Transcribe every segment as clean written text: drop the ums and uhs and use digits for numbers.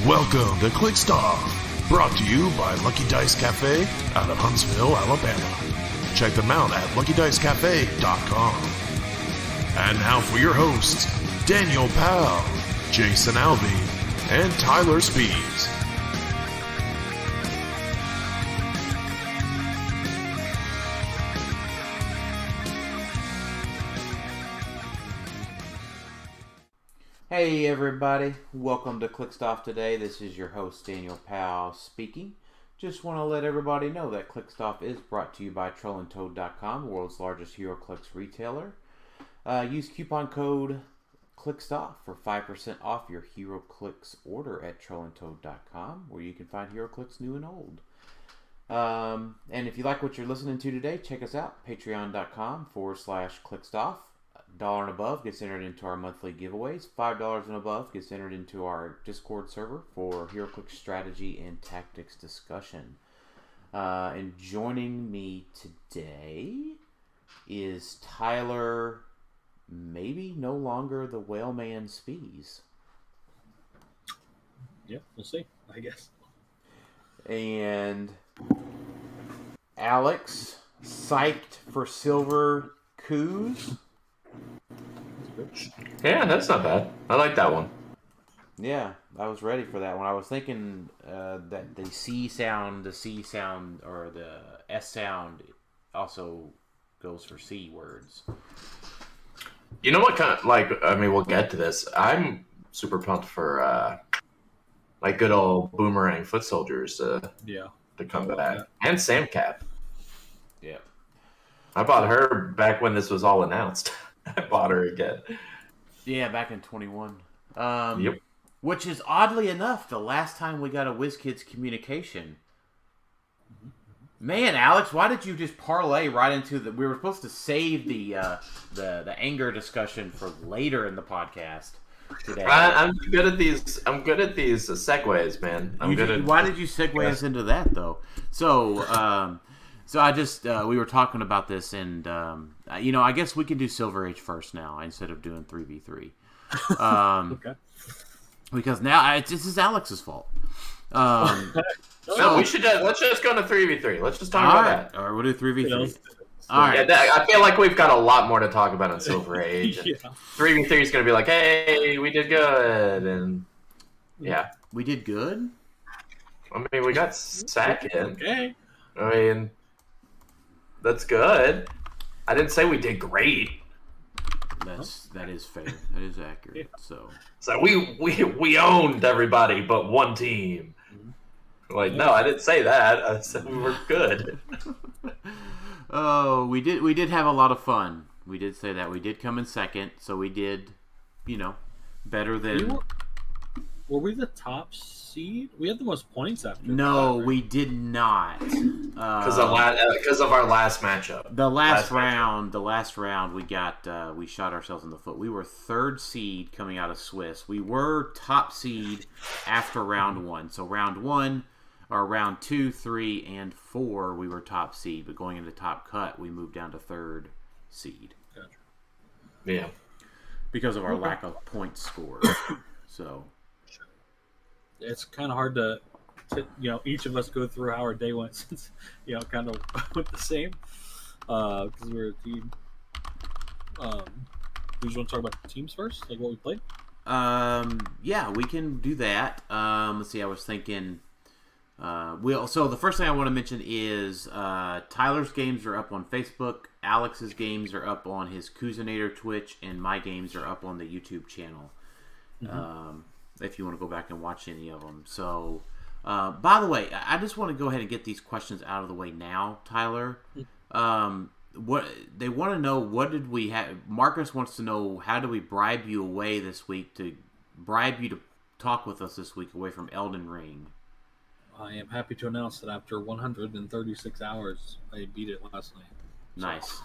Welcome to Clixed Off, brought to you by Lucky Dice Cafe out of Huntsville, Alabama. Check them out at LuckyDiceCafe.com. And now for your hosts, Daniel Powell, Jason Alvey, and Tylor Speeds. Hey everybody, welcome to Clixed Off today. This is your host Daniel Powell speaking. Just want to let everybody know that Clixed Off is brought to you by TrollandToad.com, the world's largest HeroClix retailer. Use coupon code CLIXEDOFF for 5% off your HeroClix order at TrollandToad.com, where you can find HeroClix new and old. And if you like what you're listening to today, check us out, patreon.com/ClixedOff. $1 and above gets entered into our monthly giveaways. $5 and above gets entered into our Discord server for HeroClix strategy and tactics discussion. And joining me today is Tylor, maybe no longer the Whaleman Spees. Yeah, we'll see, I guess. And Alex, psyched for Silver Coos. Yeah, that's not bad. I like that one. Yeah, I was ready for that one. I was thinking that the C sound, or the S sound also goes for C words. You know what kind of, we'll get to this. I'm super pumped for, good old Boomerang Foot Soldiers to come back. And Sam Cap. Yeah. I bought her back when this was all announced. I bought her again. Yeah, back in 21. Yep. Which is oddly enough the last time we got a WizKids communication. Man, Alex, why did you just parlay right into the? We were supposed to save the anger discussion for later in the podcast today. I'm good at these. I'm good at these segues, man. Why did you segue us into that though? So. So I just, we were talking about this, and, I guess we can do Silver Age first now instead of doing 3v3. Okay. Because now, this is Alex's fault. No, we should, let's just go to 3v3. Let's just talk about that. All right, we'll do 3v3. All right. Yeah, I feel like we've got a lot more to talk about on Silver Age. 3v3 is going to be like, hey, we did good, and yeah. We did good? I mean, we got second. Okay. I mean... That's good. I didn't say we did great. That is fair. That is accurate. So we owned everybody but one team. No, I didn't say that. I said we were good. Oh, we did have a lot of fun. We did say that. We did come in second, so we did, better than. Were we the top seed? We had the most points after. No, that, right? we did not. Because of our last matchup. The last round, we got we shot ourselves in the foot. We were third seed coming out of Swiss. We were top seed after round one. So round 2, 3, and 4, we were top seed. But going into top cut, we moved down to third seed. Gotcha. Yeah. Because of our lack of points scored. So. It's kind of hard to each of us go through how our day went since, kind of went the same. Because we're a team. Do you want to talk about the teams first? Like what we played? Yeah, we can do that. Let's see, I was thinking... So the first thing I want to mention is Tyler's games are up on Facebook, Alex's games are up on his Cousinator Twitch, and my games are up on the YouTube channel. Mm-hmm. If you want to go back and watch any of them. So, by the way, I just want to go ahead and get these questions out of the way now, Tylor. What they want to know, what did we have? Marcus wants to know, how do we bribe you away this week to talk with us this week away from Elden Ring? I am happy to announce that after 136 hours, I beat it last night. So. Nice.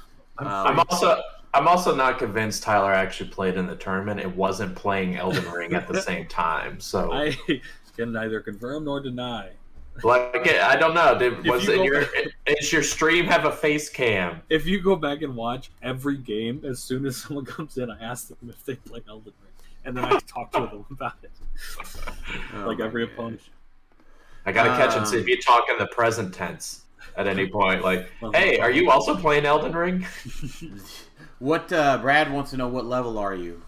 I'm also not convinced Tylor actually played in the tournament. It wasn't playing Elden Ring at the same time, so I can neither confirm nor deny. I don't know. Does your stream have a face cam? If you go back and watch every game, as soon as someone comes in, I ask them if they play Elden Ring, and then I talk to them about it. Like every opponent. I gotta catch and see if you talk in the present tense at any point. Like, hey, are you also playing Elden Ring? What Brad wants to know, what level are you?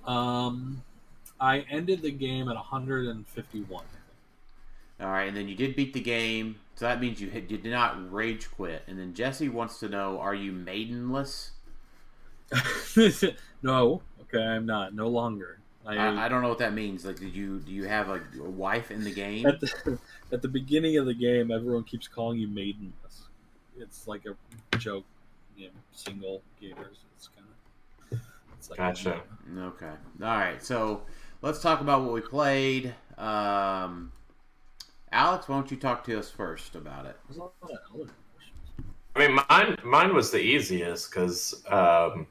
I ended the game at 151. All right, and then you did beat the game, so that means you did not rage quit. And then Jesse wants to know, are you maidenless? No, okay, I'm not. No longer. I don't know what that means. Like, do you have a wife in the game? At the beginning of the game, everyone keeps calling you maidenless. It's like a joke, single gamers. It's like gotcha. Okay. All right. So let's talk about what we played. Alex, why don't you talk to us first about it? I mean, mine was the easiest because, so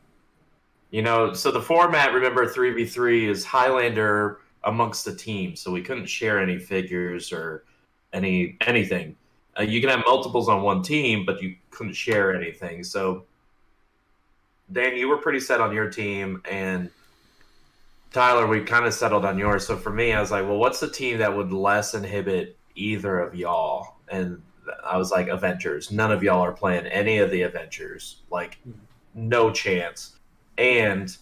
the format, remember, 3v3 is Highlander amongst the team, so we couldn't share any figures or anything. You can have multiples on one team, but you couldn't share anything. So, Dan, you were pretty set on your team, and Tyler, we kind of settled on yours. So for me, I was like, well, what's the team that would less inhibit either of y'all? And I was like, Avengers. None of y'all are playing any of the Avengers. Like, no chance. And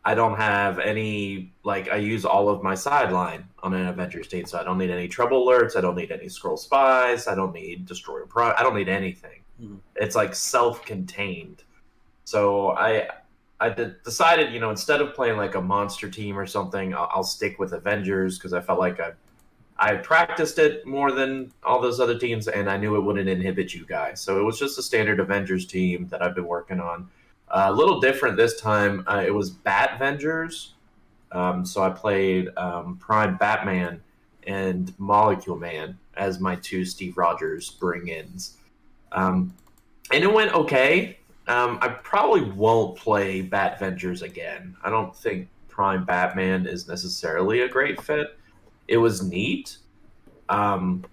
I don't have any, I use all of my sideline on an Avengers team, so I don't need any trouble alerts. I don't need any scroll spies. I don't need Destroyer Prime. I don't need anything. It's like self-contained. So I decided, instead of playing like a monster team or something, I'll stick with Avengers because I felt like I practiced it more than all those other teams, and I knew it wouldn't inhibit you guys. So it was just a standard Avengers team that I've been working on. A little different this time. It was Bat-Vengers. So I played Prime Batman and Molecule Man as my two Steve Rogers bring-ins. And it went okay. I probably won't play Bat-Vengers again. I don't think Prime Batman is necessarily a great fit. It was neat. But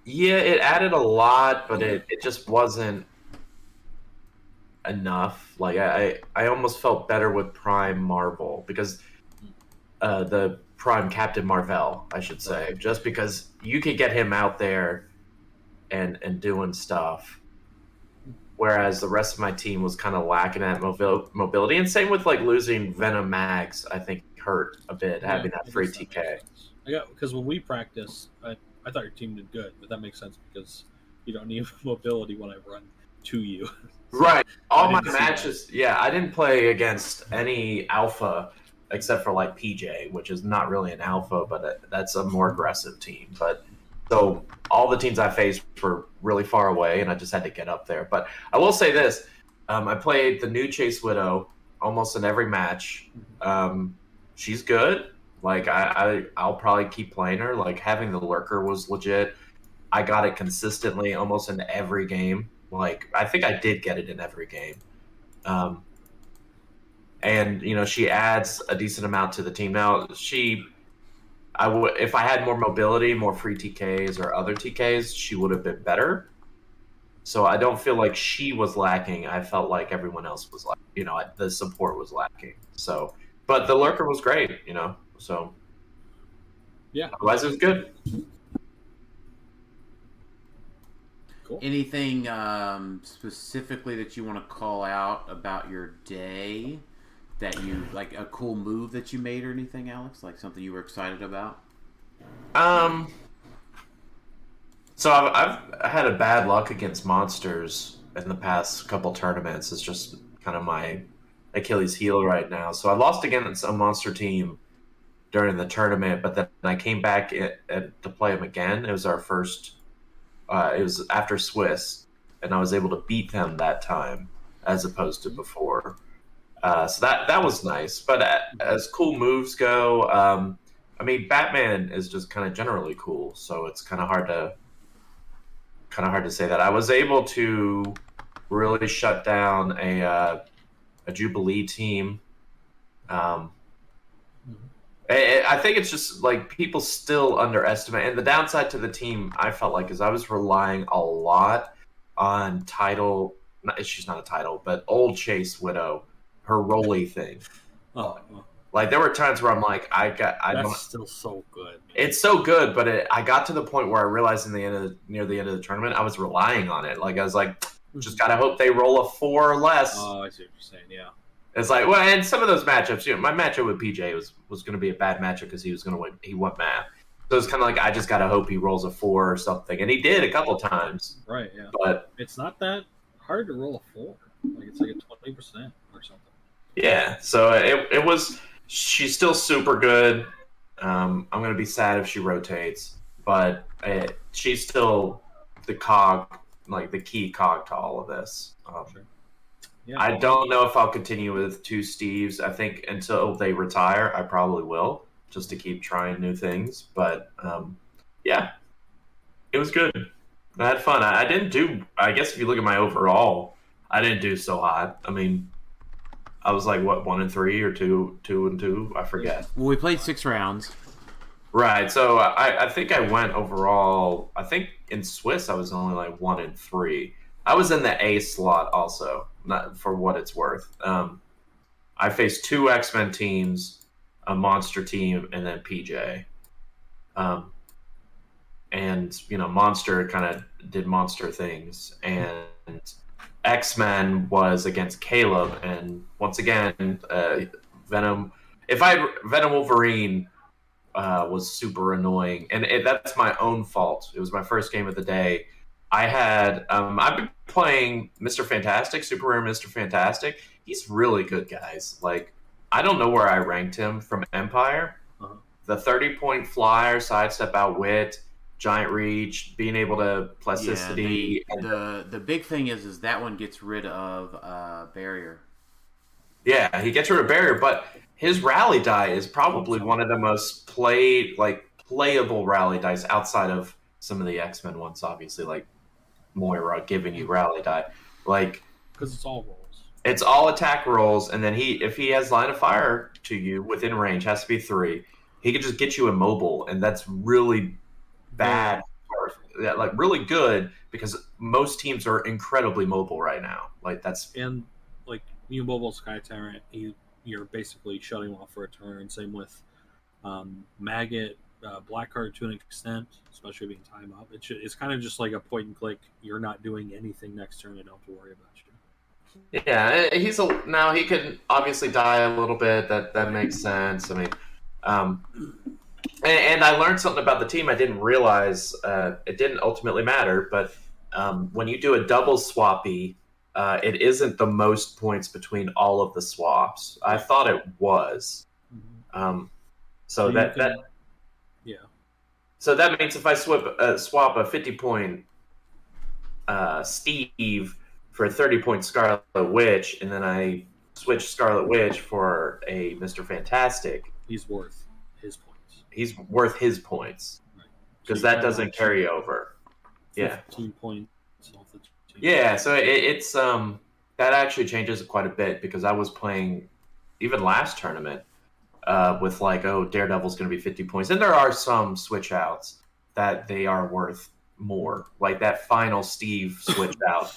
it added a lot, but it just wasn't enough. Like I almost felt better with Prime Marvel because the Prime Captain Marvel, I should say, just because you could get him out there and doing stuff. Whereas the rest of my team was kind of lacking that mobility. And same with losing Venom Mags, I think hurt a bit, having that free TK. Because when we practice, I thought your team did good, but that makes sense because you don't need mobility when I run to you. Right. All my matches, I didn't play against any alpha except for PJ, which is not really an alpha, but that's a more aggressive team. But so all the teams I faced were really far away, and I just had to get up there. But I will say this. I played the new Chase Widow almost in every match. She's good. I'll probably keep playing her. Having the Lurker was legit. I got it consistently almost in every game. I think I did get it in every game. And, she adds a decent amount to the team. Now, if I had more mobility, more free TKs or other TKs, she would have been better. So I don't feel like she was lacking. I felt like everyone else was the support was lacking. So, but the Lurker was great, so. Yeah. Otherwise, it was good. Cool. Anything specifically that you want to call out about your day? That you a cool move that you made or anything, Alex? Something you were excited about? So I've had a bad luck against monsters in the past couple tournaments. It's just kind of my Achilles heel right now. So I lost against a monster team during the tournament, but then I came back to play them again. It was our first. It was after Swiss, and I was able to beat them that time as opposed to before. So that was nice. But as cool moves go, Batman is just kind of generally cool. So it's kind of hard to say that. I was able to really shut down a Jubilee team. I think it's just people still underestimate. And the downside to the team, I felt is I was relying a lot on she's not a title, but old Chase Widow. her rolly thing. Oh, like there were times where I'm like, that's still so good. It's so good, but I got to the point where I realized near the end of the tournament, I was relying on it. Like I was like, just gotta hope they roll a 4 or less. Oh, I see what you're saying. Yeah. It's like, well, and some of those matchups, my matchup with PJ was going to be a bad matchup because he was going to win. He won math. So it's kind of like, I just got to hope he rolls a 4 or something. And he did a couple times. Right, yeah. But it's not that hard to roll a 4. Like, it's like a 20% or something. Yeah, so it was, she's still super good. I'm going to be sad if she rotates. But she's still the cog, like the key cog to all of this. Sure. Yeah. I don't know if I'll continue with 2 Steves. I think until they retire, I probably will, just to keep trying new things. But yeah, it was good. I had fun. I didn't do. I guess if you look at my overall, I didn't do so hot. I mean, I was like what 1-3 or 2-2. I forget. Well, we played 6 rounds. Right. So I think I went overall. I think in Swiss I was only like 1-3. I was in the A slot also, not for what it's worth. I faced 2 X-Men teams, a monster team, and then PJ. And, Monster kind of did monster things. And X-Men was against Caleb. And once again, Venom Wolverine was super annoying. And that's my own fault. It was my first game of the day. I had I've been playing Mr. Fantastic, Super Rare Mr. Fantastic. He's really good, guys. Like, I don't know where I ranked him from Empire. Uh-huh. The 30-point flyer, sidestep, outwit, giant reach, being able to plasticity. Yeah, the big thing is that one gets rid of barrier. Yeah, he gets rid of barrier, but his rally die is probably one of the most playable rally dice outside of some of the X-Men ones, obviously, like Moira giving you rally die, like because it's all rolls. It's all attack rolls, and then if he has line of fire to you within range, has to be 3. He could just get you immobile, and that's really bad. Yeah, like really good because most teams are incredibly mobile right now. Like that's and like you mobile Sky Tyrant, you're basically shutting off for a turn. Same with Maggot. Blackheart to an extent, especially being time up. It's kind of just like a point and click. You're not doing anything next turn. I don't have to worry about you. Yeah, now he could obviously die a little bit. That makes sense. I mean, and I learned something about the team I didn't realize. It didn't ultimately matter, but when you do a double swappy, it isn't the most points between all of the swaps. I thought it was. So that means if I swap a 50-point Steve for a 30-point Scarlet Witch, and then I switch Scarlet Witch for a Mr. Fantastic, he's worth his points. He's worth his points because that doesn't carry over. 15 points off the team. Yeah, so it's that actually changes quite a bit because I was playing even last tournament. With Daredevil's going to be 50 points. And there are some switch outs that they are worth more. Like that final Steve switch out.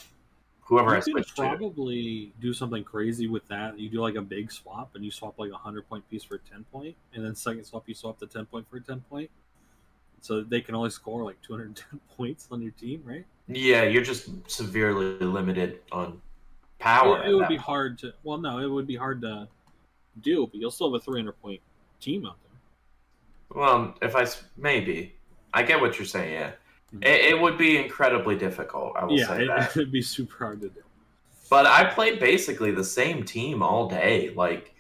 Whoever I switched to. You could probably do something crazy with that. You do like a big swap and you swap like a 100-point piece for a 10-point. And then second swap, you swap the 10-point for a 10-point. So they can only score like 210 points on your team, right? Yeah, you're just severely limited on power. It would be hard to... Well, no, it would be hard to... do, but you'll still have a 300-point team out there. Well, maybe I get what you're saying. Yeah, it would be incredibly difficult. I will say that it would be super hard to do. But I played basically the same team all day. Like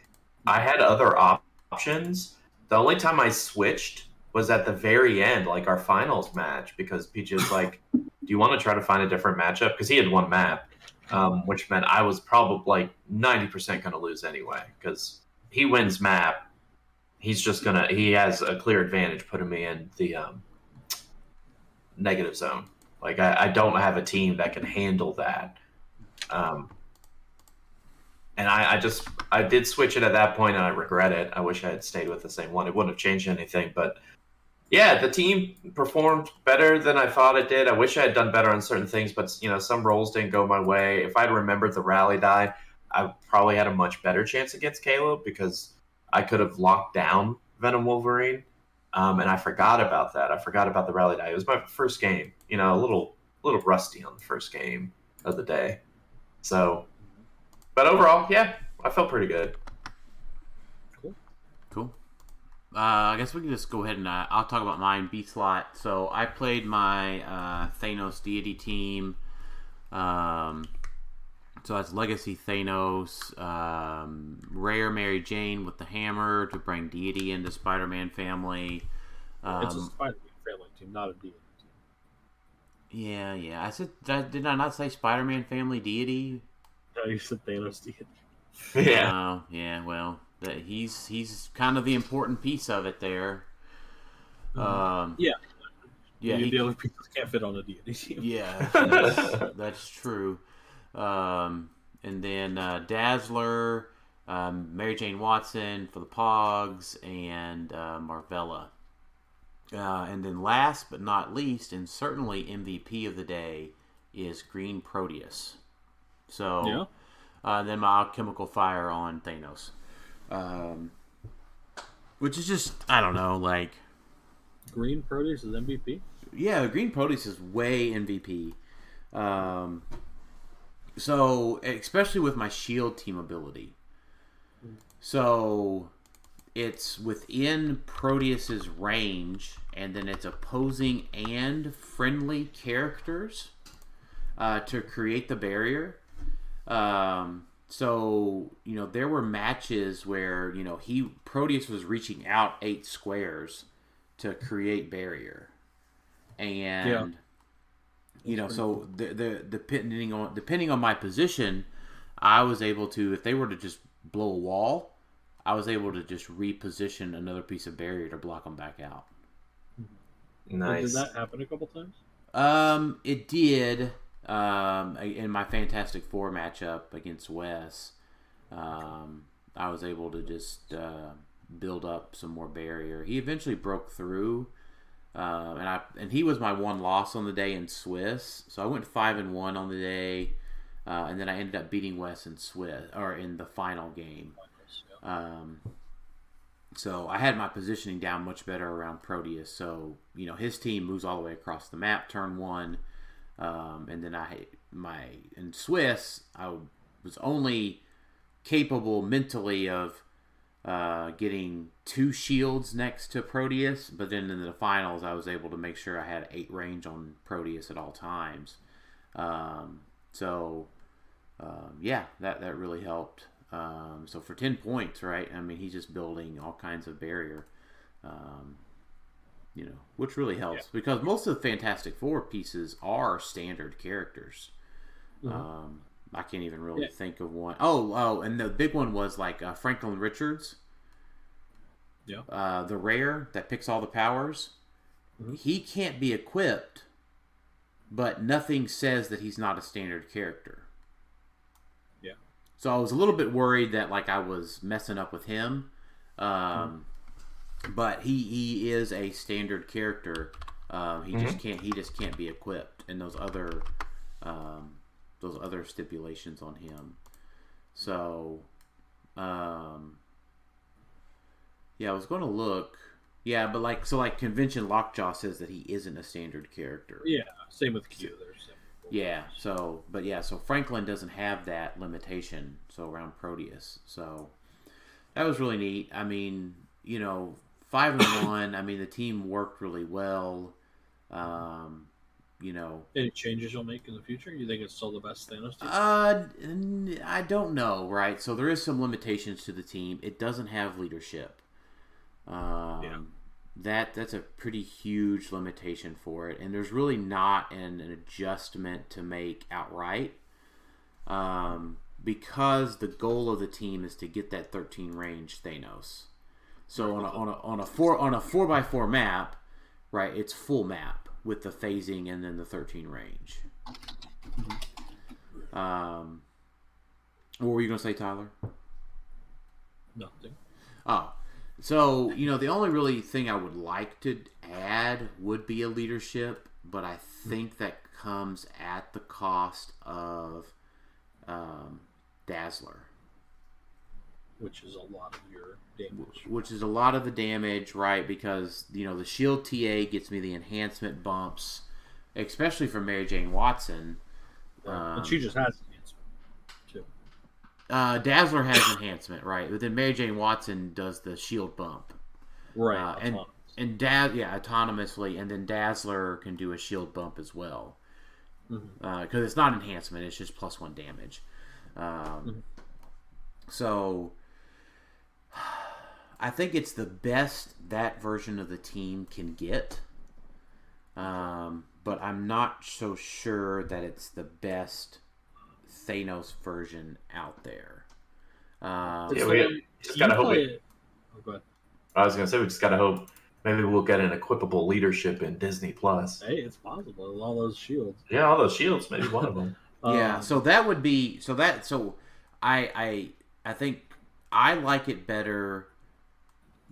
I had other options. The only time I switched was at the very end, like our finals match, because Peach was like, "Do you want to try to find a different matchup?" Because he had one map. Which meant I was probably like 90% going to lose anyway because he wins map. He has a clear advantage putting me in the negative zone. Like I don't have a team that can handle that. And I did switch it at that point and I regret it. I wish I had stayed with the same one. It wouldn't have changed anything, but yeah, the team performed better than I thought it did. I wish I had done better on certain things, but some rolls didn't go my way. If I'd remembered the rally die, I probably had a much better chance against Caleb because I could have locked down Venom Wolverine. And I forgot about that. I forgot about the rally die. It was my first game, a little rusty on the first game of the day. So, but overall, yeah, I felt pretty good. Cool. I guess we can just go ahead and I'll talk about mine, B-Slot. So I played my Thanos deity team. So that's Legacy Thanos, Rare Mary Jane with the hammer to bring deity into Spider-Man family. It's a Spider-Man family team, not a deity team. Yeah. I said, did I not say Spider-Man family deity? No, you said Thanos deity. Yeah. Yeah. Well, he's kind of the important piece of it there. Yeah. The other pieces can't fit on a deity team. Yeah, that's true. And then Dazzler, Mary Jane Watson for the Pogs, and Marvella. And then last but not least, and certainly MVP of the day, is Green Proteus. So, then my Alchemical Fire on Thanos. Which is just, I don't know, like... Green Proteus is MVP? Yeah, Green Proteus is way MVP. So, especially with my shield team ability. So, it's within Proteus's range, and then it's opposing and friendly characters to create the barrier. So, there were matches where, Proteus was reaching out 8 squares to create barrier. And so depending on my position, I was able to, if they were to just blow a wall, I was able to just reposition another piece of barrier to block them back out. Nice. Did that happen a couple times? It did. In my Fantastic Four matchup against Wes, I was able to just build up some more barrier. He eventually broke through. And he was my one loss on the day in Swiss, so I went 5-1 on the day, and then I ended up beating Wes in Swiss or in the final game. So I had my positioning down much better around Proteus. So his team moves all the way across the map turn 1, and then in Swiss I was only capable mentally of getting 2 shields next to Proteus, but then in the finals I was able to make sure I had 8 range on Proteus at all times. That really helped. So for 10 points, right? I mean, he's just building all kinds of barrier, which really helps because most of the Fantastic Four pieces are standard characters. Mm-hmm. I can't even really think of one. Oh, and the big one was like Franklin Richards. Yeah. The rare that picks all the powers. Mm-hmm. He can't be equipped, but nothing says that he's not a standard character. Yeah. So I was a little bit worried that like I was messing up with him. But he is a standard character. He just can't be equipped, and those other stipulations on him. So, I was going to look. Yeah, but like Convention Lockjaw says that he isn't a standard character. Yeah, same with Q. So Franklin doesn't have that limitation. So around Proteus, so that was really neat. I mean, 5-1. I mean, the team worked really well. Any changes you'll make in the future? You think it's still the best Thanos team? I don't know, right? So there is some limitations to the team. It doesn't have leadership. That's a pretty huge limitation for it, and there's really not an adjustment to make outright. Because the goal of the team is to get that 13 range Thanos. So on a 4x4 map, right? It's full map with the phasing and then the 13 range. What were you gonna say, Tyler? Nothing. Oh, so the only really thing I would like to add would be a leadership, but I think that comes at the cost of Dazzler. Which is a lot of your damage. Which is a lot of the damage, right? Because, the shield TA gets me the enhancement bumps, especially for Mary Jane Watson. And she just has enhancement, too. Dazzler has enhancement, right? But then Mary Jane Watson does the shield bump. Right. Autonomously. And then Dazzler can do a shield bump as well. Because it's not enhancement, it's just +1 damage. So I think it's the best that version of the team can get. But I'm not so sure that it's the best Thanos version out there. We just gotta hope it. Oh, go ahead. I was gonna say we just gotta hope maybe we'll get an equipable leadership in Disney Plus. Hey, it's possible. All those shields. Yeah, all those shields. Maybe one of them. Yeah. So that would be I think I like it better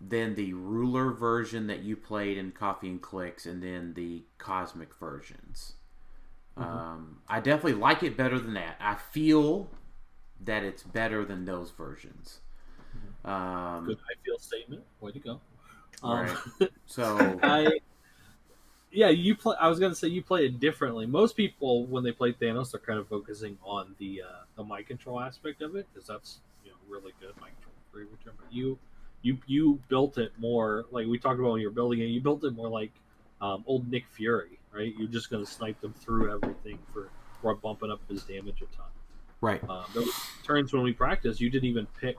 than the ruler version that you played in Coffee and Clicks, and then the cosmic versions. I definitely like it better than that. I feel that it's better than those versions. Good I feel statement. Way to go. Right. So you play. I was gonna say you play it differently. Most people, when they play Thanos, they're kind of focusing on the mind control aspect of it, because that's really good mind control for every turn. But you built it more like we talked about when you were building it. You built it more like old Nick Fury, right? You're just gonna snipe them through everything for bumping up his damage a ton. Right. Those turns when we practiced, you didn't even pick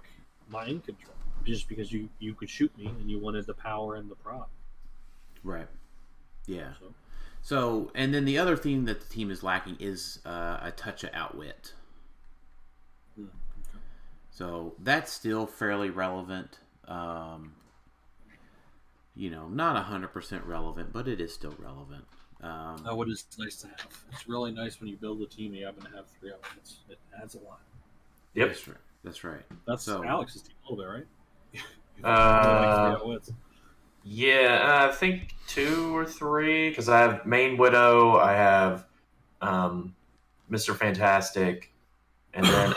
mind control just because you could shoot me and you wanted the power and the prop. Right. Yeah. So, and then the other thing that the team is lacking is a touch of outwit. Okay. So that's still fairly relevant. Not 100% relevant, but it is still relevant. What is nice to have. It's really nice when you build a team and you happen to have 3 outfits. It adds a lot. Yep. That's right. That's Alex's team a little bit, right? Yeah, I think 2 or 3, because I have Main Widow, I have Mr. Fantastic, and then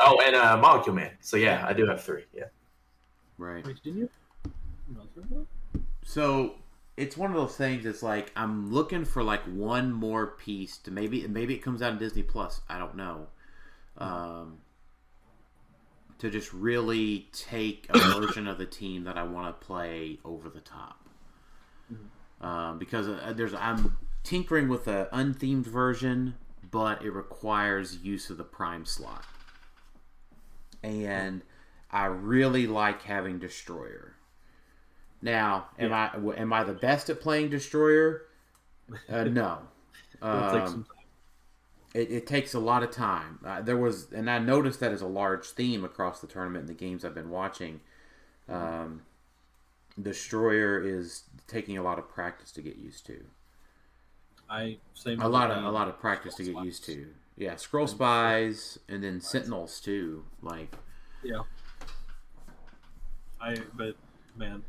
Molecule Man. So yeah, I do have 3. Yeah. Right. Wait, didn't you? So it's one of those things. It's like I'm looking for like one more piece to maybe it comes out in Disney Plus. I don't know. To just really take a version of the team that I want to play over the top. Because I'm tinkering with an unthemed version, but it requires use of the Prime slot. And I really like having Destroyer. Now, am I the best at playing Destroyer? No. It takes a lot of time. And I noticed that as a large theme across the tournament and the games I've been watching. Destroyer is taking a lot of practice to get used to. A lot of practice to get used to. Yeah, Scroll Spies and then Sentinels too. But man,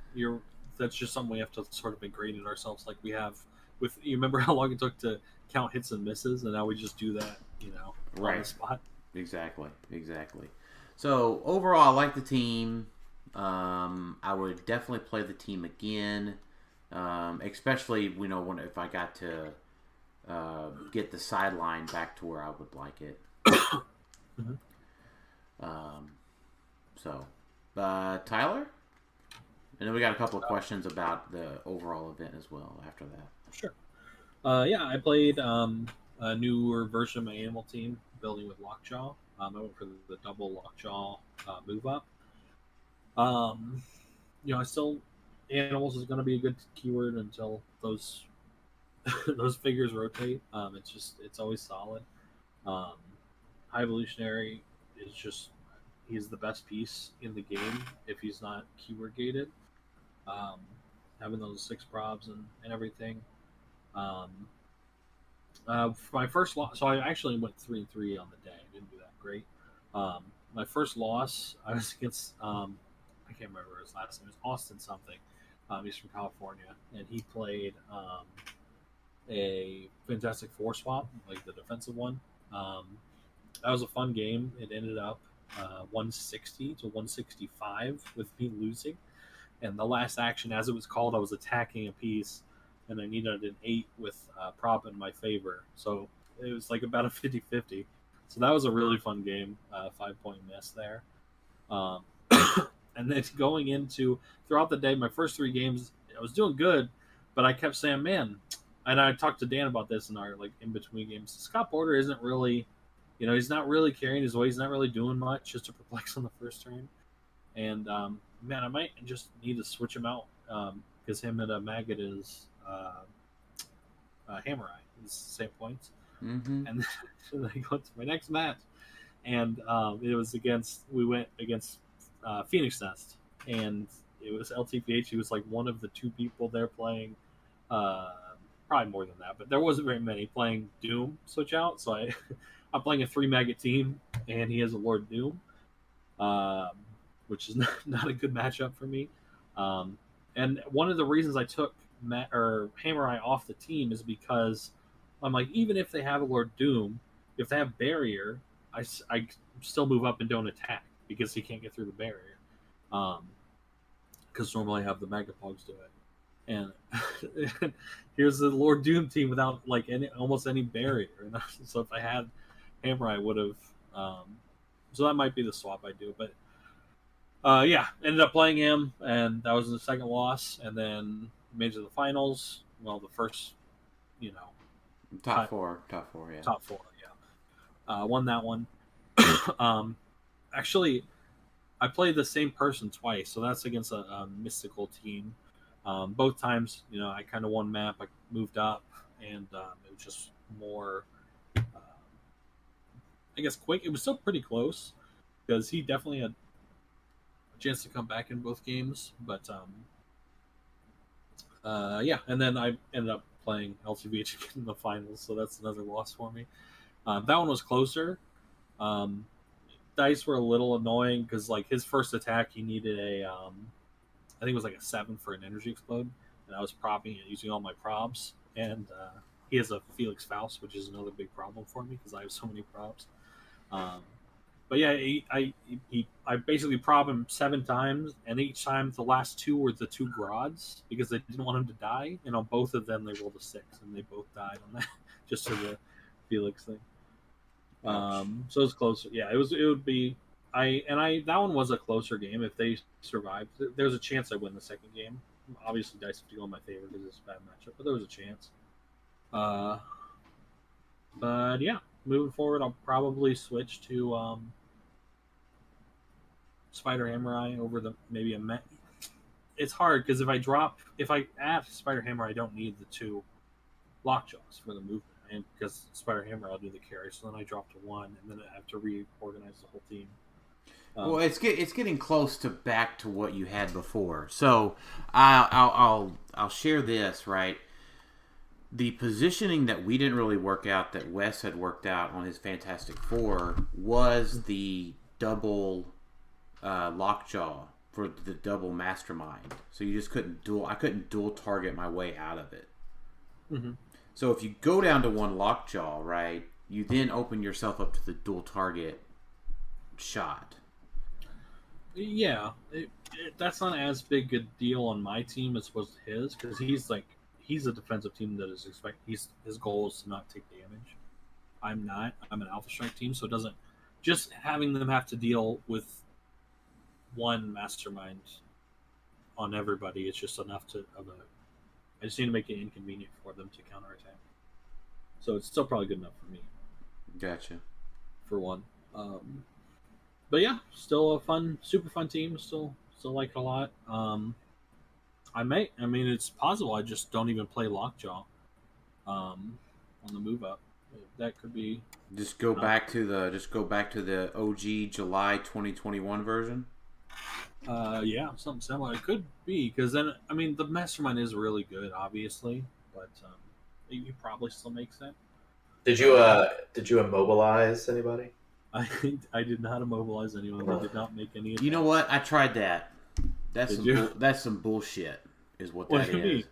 that's just something we have to sort of ingrain in ourselves. Like we have with you remember how long it took to count hits and misses, and now we just do that, right on the spot. Exactly. So overall, I like the team. I would definitely play the team again, especially if I got to get the sideline back to where I would like it. Tyler, and then we got a couple of questions about the overall event as well after that. Sure. I played a newer version of my animal team, building with Lockjaw. I went for the double Lockjaw move up. Animals is going to be a good keyword until those those figures rotate. It's always solid. High Evolutionary is he's the best piece in the game if he's not keyword gated. Having those 6 probs and everything. My first loss, so I actually went 3-3 on the day. I didn't do that great. My first loss, I was against I can't remember his last name. It was Austin something. He's from California, and he played a Fantastic Four swap, like the defensive one. That was a fun game. It ended up 160 to 165 with me losing. And the last action, as it was called, I was attacking a piece, and I needed an 8 with prop in my favor. So it was like about a 50-50. So that was a really fun game. 5-point miss there. And then going into throughout the day, my first 3 games, I was doing good, but I kept saying, man, and I talked to Dan about this in our like in between games. Scott Porter isn't really, he's not really carrying his weight. He's not really doing much, just to perplex on the first turn. And man, I might just need to switch him out because him and Maggot is Hammer Eye. It's the same points. Mm-hmm. And then I go to my next match, and we went against Phoenix Nest, and it was LTPH. He was like one of the 2 people there playing, probably more than that, but there wasn't very many playing Doom switch out. So I'm playing a 3 Maggot team, and he has a Lord Doom, which is not a good matchup for me. And one of the reasons I took Hammer Eye off the team is because I'm like, even if they have a Lord Doom, if they have Barrier, I still move up and don't attack because he can't get through the barrier. Because normally I have the Megapogs do it. And here's the Lord Doom team without like almost any barrier. And so if I had Hammer, I would have. So that might be the swap I do. But yeah, ended up playing him, and that was the second loss. And then made it to the finals. Well, the first, top four, yeah. Top 4, yeah. Won that one. Actually, I played the same person twice, so that's against a mystical team. Both times, I kind of won map. I moved up, and it was just more, I guess, quick. It was still pretty close because he definitely had a chance to come back in both games. But yeah, and then I ended up playing LTVH in the finals, so that's another loss for me. That one was closer. Dice were a little annoying because like his first attack, he needed I think it was like a 7 for an energy explode, and I was propping it using all my props, and he has a Felix Faust, which is another big problem for me because I have so many props. But yeah, I basically prop him 7 times, and each time the last 2 were the 2 Grods because I didn't want him to die, and on both of them they rolled a 6, and they both died on that just to the Felix thing. So it's closer. Yeah, it would be. That one was a closer game. If they survived, there's a chance I win the second game. Obviously, dice have to go in my favor because it's a bad matchup, but there was a chance. But yeah, moving forward, I'll probably switch to Spider Hammer Eye over maybe a Met. It's hard because if I add Spider Hammer, I don't need the 2 Lockjaws for the movement. And because Spider Hammer, I'll do the carry, so then I drop to 1, and then I have to reorganize the whole team. Well, it's getting close to back to what you had before. So I'll share this, right. The positioning that we didn't really work out that Wes had worked out on his Fantastic Four was the double Lockjaw for the double Mastermind. So you just I couldn't dual target my way out of it. Mm-hmm. So if you go down to 1 Lockjaw, right, you then open yourself up to the dual target shot. Yeah, that's not as big a deal on my team as was his, because he's a defensive team that is his goal is to not take damage. I'm not. I'm an Alpha Strike team, so it doesn't. Just having them have to deal with 1 Mastermind on everybody, it's just enough I just need to make it inconvenient for them to counterattack. So it's still probably good enough for me. Gotcha. For 1. But yeah, still a super fun team. Still like it a lot. It's possible I just don't even play Lockjaw on the move up. That could be. Just go back to the OG July 2021 version. Yeah, something similar. It could be because then the Mastermind is really good, obviously, but you probably still make sense. Did you immobilize anybody? I did not immobilize anyone. I did not make any attacks. You know what? I tried that. That's some bullshit. Is what that is.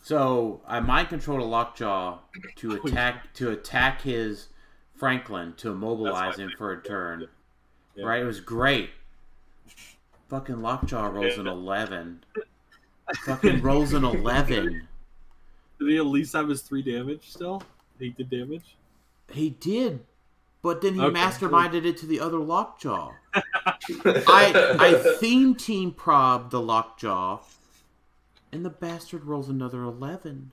So I mind controlled a Lockjaw to attack his Franklin to immobilize him for a turn. Yeah. Right? It was great. Fucking Lockjaw rolls an 11. Fucking rolls an 11. Did he at least have his 3 damage still? He did damage? He did, but then he Okay. masterminded it to the other Lockjaw. I theme team prob the Lockjaw, and the bastard rolls another 11.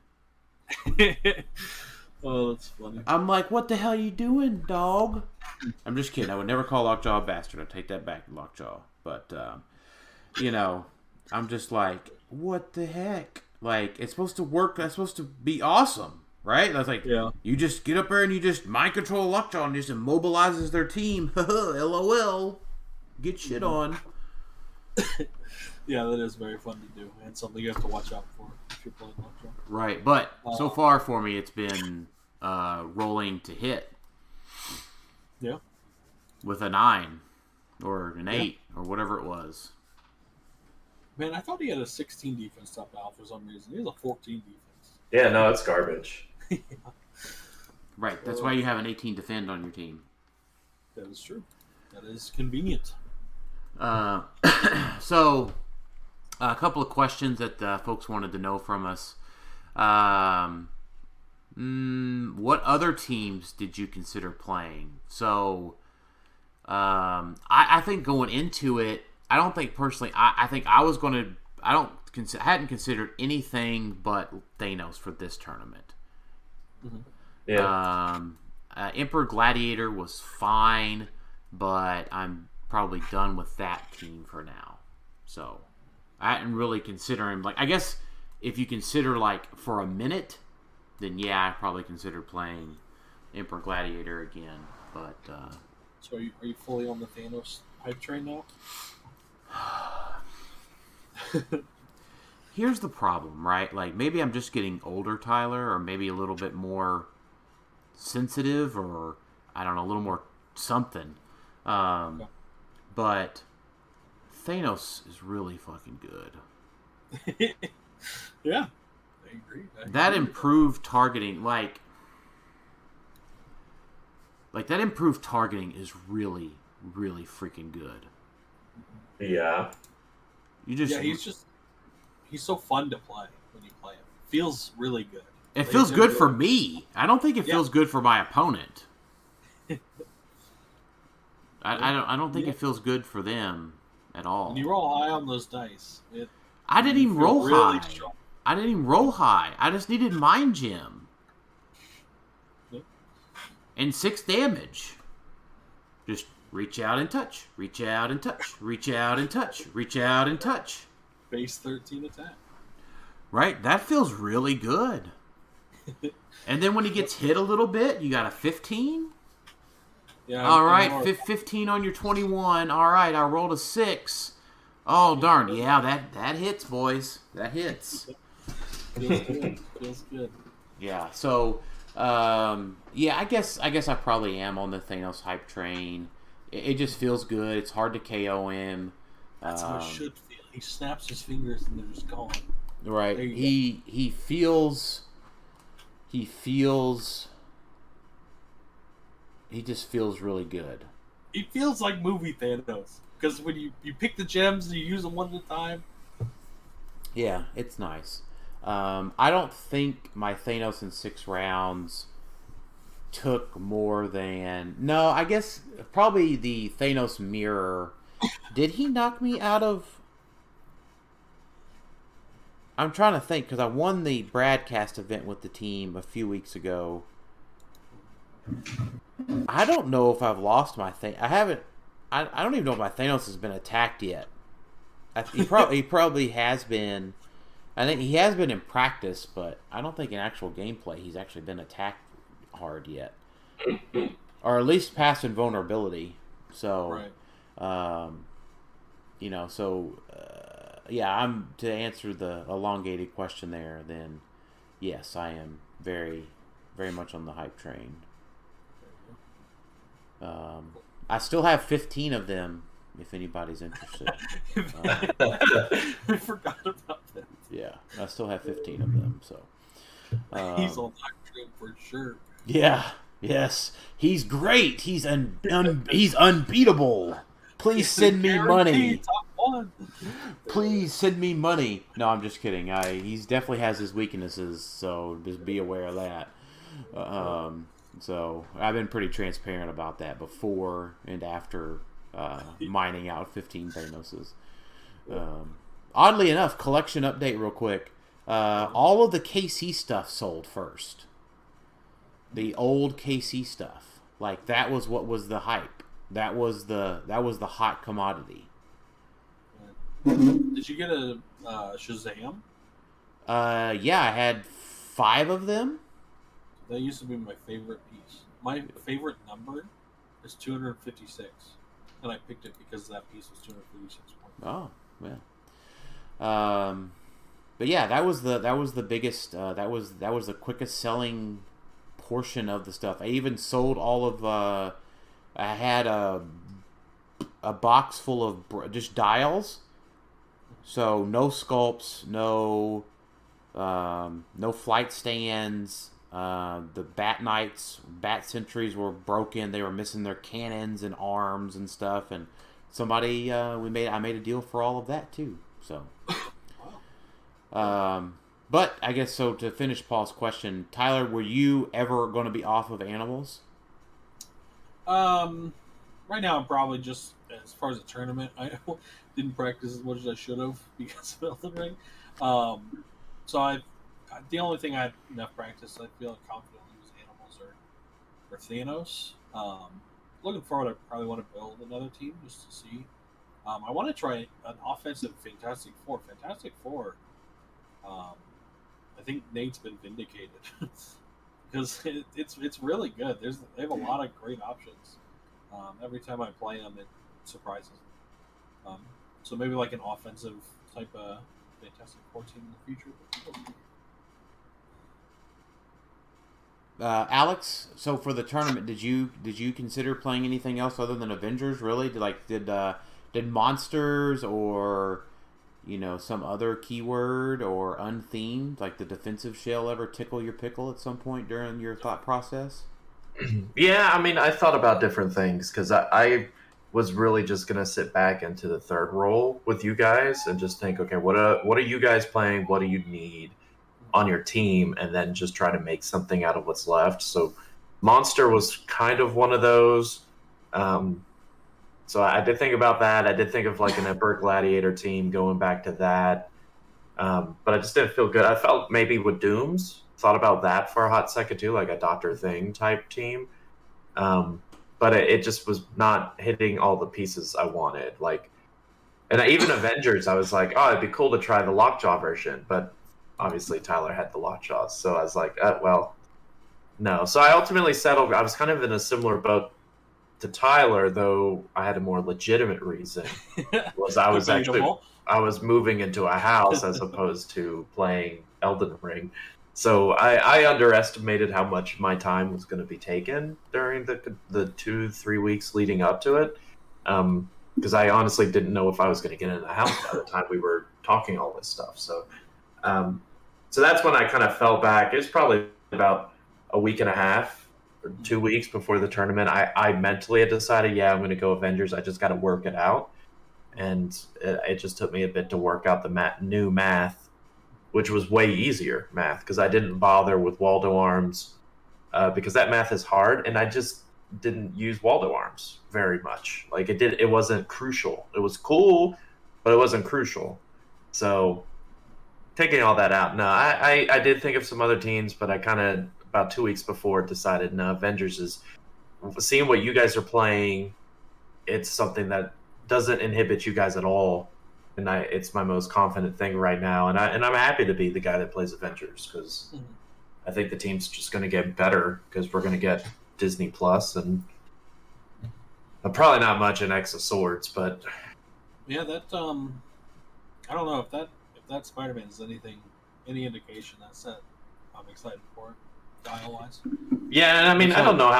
Oh, that's funny. I'm like, what the hell are you doing, dog? I'm just kidding. I would never call Lockjaw a bastard. I take that back, Lockjaw. But, you know, I'm just like, what the heck? Like, it's supposed to work. That's supposed to be awesome, right? I was like, Yeah. You just get up there and you just mind control Lockjaw and just immobilizes their team. LOL. Get shit on. Yeah, that is very fun to do, and something you have to watch out for if you're playing Lockjaw. Right, but so far for me, it's been rolling to hit. Yeah. With a 9 or an 8 or whatever it was. Man, I thought he had a 16 defense top out for some reason. He has a 14 defense. Yeah, no, it's garbage. Right, that's why you have an 18 defend on your team. That is true. That is convenient. So, a couple of questions that folks wanted to know from us. What other teams did you consider playing? So, I think going into it, I don't think personally. I think I was going to. I hadn't considered anything but Thanos for this tournament. Mm-hmm. Yeah. Emperor Gladiator was fine, but I'm probably done with that team for now. So I hadn't really considering, like, I guess if you consider like for a minute, then yeah, I probably consider playing Emperor Gladiator again. But so are you fully on the Thanos hype train now? Here's the problem, right? Like, maybe I'm just getting older, Tyler, or maybe a little bit more sensitive, or I don't know, a little more something. But Thanos is really fucking good. Yeah, I agree. That improved targeting, like that improved targeting is really, really freaking good. Yeah. He's so fun to play when you play him. Feels really good. It feels good for me. I don't think it feels good for my opponent. I don't think it feels good for them at all. When you roll high on those dice, I didn't even roll really high. strong. I didn't even roll high. I just needed Mind Gem. Yep. And 6 damage. Just reach out and touch. Reach out and touch. Reach out and touch. Reach out and touch. Base 13 attack. Right? That feels really good. And then when he gets hit a little bit, you got a 15? Yeah. All right, 15 on your 21. All right, I rolled a 6. Oh, darn. Yeah, that hits, boys. That hits. Feels good. Feels good. Yeah, so, yeah, I guess I probably am on the Thanos hype train. It just feels good. It's hard to KO him. That's how it should feel. He snaps his fingers and they're just gone. Right. He feels. He just feels really good. He feels like movie Thanos. Because when you pick the gems and you use them one at a time. Yeah, it's nice. I don't think my Thanos in 6 rounds took more than... No, I guess probably the Thanos mirror. Did he knock me out of... I'm trying to think, because I won the broadcast event with the team a few weeks ago. I don't know if I've lost my Thanos. I don't even know if my Thanos has been attacked yet. He probably has been. I think he has been in practice, but I don't think in actual gameplay he's actually been attacked hard yet. Or at least past invulnerability. So, Right. Yeah, to answer the elongated question there, then yes, I am very, very much on the hype train. I still have 15 of them, if anybody's interested. I forgot about that. Yeah, I still have 15 of them, so. He's on the hype train for sure. Yeah, yes. He's great. He's unbeatable. Please send me money. Top 1. Please send me money. No, I'm just kidding. He definitely has his weaknesses, so just be aware of that. So I've been pretty transparent about that before and after mining out 15 Thanoses. Oddly enough, collection update real quick. All of the KC stuff sold first. The old KC stuff, like that was what was the hype. That was the hot commodity. Did you get a Shazam? Yeah, I had 5 of them. That used to be my favorite piece. My favorite number is 256, and I picked it because that piece was 256 points. Oh, yeah. But yeah, that was the biggest. That was the quickest selling portion of the stuff. I even sold all of. I had a box full of just dials. So no sculpts, no flight stands. The Bat Knights, Bat Sentries were broken. They were missing their cannons and arms and stuff. And somebody, I made a deal for all of that too. So, but I guess so. To finish Paul's question, Tylor, were you ever going to be off of animals? Right now I'm probably just, as far as the tournament, I didn't practice as much as I should have because of Elden Ring. So the only thing I had enough practice, I feel confident was animals or Thanos. Looking forward, I probably want to build another team just to see. I want to try an offensive Fantastic Four. Fantastic Four. I think Nate's been vindicated because it's really good. They have a lot of great options. Every time I play them, it surprises me. So maybe like an offensive type of Fantastic Four team in the future. Alex, so for the tournament, did you consider playing anything else other than Avengers? Really, did monsters or some other keyword or unthemed like the defensive shell ever tickle your pickle at some point during your thought process? Yeah, I mean, I thought about different things because I was really just gonna sit back into the third role with you guys and just think, okay, what are you guys playing? What do you need on your team, and then just try to make something out of what's left. So Monster was kind of one of those. So I did think about that. I did think of like an Emperor Gladiator team, going back to that. But I just didn't feel good. I felt maybe with Dooms, thought about that for a hot second too, like a Dr. Thing type team. But it just was not hitting all the pieces I wanted. And even Avengers, I was like, oh, it'd be cool to try the Lockjaw version, but obviously Tylor had the Lockjaws, so I was like, well, no. So I ultimately settled. I was kind of in a similar boat to Tylor, though I had a more legitimate reason. I was moving into a house as opposed to playing Elden Ring. So I underestimated how much my time was going to be taken during the 2-3 weeks leading up to it. Because I honestly didn't know if I was going to get in the house by the time we were talking all this stuff. So that's when I kind of fell back. It was probably about a week and a half or 2 weeks before the tournament. I mentally had decided, yeah, I'm going to go Avengers. I just got to work it out. And it just took me a bit to work out the new math, which was way easier math because I didn't bother with Waldo Arms because that math is hard, and I just didn't use Waldo Arms very much. It wasn't crucial. It was cool, but it wasn't crucial. So taking all that out, no, I did think of some other teams, but I kind of, about 2 weeks before, decided, no, Avengers is, seeing what you guys are playing, it's something that doesn't inhibit you guys at all, and it's my most confident thing right now, and I'm happy to be the guy that plays Avengers, because I think the team's just going to get better, because we're going to get Disney Plus, and probably not much in X of Swords, but... Yeah, that, I don't know if that Spider-Man is any indication. That's it. I'm excited for it, dial-wise. Yeah, and I mean, I don't know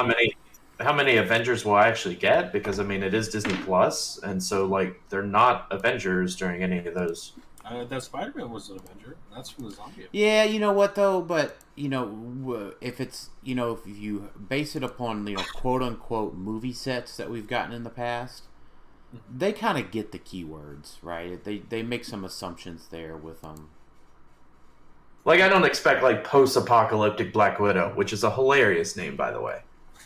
how many Avengers will I actually get, because I mean, it is Disney Plus, and so they're not Avengers during any of those. That Spider-Man was an Avenger. That's from the zombie. Yeah, you know what though, but if it's if you base it upon quote unquote movie sets that we've gotten in the past, they kind of get the keywords, right? They make some assumptions there with them. Like, I don't expect, like, post-apocalyptic Black Widow, which is a hilarious name, by the way.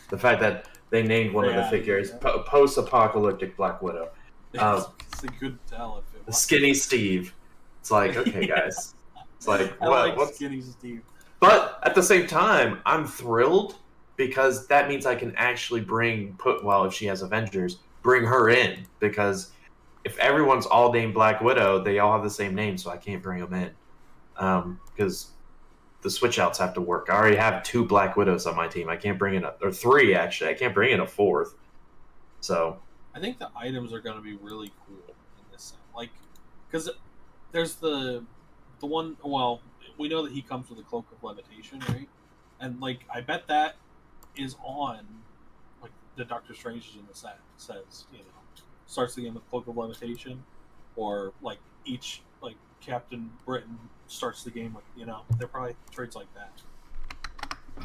The fact that they named one of the figures post-apocalyptic Black Widow. It's a good tell if it was. Skinny Steve. It's like, okay, guys. It's like, what's Skinny Steve? But at the same time, I'm thrilled because that means I can actually if she has Avengers, bring her in. Because if everyone's all named Black Widow, they all have the same name, so I can't bring them in. Because the switch outs have to work. I already have 2 Black Widows on my team. I can't bring in or 3 actually. I can't bring in a 4th. So I think the items are going to be really cool in this set. Like, because there's the one. Well, we know that he comes with a cloak of levitation, right? And like, I bet that is on like the Doctor Strange in the set says, starts the game with cloak of levitation, or like each like Captain Britain starts the game with, they're probably trades like that.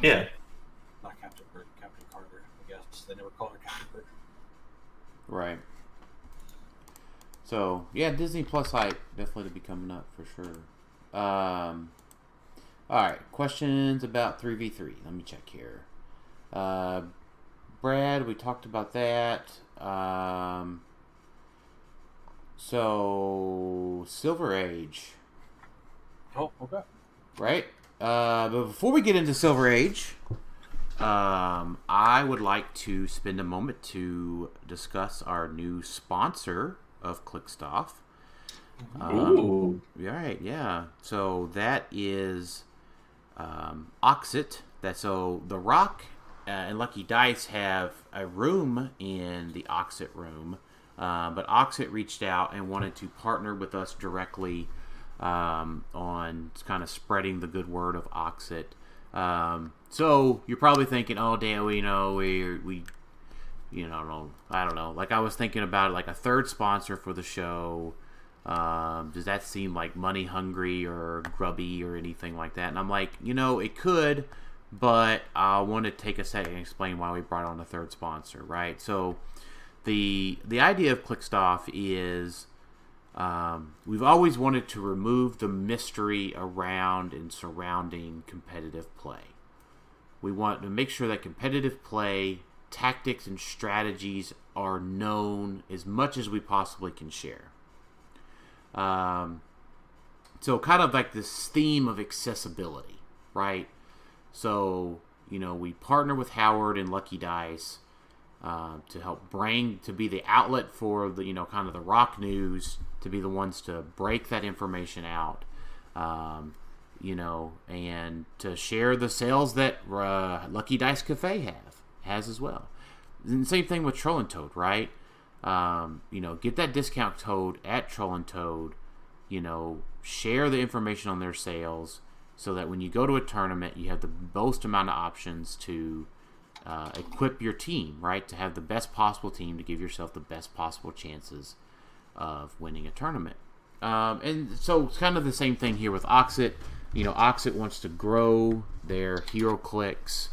Yeah. Not Captain Britain, Captain Carter, I guess. They never call her Captain Britain. Right. So, yeah, Disney Plus hype definitely to be coming up for sure. Alright, questions about 3v3. Let me check here. Brad, we talked about that. So, Silver Age. Oh, okay. Right? But before we get into Silver Age, I would like to spend a moment to discuss our new sponsor of Clixed Off. Ooh. Right, yeah. So that is Auxxit. So The Rock and Lucky Dice have a room in the Auxxit room, but Auxxit reached out and wanted to partner with us directly on kind of spreading the good word of Auxxit. So you're probably thinking, oh, damn, we I don't know. Like, I was thinking about like a third sponsor for the show. Does that seem like money hungry or grubby or anything like that? And I'm like, it could, but I want to take a second and explain why we brought on a third sponsor, right? So the idea of Clixed Off is we've always wanted to remove the mystery around and surrounding competitive play. We want to make sure that competitive play, tactics, and strategies are known as much as we possibly can share. So kind of like this theme of accessibility, right? So, we partner with Howard and Lucky Dice to help to be the outlet for the, kind of the rock news, to be the ones to break that information out, and to share the sales that Lucky Dice Cafe has as well. And the same thing with Troll and Toad, right? Get that discount code at Troll and Toad, share the information on their sales so that when you go to a tournament, you have the most amount of options to equip your team, right? To have the best possible team to give yourself the best possible chances of winning a tournament. And so it's kind of the same thing here with Auxxit. Auxxit wants to grow their HeroClix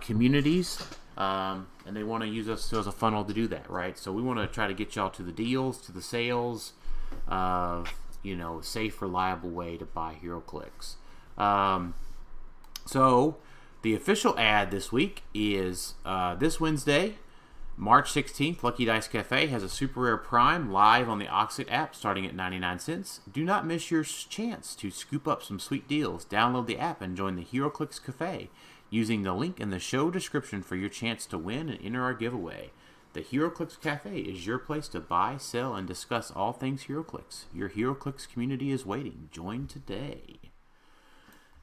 communities, and they want to use us as a funnel to do that, right? So we want to try to get y'all to the deals, to the sales of, safe, reliable way to buy HeroClix. So the official ad this week is this Wednesday, March 16th, Lucky Dice Cafe has a Super Rare Prime live on the Auxxit app starting at 99 cents. Do not miss your chance to scoop up some sweet deals. Download the app and join the HeroClix Cafe using the link in the show description for your chance to win and enter our giveaway. The HeroClix Cafe is your place to buy, sell, and discuss all things HeroClix. Your HeroClix community is waiting. Join today.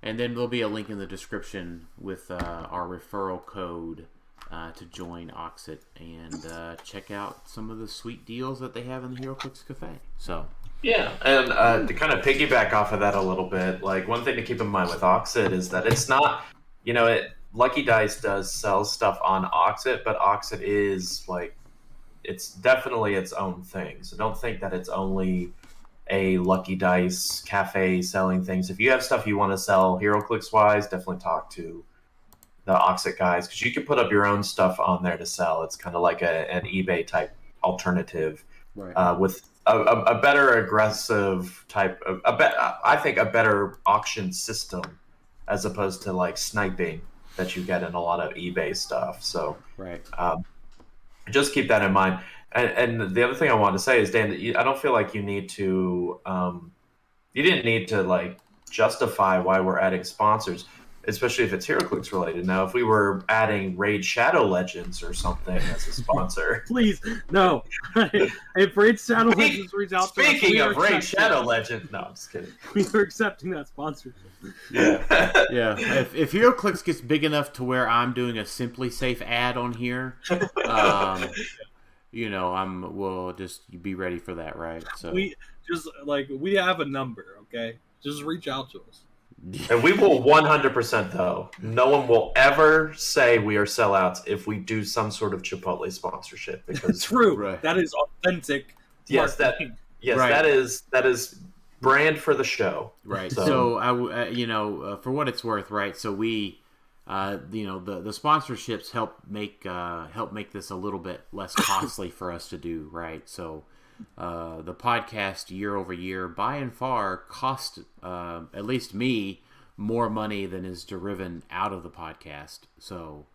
And then there'll be a link in the description with our referral code to join Auxxit and check out some of the sweet deals that they have in the HeroClix Cafe. So yeah, and to kind of piggyback off of that a little bit, like one thing to keep in mind with Auxxit is that it's not, Lucky Dice does sell stuff on Auxxit, but Auxxit is like, it's definitely its own thing. So don't think that it's only a Lucky Dice Cafe selling things. If you have stuff you want to sell HeroClix wise, definitely talk to the Auxxit guys, because you can put up your own stuff on there to sell. It's kind of like an eBay type alternative Right. with a better aggressive type of I think a better auction system as opposed to like sniping that you get in a lot of eBay stuff. So Right. just keep that in mind. And the other thing I wanted to say is, Dan, that I don't feel like you need to you didn't need to like justify why we're adding sponsors, especially if it's HeroClix related. Now, if we were adding Raid Shadow Legends or something as a sponsor, Please, no. If Raid Shadow Legends reach out to us, speaking we are of Raid accepting. Shadow Legends, no, I'm just kidding. We are accepting that sponsorship. Yeah. Yeah. If HeroClix gets big enough to where I'm doing a Simply Safe ad on here, you know, we'll just be ready for that, right? So We have a number, okay? Just reach out to us. And we will 100% though. No one will ever say we are sellouts if we do some sort of Chipotle sponsorship because True. Right. That is authentic. yes, marketing. that is brand for the show. Right. So for what it's worth, right? So we, the sponsorships help make this a little bit less costly for us to do, right? So the podcast year over year, by and far, cost at least me more money than is driven out of the podcast. So,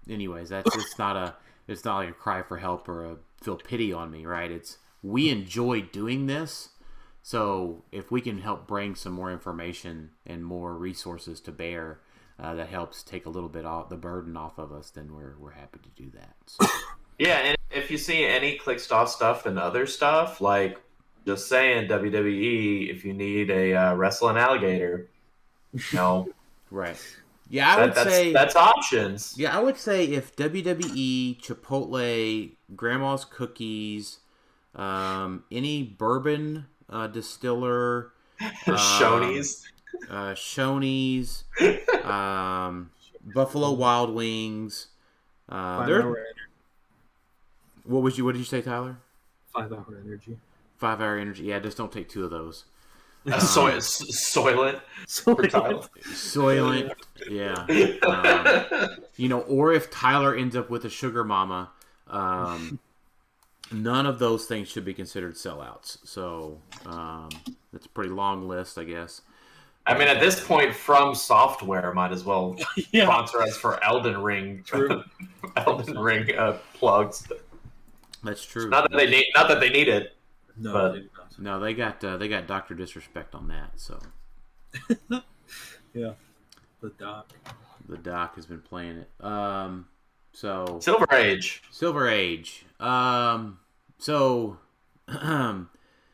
anyways, it's not like a cry for help or a feel pity on me, right? We enjoy doing this. So if we can help bring some more information and more resources to bear, that helps take a little bit off the burden off of us, then we're happy to do that. So. Yeah, and if you see any Clixed Off stuff and other stuff, like just saying WWE, if you need a wrestling alligator, right. Yeah, I would say that's options. Yeah, I would say if WWE, Chipotle, Grandma's Cookies, any bourbon distiller, Shoney's, Buffalo Wild Wings. What did you say, Tyler? 5 Hour Energy. 5 Hour Energy. Yeah, just don't take 2 of those. Soylent. Soylent. Yeah. Or if Tyler ends up with a sugar mama, none of those things should be considered sellouts. So that's a pretty long list, I guess. I mean, at this point, From Software might as well sponsor us for Elden Ring. True. Elden Ring plugs. That's true. Not that they need it. No, but they do not. No, they got Dr. Disrespect on that. So yeah, the doc has been playing it. So Silver Age. So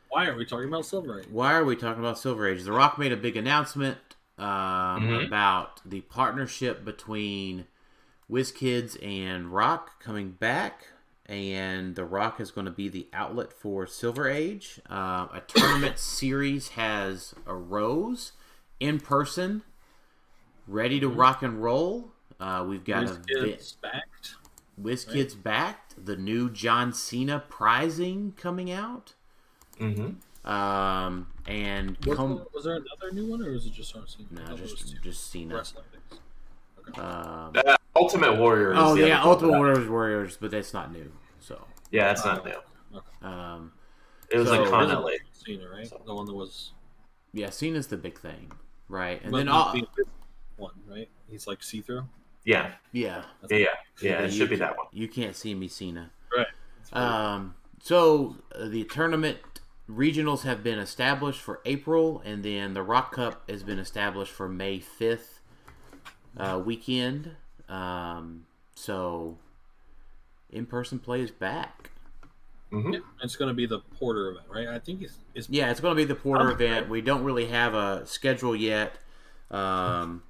why are we talking about Silver Age? Why are we talking about Silver Age? The Rock made a big announcement about the partnership between WizKids and Rock coming back. And The Rock is going to be the outlet for Silver Age. A tournament series has arose in person, ready to rock and roll. We've got WizKids backed. WizKids backed. The new John Cena prizing coming out. Mm-hmm. And was there another new one, or was it just John Cena? No, just Cena. Wrestling things. Okay. Ultimate Warrior. Ultimate Warriors, but that's not new. So yeah, that's not new. Okay. It was a Connelly. Cena, right? So. The one that was. Yeah, Cena's the big thing, right? And but then one, right? He's like see-through. Yeah. It should be that one. You can't see me, Cena. Right. So the tournament regionals have been established for April, and then the Rock Cup has been established for May 5th weekend. So in-person play is back. Mm-hmm. Yeah, it's going to be the Porter event, right? I think it's it's going to be the Porter event. We don't really have a schedule yet. Didn't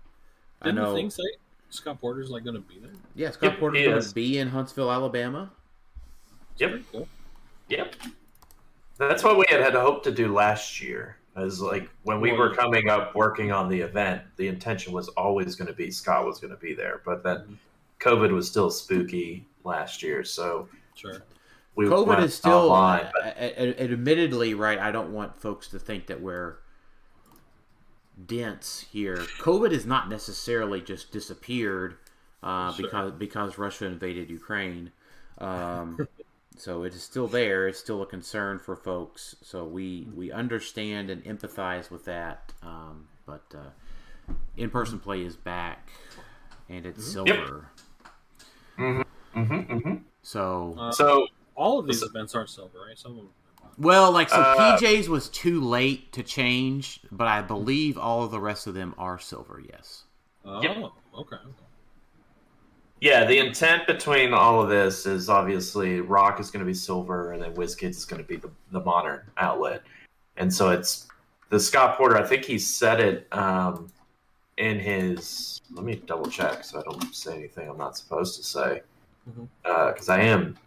the thing say Scott Porter's like going to be there? Yeah, Scott Porter's going to be in Huntsville, Alabama. Yep. Cool. Yep. That's what we had hoped to do last year. As like when we were coming up working on the event, the intention was always going to be Scott was going to be there, but then COVID was still spooky last year, so sure. COVID is still online, admittedly, right? I don't want folks to think that we're dense here. COVID is not necessarily just disappeared because Russia invaded Ukraine. So it is still there. It's still a concern for folks. So we understand and empathize with that. But in-person play is back, and it's silver. So all of these events aren't silver, right? Some of them. Well, like, so PJ's was too late to change, but I believe all of the rest of them are silver, yes. Oh, okay. Yeah, the intent between all of this is obviously Rock is going to be silver, and then WizKids is going to be the modern outlet. And so it's the Scott Porter, I think he said it in his, let me double check so I don't say anything I'm not supposed to say. Because I am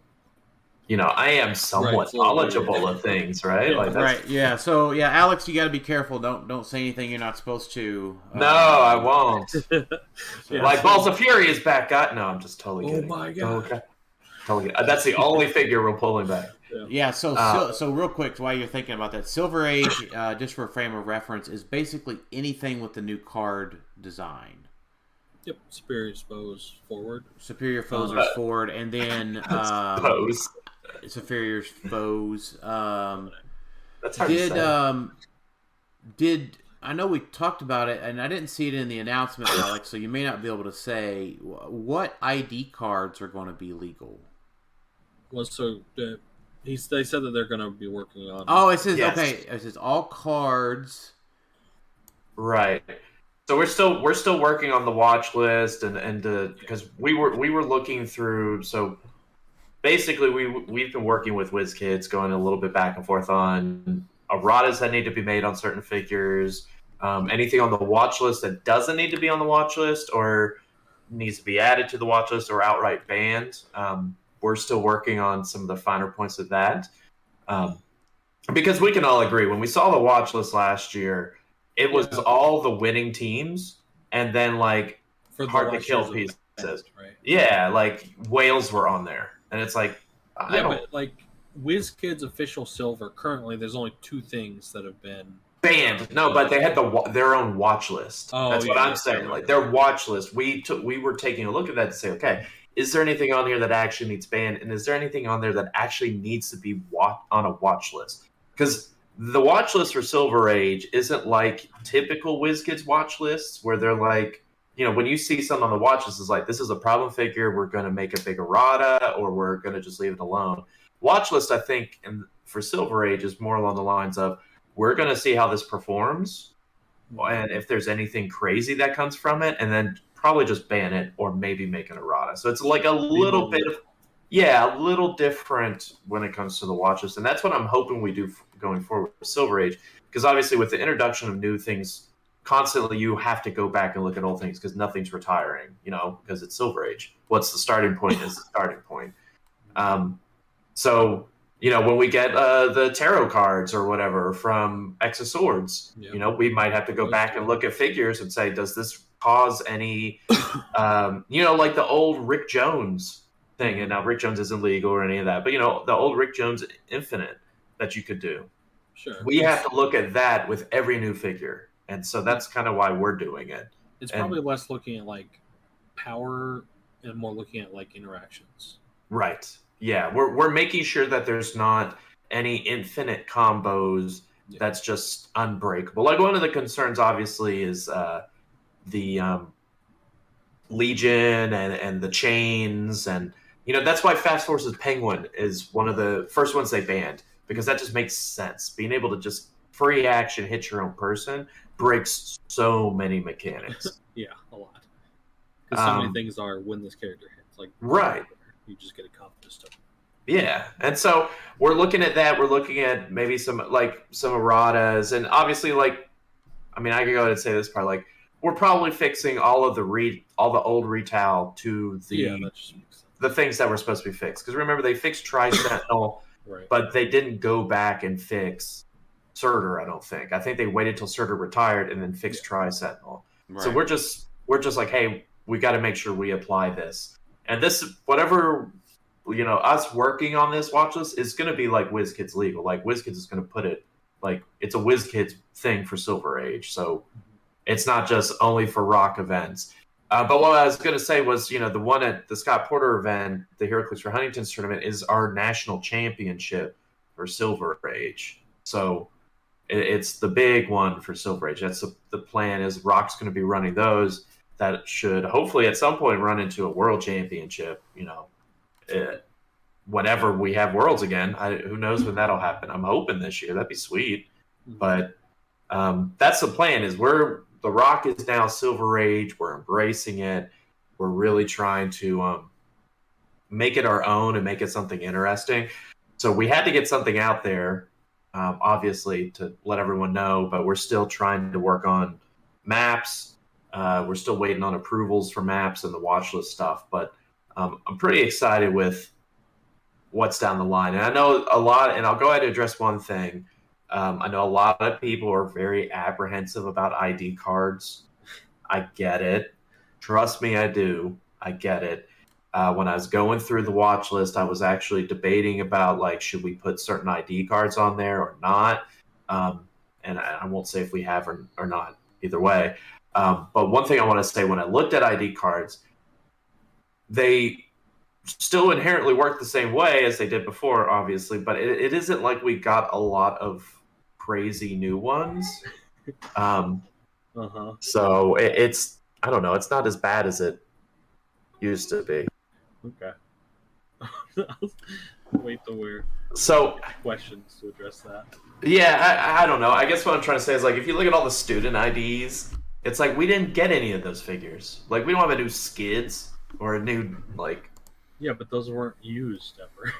somewhat knowledgeable of things, right? Yeah, right. Yeah. So yeah, Alex, you got to be careful. Don't say anything you're not supposed to. No, I won't. Balls of Fury is back. No, I'm just totally kidding. Oh my god. Okay. Totally. That's the only figure we're pulling back. Yeah. So real quick, while you're thinking about that, Silver Age, just for a frame of reference, is basically anything with the new card design. Yep. Superior Foes forward. Superior Foes are forward, and then Foes. Superior Foes. That's hard to say. I know we talked about it, and I didn't see it in the announcement, Alex, so you may not be able to say what ID cards are going to be legal. Well, so they said that they're going to be working on. Oh, it says okay. It says all cards. Right. So we're still working on the watch list, and because we were looking through. So basically, we've been working with WizKids, going a little bit back and forth on erratas that need to be made on certain figures, anything on the watch list that doesn't need to be on the watch list or needs to be added to the watch list or outright banned. We're still working on some of the finer points of that, because we can all agree when we saw the watch list last year. It was all the winning teams, and then like hard to kill pieces. Right? Yeah, like Wales were on there, and it's like but like WizKids official silver. Currently, there's only 2 things that have been banned. No, but they had their own watch list. Oh, that's what I'm saying. Like their watch list. We were taking a look at that to say, okay, is there anything on here that actually needs banned, and is there anything on there that actually needs to be on a watch list? Because the watch list for Silver Age isn't like typical WizKids watch lists where they're like, when you see something on the watch list, it's like, this is a problem figure, we're going to make a big errata, or we're going to just leave it alone. Watch list, I think, for Silver Age is more along the lines of, we're going to see how this performs, and if there's anything crazy that comes from it, and then probably just ban it, or maybe make an errata. So it's like a little bit of, a little different when it comes to the watch list, and that's what I'm hoping we do going forward with Silver Age, because obviously with the introduction of new things, constantly you have to go back and look at old things because nothing's retiring, because it's Silver Age. What's the starting point is the starting point. So, when we get the tarot cards or whatever from X of Swords, we might have to go back and look at figures and say, does this cause any, like the old Rick Jones thing? And now Rick Jones isn't legal or any of that, but, the old Rick Jones Infinite that you could do. Sure. We have to look at that with every new figure. And so that's kind of why we're doing it. It's probably less looking at like power and more looking at like interactions. Right. Yeah. We're making sure that there's not any infinite combos that's just unbreakable. Like one of the concerns obviously is the Legion and the chains, and that's why Fast Forces Penguin is one of the first ones they banned, because that just makes sense. Being able to just free action hit your own person breaks so many mechanics. Yeah, a lot. Because so many things are when this character hits. Like right. You just get a confidence token. Yeah, and so we're looking at that. We're looking at maybe some erratas, and obviously, I can go ahead and say this part. Like, we're probably fixing all the old retail to the things that were supposed to be fixed. Because remember, they fixed Tri-Sentinel, right. But they didn't go back and fix Surtur. I don't think. I think they waited till Surtur retired and then fixed Tri-Sentinel. Right. So we're just like, hey, we got to make sure we apply this, and this whatever. Us working on this watch list is going to be like WizKids legal. Like WizKids is going to put it like it's a WizKids thing for Silver Age. So it's not just only for Rock events. But what I was going to say was, the one at the Scott Porter event, the HeroClix for Huntington's tournament, is our national championship for Silver Age. So it's the big one for Silver Age. That's the plan. Is Rock's going to be running those. That should hopefully at some point run into a world championship. Whenever we have worlds again, who knows when that'll happen? I'm hoping this year. That'd be sweet. But that's the plan. Is the Rock is now Silver Age. We're embracing it. We're really trying to make it our own and make it something interesting. So we had to get something out there, obviously, to let everyone know. But we're still trying to work on maps. We're still waiting on approvals for maps and the watch list stuff. But I'm pretty excited with what's down the line. And I know a lot, and I'll go ahead and address one thing. I know a lot of people are very apprehensive about ID cards. I get it. Trust me, I do. I get it. When I was going through the watch list, I was actually debating about, should we put certain ID cards on there or not? And I won't say if we have or not, either way. But one thing I want to say, when I looked at ID cards, they still inherently work the same way as they did before, obviously, but it isn't like we got a lot of crazy new ones. So it's, I don't know, it's not as bad as it used to be. Okay. Wait till we're questions to address that. Yeah, I don't know. I guess what I'm trying to say is, if you look at all the student IDs, it's like we didn't get any of those figures. We don't have a new Skids or a new, Yeah, but those weren't used ever.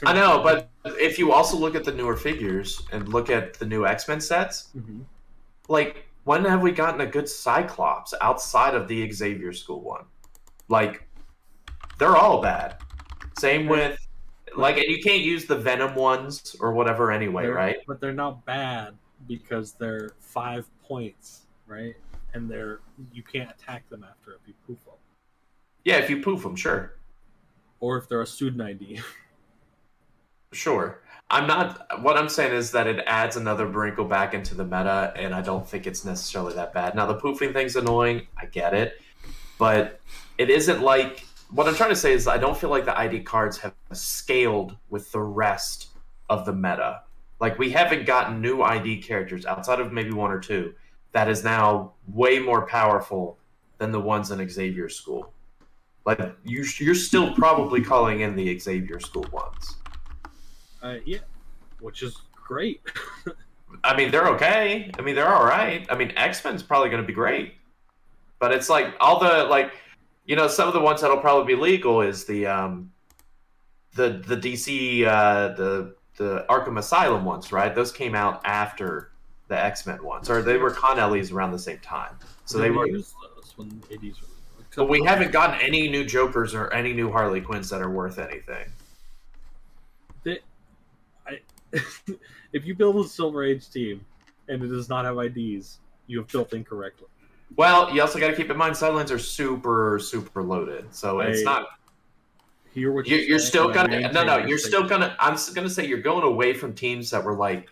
I know, but if you also look at the newer figures and look at the new X-Men sets, when have we gotten a good Cyclops outside of the Xavier School one? They're all bad. Same with, and you can't use the Venom ones or whatever anyway, right? But they're not bad because they're 5 points, right? And you can't attack them after if you poof them. Yeah, if you poof them, sure. Or if they're a student ID. Sure. What I'm saying is that it adds another wrinkle back into the meta, and I don't think it's necessarily that bad. Now, the poofing thing's annoying. I get it. But it isn't what I'm trying to say is I don't feel like the ID cards have scaled with the rest of the meta. We haven't gotten new ID characters outside of maybe one or two that is now way more powerful than the ones in Xavier School. You're still probably calling in the Xavier School ones. Yeah, which is great. I mean, they're okay. I mean, they're all right. I mean, X-Men's probably going to be great. But it's all the, some of the ones that'll probably be legal is the DC, the Arkham Asylum ones, right? Those came out after the X-Men ones. Or they were Connelly's around the same time. So they were... Those when 80s were... But we haven't gotten any new Jokers or any new Harley Quinns that are worth anything. If you build a Silver Age team and it does not have IDs, you have built incorrectly. Well, you also got to keep in mind sidelines are super, super loaded. So it's not... Hear what you're still gonna... No, you're still gonna... I'm gonna say you're going away from teams that were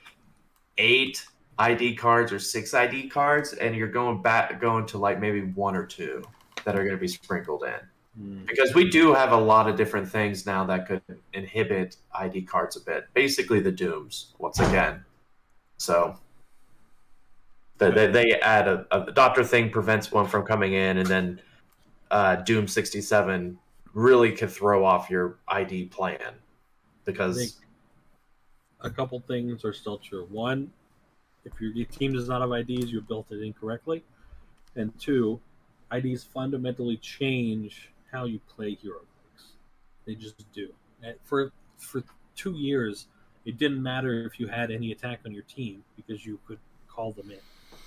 8 ID cards or 6 ID cards, and you're going to maybe 1 or 2 that are going to be sprinkled in. Because we do have a lot of different things now that could inhibit ID cards a bit. Basically the Dooms, once again. So they add a Doctor Thing prevents one from coming in, and then Doom 67 really could throw off your ID plan. Because a couple things are still true. One, if your team does not have IDs, you built it incorrectly. And 2, IDs fundamentally change how you play HeroClix. They just do. For 2 years, it didn't matter if you had any attack on your team because you could call them in.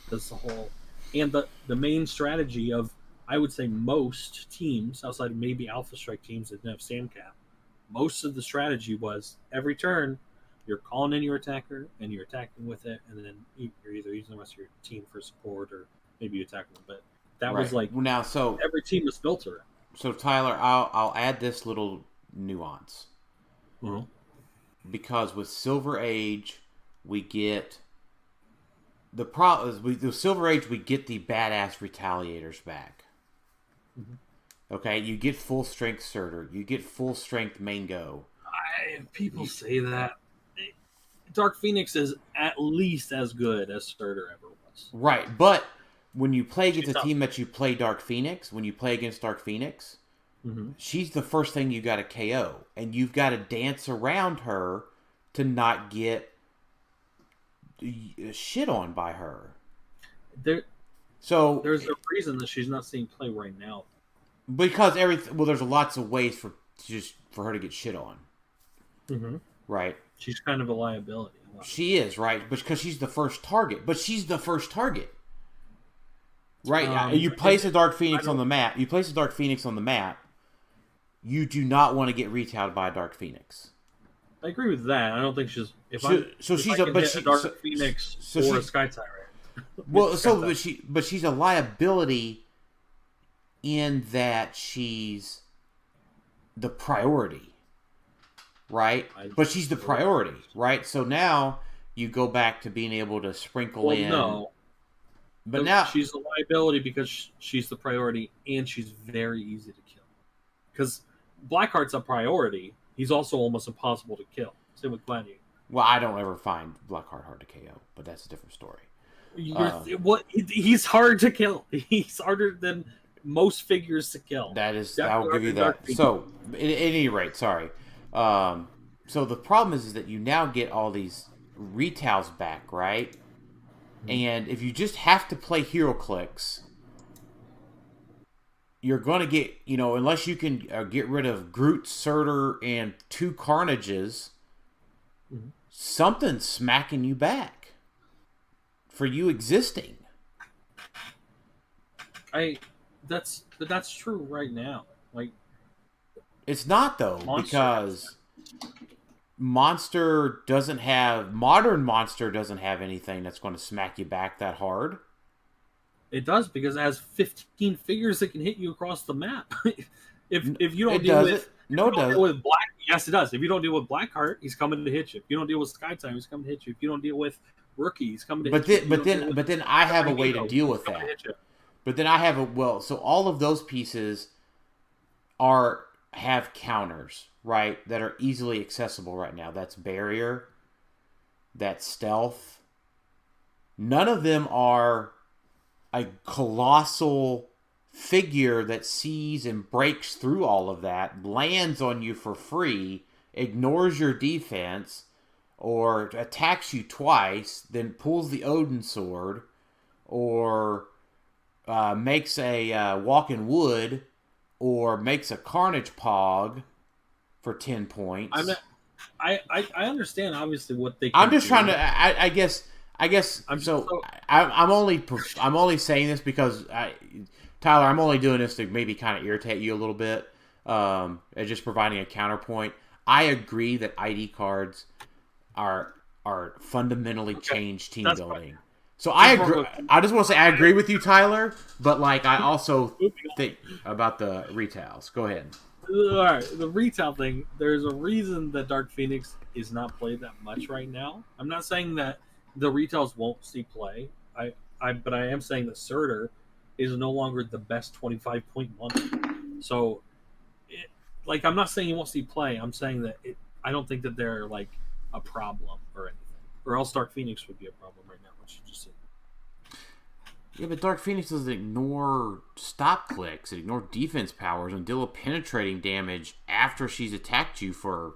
That's the whole... And the main strategy of, I would say, most teams, outside of maybe Alpha Strike teams that didn't have SAMCAP, most of the strategy was every turn, you're calling in your attacker and you're attacking with it, and then you're either using the rest of your team for support or maybe you attack them. But that was now. So every team was built around. So Tylor, I'll add this little nuance because with Silver Age, we get the problem. With Silver Age, we get the badass retaliators back. Okay, you get full strength Surtur. You get full strength Mango. People say that. Dark Phoenix is at least as good as Surtur ever was. Right, but when you play against a team that you play Dark Phoenix, she's the first thing you got to KO, and you've got to dance around her to not get shit on by her. There's a reason that she's not seeing play right now. Because there's lots of ways for her to get shit on. Mm-hmm. Right. She's kind of a liability. She is, right? Because she's the first target. Right. You place a Dark Phoenix on the map. You do not want to get retailed by a Dark Phoenix. I agree with that. I don't think she's a Dark Phoenix or a Sky Tyrant. Well, but she's a liability in that she's the priority, right? But she's the priority, right? So now you go back to being able to sprinkle in. No, but now she's a liability because she's the priority and she's very easy to kill. Because Blackheart's a priority. He's also almost impossible to kill. Same with Gladiator. Well, I don't ever find Blackheart hard to KO, but that's a different story. He's hard to kill. He's harder than most figures to kill. I will give you that. So, at any rate, sorry. So the problem is that you now get all these retails back, right? Mm-hmm. And if you just have to play HeroClix, you're going to get, unless you can get rid of Groot, Surtur, and 2 Carnages, something's smacking you back for you existing. That's true right now. Like, it's not though, because Modern Monster doesn't have anything that's going to smack you back that hard. It does, because it has 15 figures that can hit you across the map. if you don't deal with Black, yes, it does. If you don't deal with Blackheart, he's coming to hit you. If you don't deal with Skytime, he's coming to hit you. If you don't deal with Rookie, he's coming to hit you. But then I have a way to deal with that. But then I have so all of those pieces have counters, right, that are easily accessible right now. That's Barrier, that's Stealth. None of them are a colossal figure that sees and breaks through all of that, lands on you for free, ignores your defense, or attacks you twice, then pulls the Odin sword, or makes a Walking Wood, or makes a Carnage Pog for 10 points. I understand obviously what they. I'm just trying to. I guess. I'm only saying this because Tyler, I'm only doing this to maybe kind of irritate you a little bit, and just providing a counterpoint. I agree that ID cards are fundamentally changed team building. Fine. So I agree. I just want to say I agree with you, Tyler, but I also think about the retails. Go ahead. All right, the retail thing. There's a reason that Dark Phoenix is not played that much right now. I'm not saying that the retails won't see play. But I am saying that Surtur is no longer the best 25-point monster. So, I'm not saying you won't see play. I'm saying that I don't think that they're a problem or anything. Or else Dark Phoenix would be a problem right now. Which you just said. Yeah, but Dark Phoenix doesn't ignore stop clicks, it ignores defense powers, and deal a penetrating damage after she's attacked you for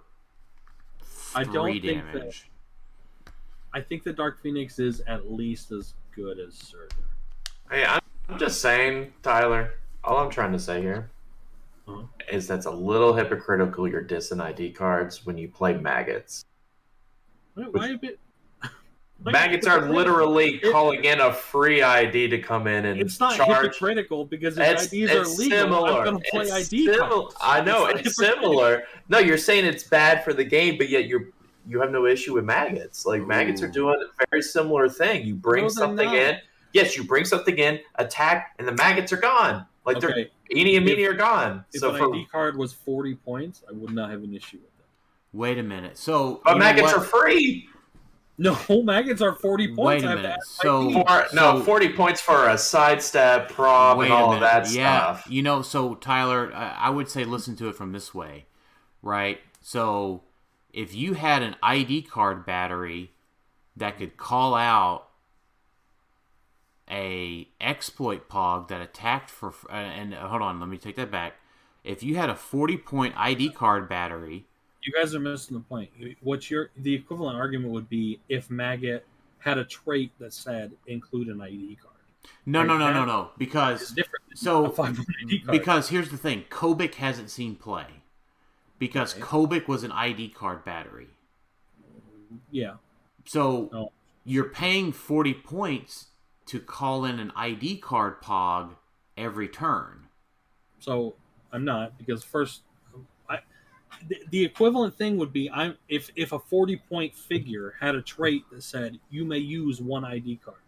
3 damage. I think that Dark Phoenix is at least as good as Surtur. Hey, I'm just saying, Tyler, all I'm trying to say here is that's a little hypocritical you're dissing ID cards when you play maggots. Why a bit? Maggots are literally calling in a free ID to come in and it's not hypocritical because IDs are legal. Similar. I'm going to play ID cards. I know, it's similar. No, you're saying it's bad for the game, but yet you have no issue with maggots. Maggots are doing a very similar thing. You bring something in. Yes, you bring something in, attack, and the maggots are gone. They're eeny and meeny are gone. If an ID card was 40 points, I would not have an issue with that. Wait a minute. So, but maggots are free. No, maggots are 40 points. Wait a minute. 40 points for a sidestep, prop, and all of that stuff. You know, so Tyler, I would say listen to it from this way, right? So if you had an ID card battery that could call out a exploit pog that attacked for... and hold on, let me take that back. If you had a 40-point ID card battery... You guys are missing the point. The equivalent argument would be if Maggot had a trait that said include an ID card. No. Because it's different. So a 5-point ID card. Because here's the thing, Kobik hasn't seen play. Because Kobik was an ID card battery. Yeah. So you're paying 40 points to call in an ID card pog every turn. So I'm not, because first the equivalent thing would be if a 40-point figure had a trait that said you may use one ID card,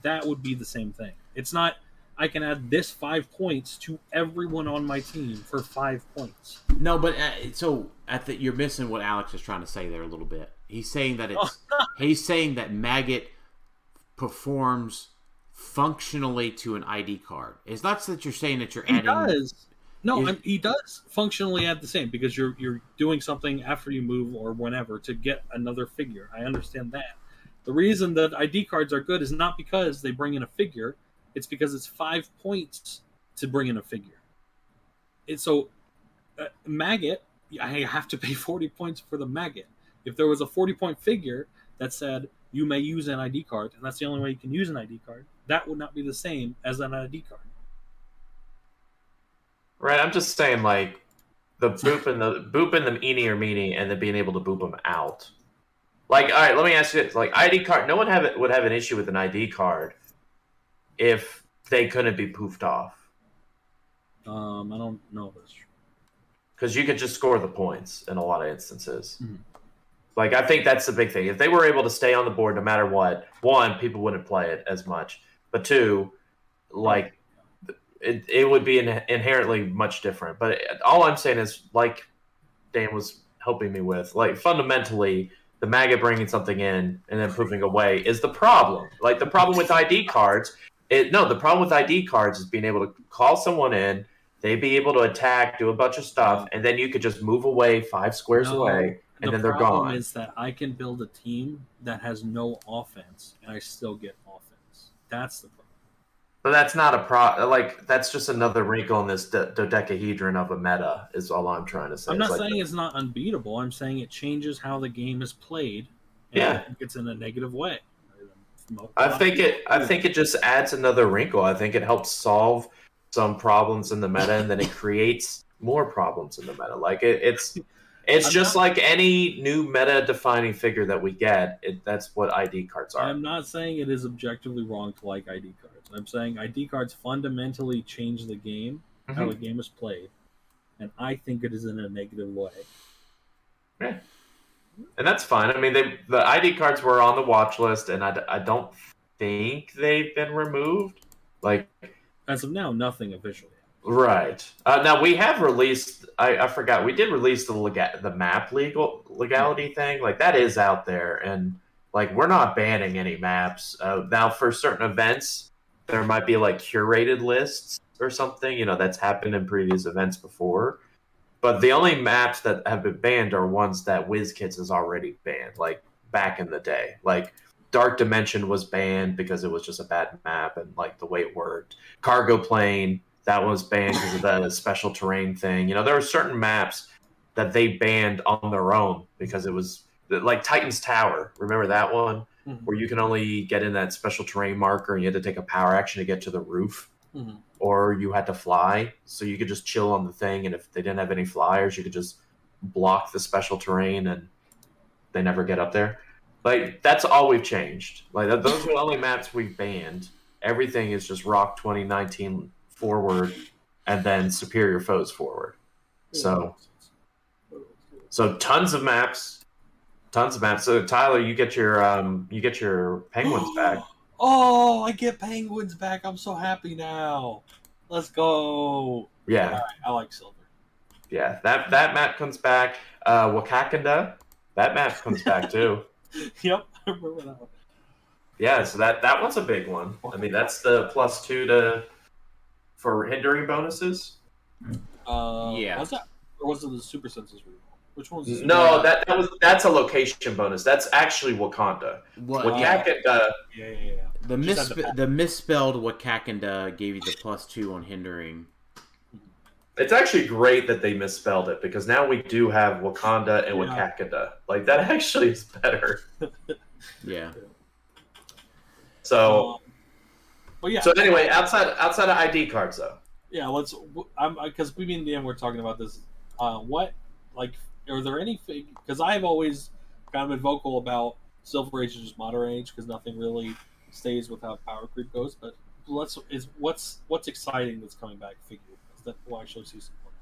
that would be the same thing. It's not I can add this 5 points to everyone on my team for 5 points. No, but you're missing what Alex is trying to say there a little bit. He's saying that he's saying that Maggot performs functionally to an ID card. It's not that you're saying that you're adding. He does. No, he does functionally add the same, because you're doing something after you move or whenever to get another figure. I understand that. The reason that ID cards are good is not because they bring in a figure. It's because it's 5 points to bring in a figure. Maggot, I have to pay 40 points for the Maggot. If there was a 40-point figure that said you may use an ID card, and that's the only way you can use an ID card, that would not be the same as an ID card. Right, I'm just saying, like, the booping them eeny or meeny, and then being able to boop them out. Like, all right, let me ask you this: like, ID card, no one would have an issue with an ID card if they couldn't be poofed off. I don't know if that's true. Because you could just score the points in a lot of instances. Mm-hmm. Like, I think that's the big thing. If they were able to stay on the board no matter what, one, people wouldn't play it as much, but two, like. It would be inherently much different. But all I'm saying is, like Dan was helping me with, like, fundamentally, the Maggot bringing something in and then poofing away is the problem. Like, the problem with ID cards, the problem with ID cards is being able to call someone in, they'd be able to attack, do a bunch of stuff, and then you could just move away 5 squares away, and then they're gone. The problem is that I can build a team that has no offense, and I still get offense. That's the problem. But that's not that's just another wrinkle in this dodecahedron of a meta, is all I'm trying to say. I'm not saying it's not unbeatable. I'm saying it changes how the game is played. And I think it's in a negative way. I think it just adds another wrinkle. I think it helps solve some problems in the meta, and then it creates more problems in the meta. Like, it's just like any new meta-defining figure that we get. That's what ID cards are. I'm not saying it is objectively wrong to like ID cards. I'm saying ID cards fundamentally change the game, how the game is played, and I think it is in a negative way. Yeah. And that's fine. I mean, the ID cards were on the watch list, and I don't think they've been removed. Like, as of now, nothing officially. Right. Now, we have released... I forgot. We did release the map legality thing. Like, that is out there. And, like, we're not banning any maps. Now, for certain events, there might be, like, curated lists or something. You know, that's happened in previous events before. But the only maps that have been banned are ones that WizKids has already banned, like, back in the day. Like, Dark Dimension was banned because it was just a bad map and, like, the way it worked. Cargo Plane... that was banned because of the special terrain thing. You know, there were certain maps that they banned on their own because it was like Titan's Tower. Remember that one? Mm-hmm. Where you can only get in that special terrain marker and you had to take a power action to get to the roof. Mm-hmm. Or you had to fly. So you could just chill on the thing. And if they didn't have any flyers, you could just block the special terrain and they never get up there. Like, that's all we've changed. Like, those are the only maps we've banned. Everything is just Rock 2019 forward, and then Superior Foes forward. So tons of maps. So Tyler, you get your penguins back. Oh, I get penguins back. I'm so happy now. Let's go. Yeah. Right, I like silver. Yeah, that map comes back. Wakakanda, that map comes back too. Yep. remember that one. Yeah, so that one's a big one. I mean, that's the +2 for hindering bonuses. Yeah. Was that, or was it the Super Senses reroll? Which one was the Super No, that's a location bonus. That's actually Wakanda. Wakanda. Yeah. The misspelled Wakakanda gave you the +2 on hindering. It's actually great that they misspelled it because now we do have Wakanda and Wakakanda. Like that actually is better. Yeah. So. But yeah. So anyway, outside of ID cards though. Yeah, because we in the end we're talking about this. Are there any because I've always kind of been vocal about Silver Age and just Modern Age because nothing really stays with how power creep goes. But what's exciting that's coming back figure that we'll actually see some more.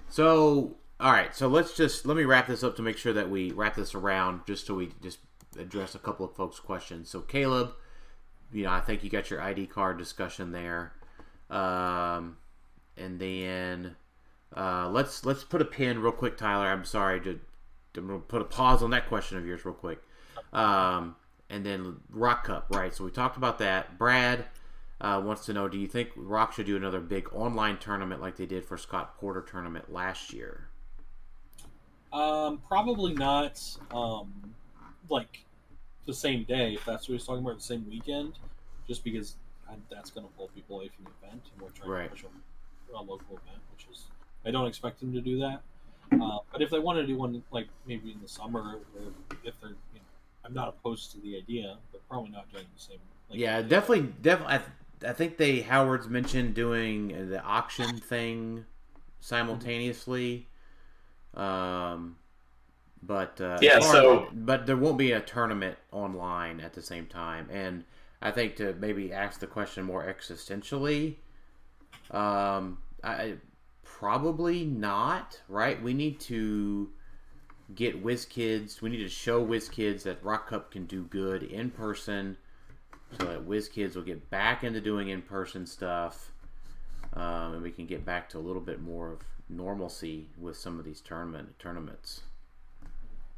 So all right, so let me wrap this up to make sure that we wrap this around just so we just address a couple of folks' questions. So Caleb, I think you got your ID card discussion there. And then let's put a pin real quick, Tyler. I'm sorry I'm gonna put a pause on that question of yours real quick. And then Rock Cup, right? So we talked about that. Brad wants to know: do you think Rock should do another big online tournament like they did for Scott Porter tournament last year? Probably not. Like the same day, if that's what he's talking about, the same weekend, just because that's going to pull people away from the event, and we're trying to push a local event, which is I don't expect him to do that. But if they want to do one, like maybe in the summer, or if they're, I'm not opposed to the idea, but probably not doing the same. Definitely. I think Howard's mentioned doing the auction thing simultaneously. But there won't be a tournament online at the same time, and I think to maybe ask the question more existentially, probably not, right? We need to get WizKids. We need to show WizKids that Rock Cup can do good in person, so that WizKids will get back into doing in-person stuff, and we can get back to a little bit more of normalcy with some of these tournaments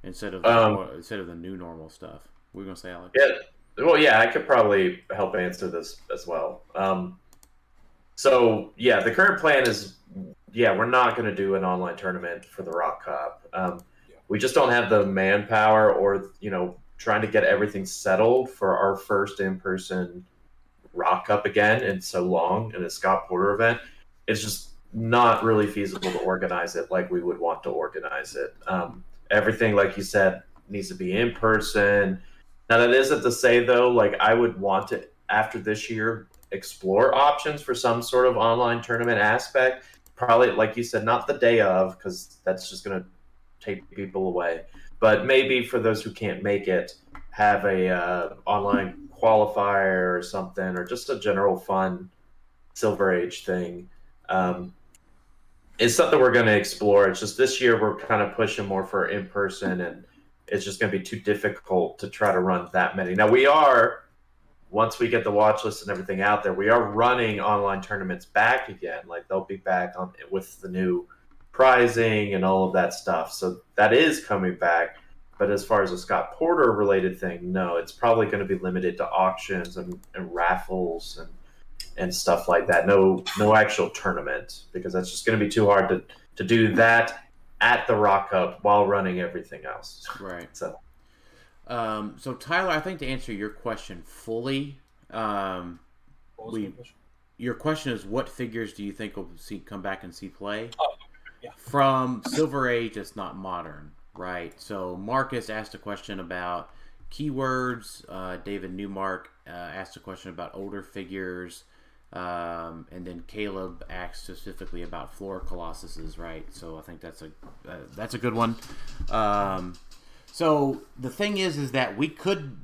instead of the new normal stuff. What were you gonna say, Alex? Yeah. Well, yeah, I could probably help answer this as well. So, yeah, the current plan is, we're not going to do an online tournament for the Rock Cup. We just don't have the manpower or, trying to get everything settled for our first in-person Rock Cup again in so long in a Scott Porter event. It's just not really feasible to organize it like we would want to organize it. Everything, like you said, needs to be in person. Now, that isn't to say, though, like I would want to, after this year, explore options for some sort of online tournament aspect. Probably, like you said, not the day of, because that's just going to take people away. But maybe for those who can't make it, have a online qualifier or something, or just a general fun Silver Age thing. It's something we're going to explore. It's just this year we're kind of pushing more for in-person, and it's just going to be too difficult to try to run that many. Now, we are, once we get the watch list and everything out there, we are running online tournaments back again. Like, they'll be back on with the new prizing and all of that stuff. So that is coming back. But as far as a Scott Porter related thing, no, it's probably going to be limited to auctions and raffles and stuff like that. No actual tournament, because that's just going to be too hard to do that at the Rock Cup while running everything else. Right. So Tyler, I think to answer your question fully, your question is what figures do you think will come back and see play? From Silver Age, it's not modern, right? So Marcus asked a question about keywords. David Newmark asked a question about older figures. And then Caleb asked specifically about Floor Colossuses, right? So I think that's a good one. So the thing is that we could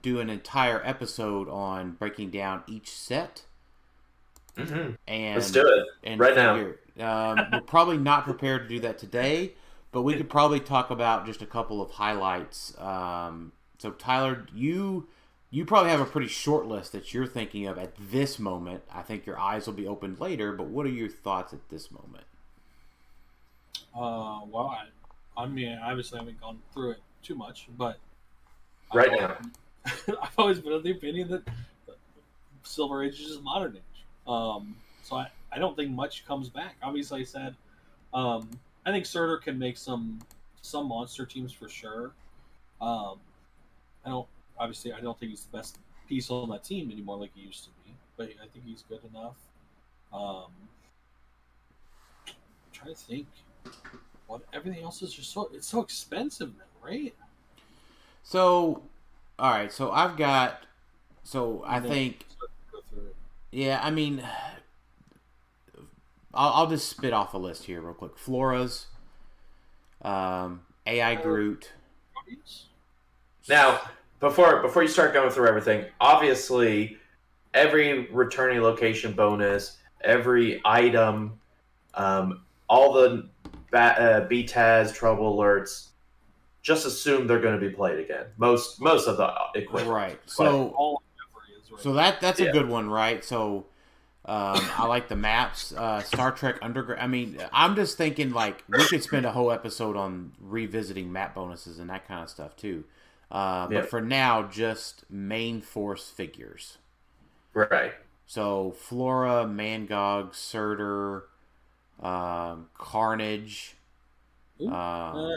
do an entire episode on breaking down each set. Mm-hmm. And let's do it right now. We're probably not prepared to do that today, but we could probably talk about just a couple of highlights. So Tyler, you probably have a pretty short list that you're thinking of at this moment. I think your eyes will be opened later, but what are your thoughts at this moment? Well, I mean, obviously I haven't gone through it too much, but right now, I've always been of the opinion that Silver Age is just modern age. So I don't think much comes back. Obviously, I said I think Surtur can make some monster teams for sure. I don't think he's the best piece on that team anymore like he used to be, but I think he's good enough. I'm trying to think. What everything else is just so expensive now, right? So, all right. So I think, yeah. I mean, I'll just spit off a list here real quick. Floras, AI Groot. Now, before you start going through everything, obviously, every returning location bonus, every item, all the BTAS trouble alerts, just assume they're going to be played again. Most of the equipment, right? So that's a good one, right? So I like the maps, Star Trek Underground. I mean, I'm just thinking like we could spend a whole episode on revisiting map bonuses and that kind of stuff too. But for now, just main force figures. Right. So Flora, Mangog, Surtur, Carnage. I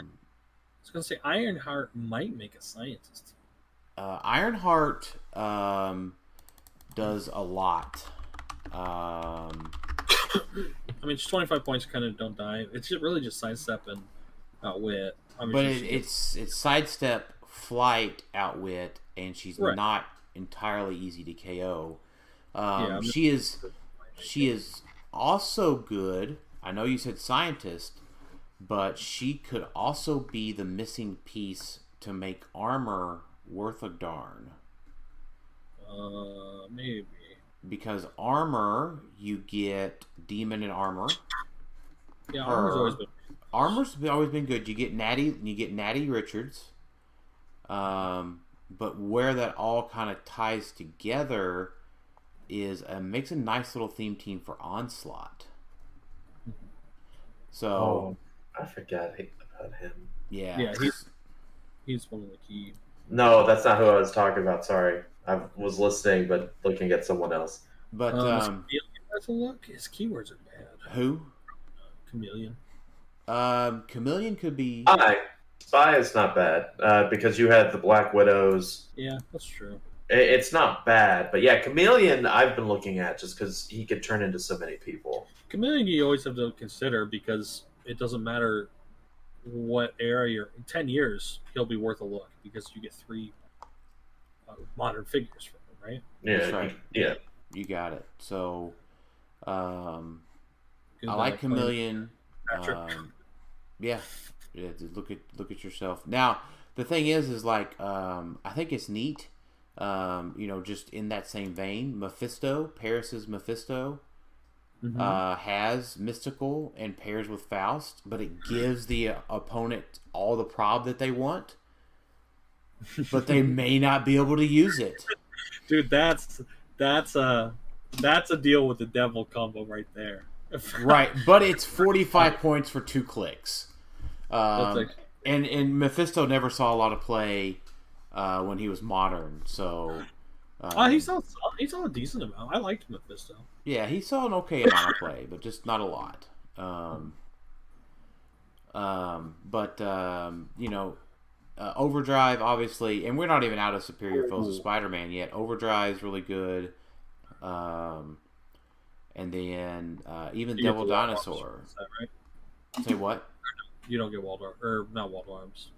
was going to say Ironheart might make a scientist team. Ironheart does a lot. I mean, just 25 points kind of don't die. It's really just sidestep and outwit. But it's sidestep, flight, outwit, and she's not entirely easy to KO. She is also good. I know you said scientist, but she could also be the missing piece to make armor worth a darn. Maybe. Because armor, you get demon and armor. Yeah, armor's always been good. You get Natty Richards. But where that all kind of ties together is makes a nice little theme team for Onslaught. So I forgot about him. Yeah, he's one of the key. No, that's not who I was talking about. Sorry, I was listening but looking at someone else. But that's a look. His keywords are bad. Who? Chameleon. Chameleon could be. Spy is not bad because you had the Black Widows. Yeah, that's true. It's not bad, but yeah, Chameleon I've been looking at just because he could turn into so many people. Chameleon you always have to consider because it doesn't matter what era you're in. 10 years, he'll be worth a look because you get 3 modern figures from him, right? Yeah, that's right. Yeah. You got it. So, I like Chameleon. Yeah. Look at yourself. Now, the thing is like I think it's neat. Just in that same vein, Paris's Mephisto, has mystical and pairs with Faust, but it gives the opponent all the prob that they want, but they may not be able to use it. Dude, that's a deal with the devil combo right there. Right, but it's 45 points for 2 clicks. And Mephisto never saw a lot of play when he was modern, so he saw a decent amount. I liked Mephisto. Yeah, he saw an okay amount of play, but just not a lot. Overdrive, obviously, and we're not even out of Superior Foes of Spider-Man yet. Overdrive's really good. And then even Devil Dinosaur. Is that right? Say what? You don't get walled arms, or not walled arms.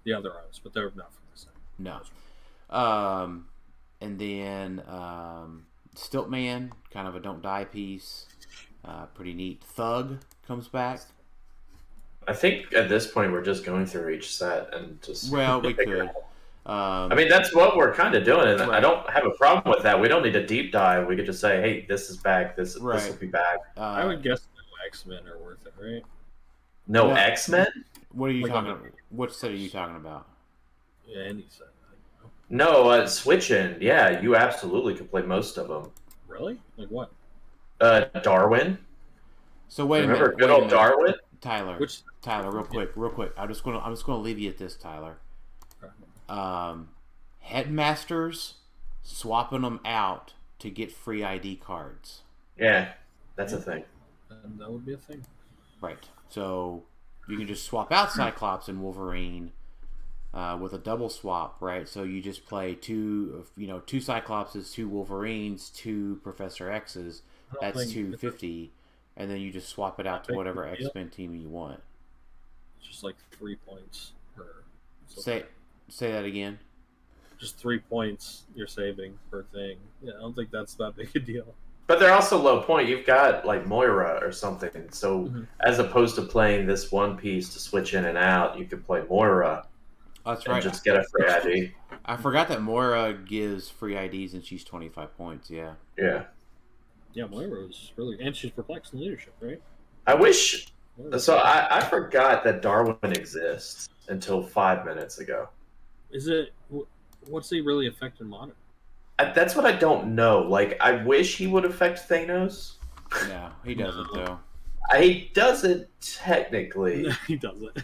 The other arms, but they're not from the same. No. And then Stiltman, kind of a don't die piece. Pretty neat. Thug comes back. I think at this point we're just going through each set and just. Well, we could. I mean, that's what we're kind of doing, and I don't have a problem with that. We don't need a deep dive. We could just say, "Hey, this is back. This will be back." I would guess no X-Men are worth it, right? No X-Men? What are you talking about? What set are you talking about? Yeah, any set. No, Switch In. Yeah, you absolutely could play most of them. Really? Like what? Darwin. So wait a minute. Remember good old Darwin? Tyler, real quick. I'm just gonna leave you at this, Tyler. Headmasters swapping them out to get free ID cards. Yeah, that's a thing. And that would be a thing. Right. So you can just swap out Cyclops and Wolverine with a double swap, right? So you just play two Cyclopses, 2 Wolverines, 2 Professor X's. That's 250, and then you just swap it out to whatever X-Men team you want. It's just like 3 points per. Say that again. Just 3 points you're saving per thing. Yeah, I don't think that's that big a deal. But they're also low point. You've got like Moira or something. So as opposed to playing this one piece to switch in and out, you could play Moira. That's right. Just get a free ID. I forgot that Moira gives free IDs and she's 25 points. Yeah. Yeah. Yeah, Moira was really, and she's perplexing leadership, right? I wish. So I forgot that Darwin exists until 5 minutes ago. Is it? What's he really affecting Modern? That's what I don't know. Like, I wish he would affect Thanos. No, he doesn't though. He doesn't technically. No, he doesn't.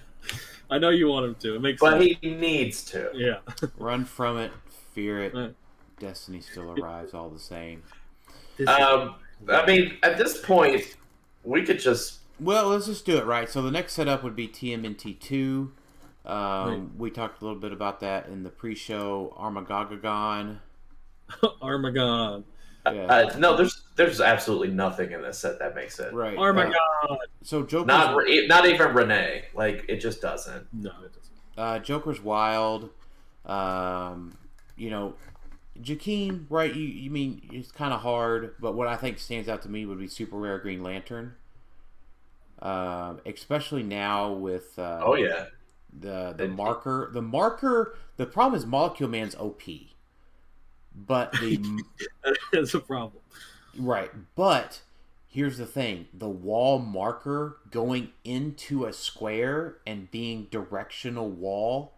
I know you want him to. It makes but sense. He needs to. Yeah. Run from it, fear it. Destiny still arrives all the same. I mean, at this point, we could just. Well, let's just do it right. So the next setup would be TMNT2. We talked a little bit about that in the pre-show. Armageddon. Armageddon. Yeah. No, there's absolutely nothing in this set that makes it right. Armageddon. So Joker's not even Renee. Like, it just doesn't. No, it doesn't. Joker's wild. Jakeem, right? You mean it's kind of hard, but what I think stands out to me would be Super Rare Green Lantern. Especially now with the marker. The marker. The problem is Molecule Man's OP, but that's a problem. Right, but here's the thing: the wall marker going into a square and being directional wall.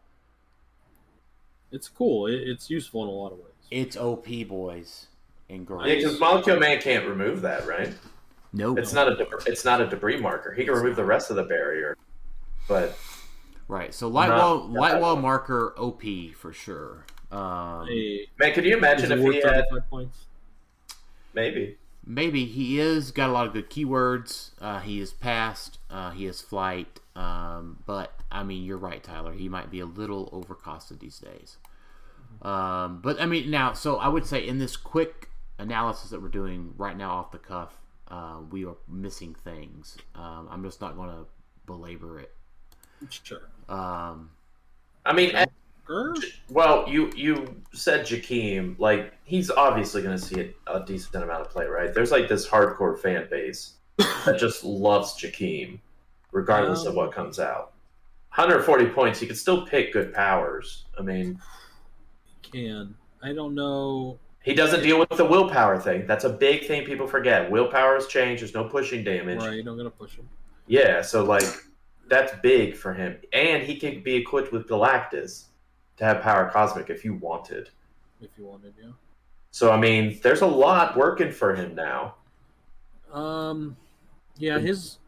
It's cool. It's useful in a lot of ways. It's OP, boys and girls. Yeah, because Molecule Man can't remove that, right? Nope. It's not a debris marker. He can remove the rest of the barrier, but right. So light wall marker OP for sure. Man, could you imagine if he had points? Maybe he is got a lot of good keywords. He is fast. He is flight. But I mean, you're right, Tyler. He might be a little overcosted these days. But I mean, now, so I would say in this quick analysis that we're doing right now off the cuff, we are missing things. I'm just not going to belabor it. Sure. I mean, well, you said Jakeem. Like, he's obviously going to see a decent amount of play, right? There's like this hardcore fan base that just loves Jakeem, regardless of what comes out. 140 points, he could still pick good powers. I mean, I don't know. He doesn't deal with the willpower thing. That's a big thing people forget. Willpower has changed. There's no pushing damage. Right, you're not going to push him. Yeah, so, like, that's big for him. And he could be equipped with Galactus to have power cosmic if you wanted. If you wanted, yeah. So, I mean, there's a lot working for him now. Yeah, his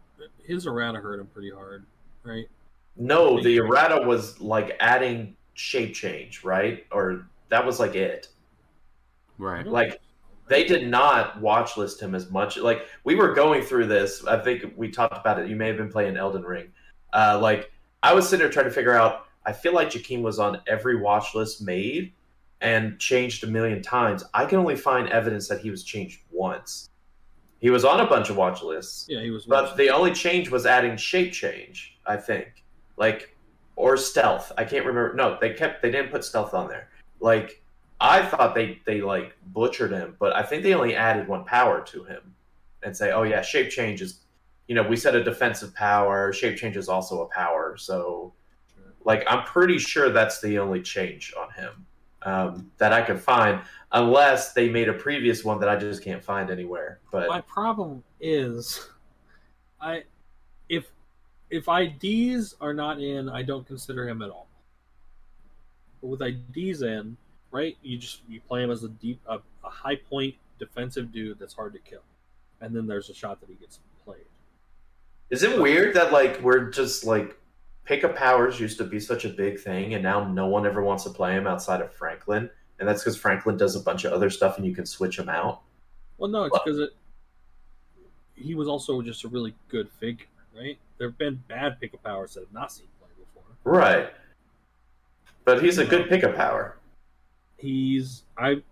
errata hurt him pretty hard, right? No, the errata was, like, adding shape change, right? Or that was, like, it. Right. Like, they did not watch list him as much. Like, we were going through this. I think we talked about it. You may have been playing Elden Ring. Like, I was sitting there trying to figure out, I feel like Jakeem was on every watch list made and changed a million times. I can only find evidence that he was changed once. He was on a bunch of watch lists. Yeah, he was. But the only change was adding shape change, I think. Like, or stealth. I can't remember. No, they didn't put stealth on there. Like, I thought they like butchered him, but I think they only added one power to him and say, oh yeah, shape change is, we said a defensive power, shape change is also a power. So like, I'm pretty sure that's the only change on him that I could find, unless they made a previous one that I just can't find anywhere. But my problem is, if IDs are not in, I don't consider him at all. But with IDs in, right, you play him as a high point defensive dude that's hard to kill, and then there's a shot that he gets played. Is it weird that like we're just like pickup powers used to be such a big thing, and now no one ever wants to play him outside of Franklin, and that's because Franklin does a bunch of other stuff, and you can switch him out. Well, no, it's because he was also just a really good figure, right? There have been bad pickup powers that have not seen play before. Right. But he's a good pickup power. I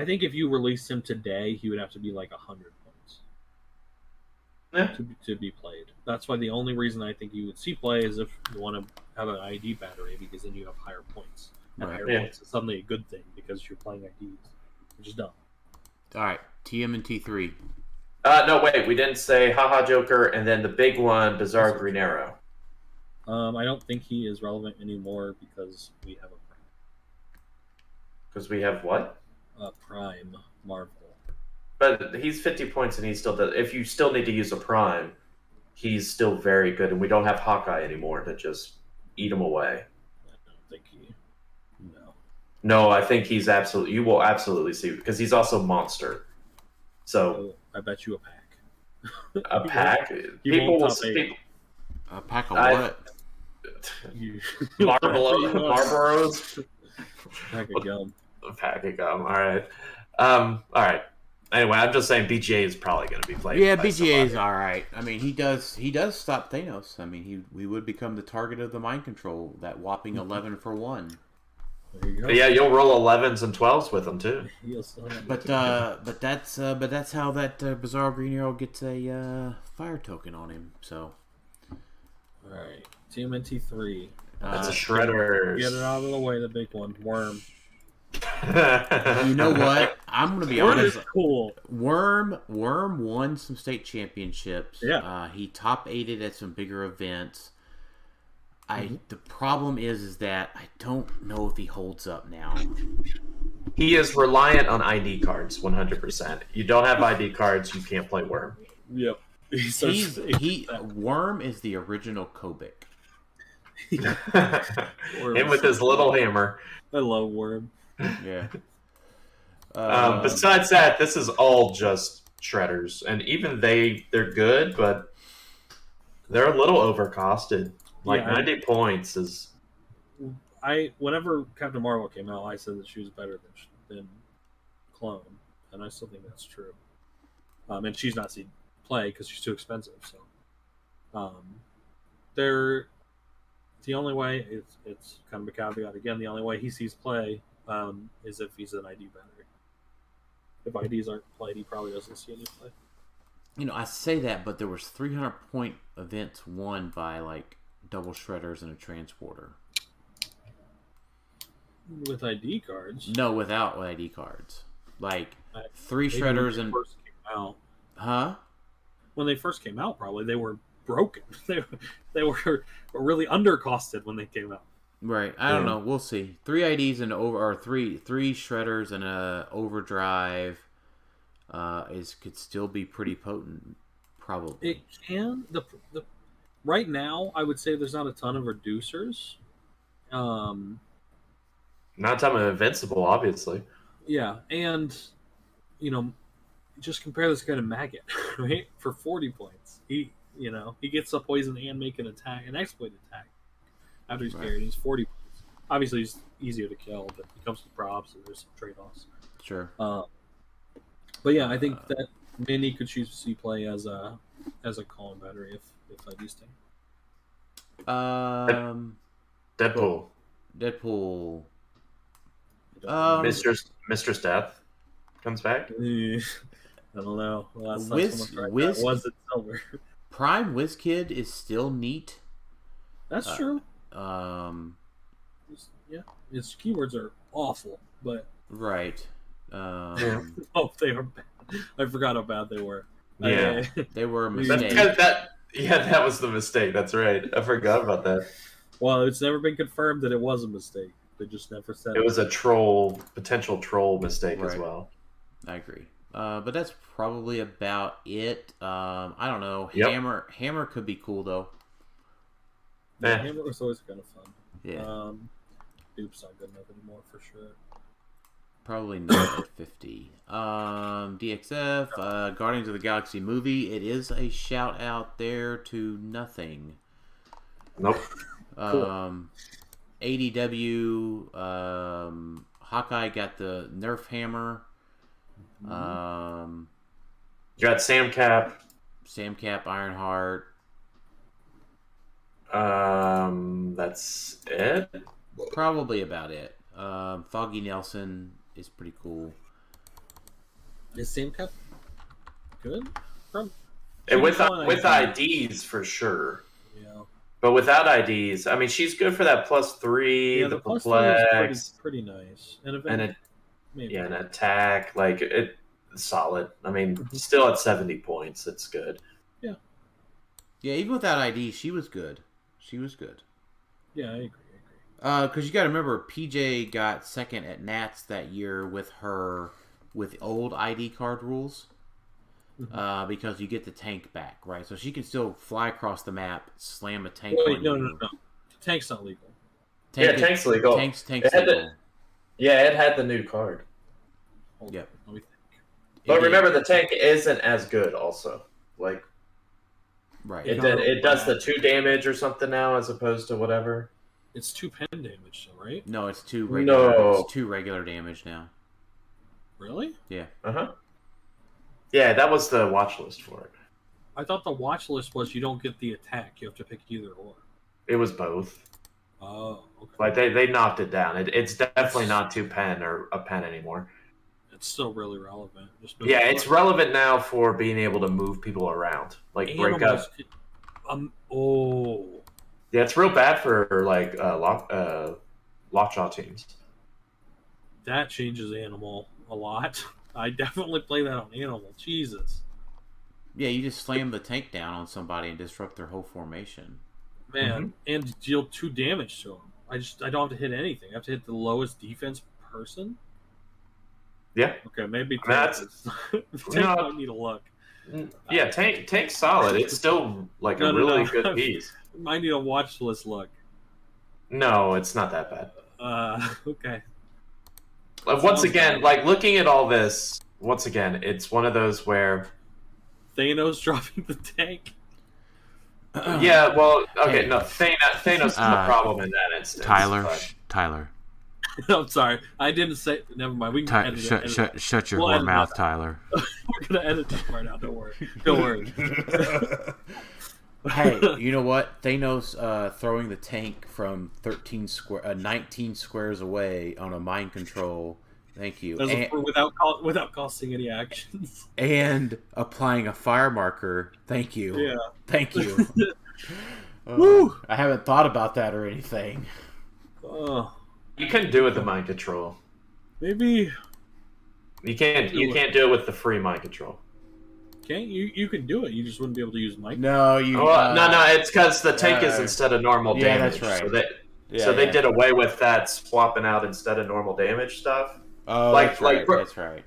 think if you released him today, he would have to be like 100 points to be played. That's why the only reason I think you would see play is if you want to have an ID battery, because then you have higher points. And higher points is suddenly a good thing because you're playing IDs, which is dumb. All right, TMNT3. No, wait, we didn't say Haha Joker, and then the big one, Bizarre Green Arrow. I don't think he is relevant anymore because we have a Prime. Because we have what? Prime Marvel. But he's 50 points, and he still does. If you still need to use a Prime, he's still very good, and we don't have Hawkeye anymore to just eat him away. I don't think he... No. No, I think he's absolutely... You will absolutely see, because he's also Monster. So... I bet you a pack. A pack? People will... A pack of what? Marlboros? Pack of gum. A pack of gum. All right. Anyway, I'm just saying BGA is probably going to be played. Yeah, BGA is all right. I mean, he does stop Thanos. I mean, we would become the target of the mind control. That whopping 11 for 1. There you go. Yeah, you'll roll 11s and 12s with them too. But that's how that Bizarre Green Arrow gets a fire token on him. So. All right, TMNT3. That's a shredder. Get it out of the way, the big one, Worm. You know what? I'm gonna be honest. Cool. Worm won some state championships. Yeah. He top 8'd at some bigger events. The problem is that I don't know if he holds up now. He is reliant on ID cards, 100%. You don't have ID cards, you can't play Worm. Yep. Worm is the original Kobik. Him with his little hammer. I love Worm. Yeah. Besides that, this is all just shredders, and even they're good, but they're a little overcosted. Like 90 points is. Whenever Captain Marvel came out, I said that she was better than Clone, and I still think that's true. And she's not seen play because she's too expensive. So, they're the only way. It's kind of a caveat again. The only way he sees play is if he's an ID battery. If IDs aren't played, he probably doesn't see any play. You know, I say that, but there was 300-point events won by like double shredders and a transporter. With ID cards? No, without ID cards. Like 3 shredders and. First came out. Huh? When they first came out, probably they were broken. They were really undercosted when they came out. Right. I don't know. We'll see. 3 IDs and three shredders and a overdrive could still be pretty potent. Probably. It can. The right now, I would say there's not a ton of reducers. Not a ton of Invincible, obviously. Yeah, and just compare this guy to Maggot, right? For 40 points, he gets a poison and make an exploit attack after he's carried. He's 40 points. Obviously, he's easier to kill, but he comes to props, so there's some trade-offs. Sure. But yeah, I think that Minnie could choose to see play as a calling battery if I do stay. Deadpool. Mistress Death comes back. I don't know. Was it Silver? Prime WizKid is still neat. That's true. His keywords are awful, but right. Oh, they are bad. I forgot how bad they were. Yeah, they were a mistake. That was the mistake. That's right. I forgot about that. Well, it's never been confirmed that it was a mistake. They just never said it was a potential troll mistake as well. I agree. But that's probably about it. I don't know. Yep. Hammer could be cool though. Hammer was always kind of fun. Yeah. Dupe's not good enough anymore for sure. Probably not at 50. DXF, Guardians of the Galaxy movie. It is a shout out there to nothing. Nope. ADW, Hawkeye got the Nerf hammer. You got Sam Cap, Ironheart. That's it. Probably about it. Foggy Nelson is pretty cool. Is Sam Cap good? And with IDs for sure. Yeah. But without IDs, I mean, she's good for that +3, Yeah, the plus perplex, is pretty nice. And an attack, like it solid. I mean, still at 70 points, it's good. Yeah. Yeah, even without ID, she was good. Yeah, I agree. Because you got to remember, PJ got second at Nats that year with old ID card rules. Because you get the tank back, right? So she can still fly across the map, slam a tank. No. Tank's not legal. Tank's legal. Tank's legal. It had the new card. Yep. But remember, the tank isn't as good. Also, like, right? It does the 2 damage or something now, as opposed to whatever. It's 2 pen damage, though, right? No, it's 2 regular. No. It's 2 regular damage now. Really? Yeah. Yeah, that was the watch list for it. I thought the watch list was you don't get the attack. You have to pick either or. It was both. Oh, okay. Like they knocked it down. It's definitely not 2 pen or a pen anymore. It's still really relevant. It's relevant now for being able to move people around, like break up. Yeah, it's real bad for like lockjaw teams. That changes Animal a lot. I definitely play that on Animal. Jesus. Yeah, you just slam the tank down on somebody and disrupt their whole formation. Man, and deal 2 damage to them. I don't have to hit anything. I have to hit the lowest defense person. Yeah. Okay, maybe Tank might need a look. Yeah, Tank's solid. It's still like a really good piece. Might need a watch list look. No, it's not that bad. Okay. Once again, like looking at all this, it's one of those where Thanos dropping the tank. Yeah, well, okay, no, Thanos is the problem in that instance. Tyler. I'm sorry, I didn't say. Never mind. We can edit it. Shut your whore mouth, Tyler. We're gonna edit this part out. Don't worry. Hey, you know what? Thanos throwing the tank from 19 squares away on a mind control. Thank you. Without costing any actions. And applying a fire marker. Thank you. Yeah. Thank you. Woo! I haven't thought about that or anything. You couldn't do it with the mind control. Maybe you can't do it with the free mind control. Can't you? You can do it. You just wouldn't be able to use mind. No, no. It's because the tank is instead of normal damage. Yeah, that's right. So they did away with that swapping out instead of normal damage stuff. Oh, that's right.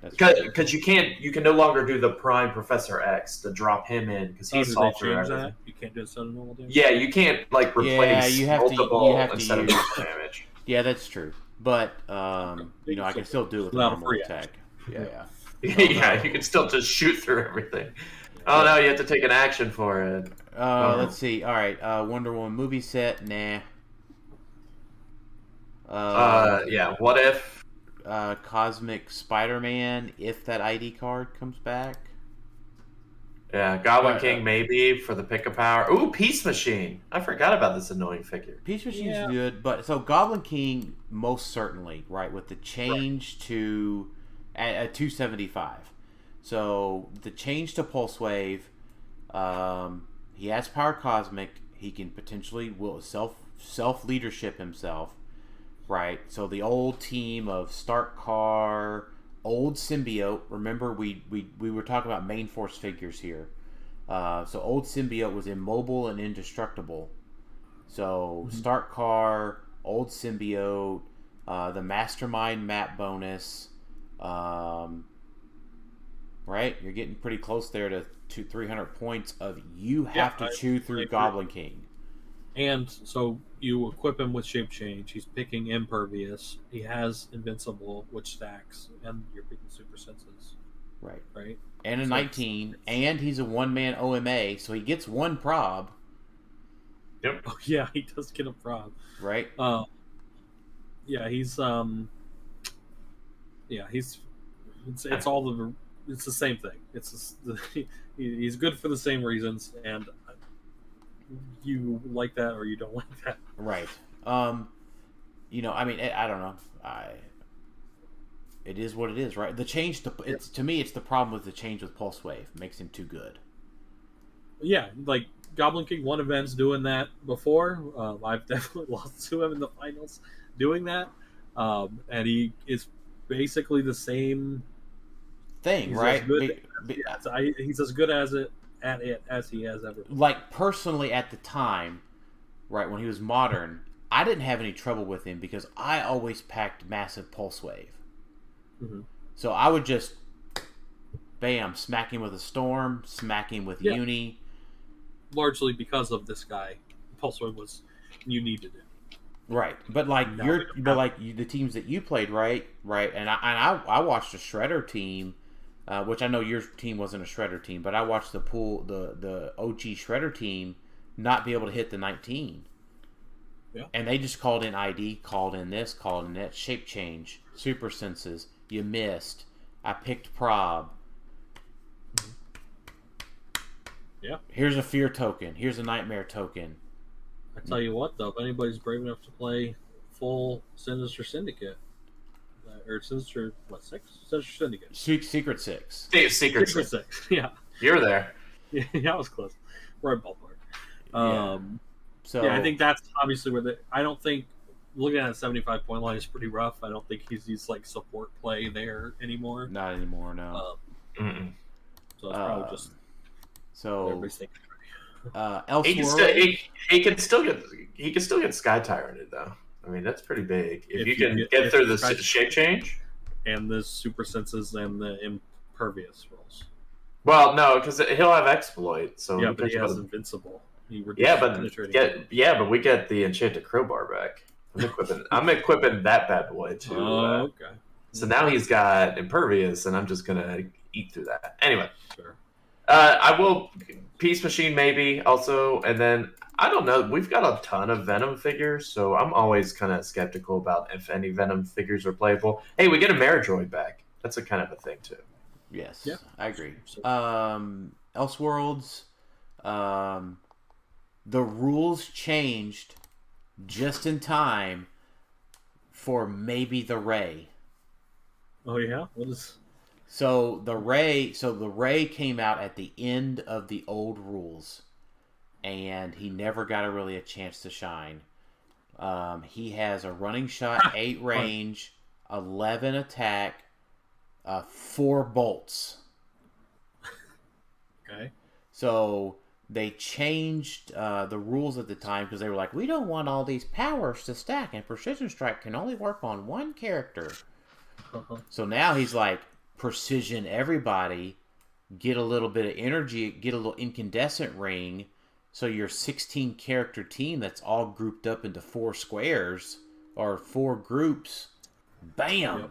Because you can no longer do the Prime Professor X to drop him in because he's all through everything. You can't do instead of normal damage. Yeah, you can't replace multiple instead of normal damage. Yeah, that's true. But I can still do it with normal attack. Yeah. Yeah, you can still just shoot through everything. Oh no, you have to take an action for it. Let's see. All right, Wonder Woman movie set. Nah. Yeah. What if? Cosmic Spider-Man, if that ID card comes back. Yeah, Goblin King maybe for the pick of power. Ooh, Peace Machine. I forgot about this annoying figure. Peace Machine's good, but so Goblin King most certainly, right, with the change to at 275. So the change to Pulse Wave, he has Power Cosmic. He can potentially self leadership himself. Right, so the old team of Stark Car, old Symbiote. Remember, we were talking about main force figures here. So old Symbiote was immobile and indestructible. So Stark Car, old Symbiote, the Mastermind map bonus. Right, you're getting pretty close there to 300 points of you have to chew through Goblin King. And so you equip him with shape change. He's picking impervious. He has invincible, which stacks, and you're picking super senses. Right. And a 19, and he's a one-man OMA, so he gets one prob. Yep. Oh yeah, he does get a prob. Right. Yeah, he's it's all it's the same thing. He's good for the same reasons, and you like that or you don't like that. Right. You know, I mean, I don't know. It is what it is, right? The change to me, it's the problem with the change with Pulse Wave. It makes him too good. Yeah, like Goblin King won events doing that before. I've definitely lost to him in the finals doing that, and he is basically the same thing, right? He's as good at it as he has ever been. Like, personally at the time, right, when he was modern, I didn't have any trouble with him because I always packed massive Pulse Wave. Mm-hmm. So I would just, bam, smack him with a Storm, smack him with Uni. Largely because of this guy. Pulse Wave was, you needed it. Right, but like the teams that you played, right, and I watched a Shredder team, which I know your team wasn't a Shredder team, but I watched the OG Shredder team not be able to hit the 19. Yeah. And they just called in ID, called in this, called in that, shape change, super senses. You missed. I picked prob. Yeah. Here's a fear token. Here's a nightmare token. I tell you what, though, if anybody's brave enough to play full Sinister Syndicate, or Sinister, what, 6? Sinister Syndicate. Secret 6. Secret 6. Yeah. You're there. Yeah, that was close. Right ballpark. So yeah, I think that's obviously where I don't think, looking at a 75-point line is pretty rough. I don't think he's like support play there anymore. Not anymore, no. So it's probably just everybody's thinking. Elseworld, he can still get Sky Tyranted though. I mean, that's pretty big. If you can get through the shape change and the super senses and the impervious rolls. Well, no, because he'll have exploit. So yeah, but he has invincible. But we get the enchanted crowbar back. I'm equipping that bad boy too. Okay. So now he's got impervious, and I'm just gonna eat through that. Anyway, sure. I will Peace Machine maybe also, and then I don't know. We've got a ton of Venom figures, so I'm always kind of skeptical about if any Venom figures are playable. Hey, we get a Maridroid back. That's a kind of a thing too. Yes, yeah, I agree. Elseworlds, the rules changed just in time for maybe the Ray. Oh yeah, what is? So the Ray came out at the end of the old rules, and he never got really a chance to shine. He has a running shot, 8 range, 11 attack, 4 bolts. Okay. So they changed the rules at the time because they were like, we don't want all these powers to stack, and Precision Strike can only work on one character. So now he's like, precision everybody, get a little bit of energy, get a little incandescent ring, so your 16 character team that's all grouped up into 4 squares or 4 groups, bam, yep.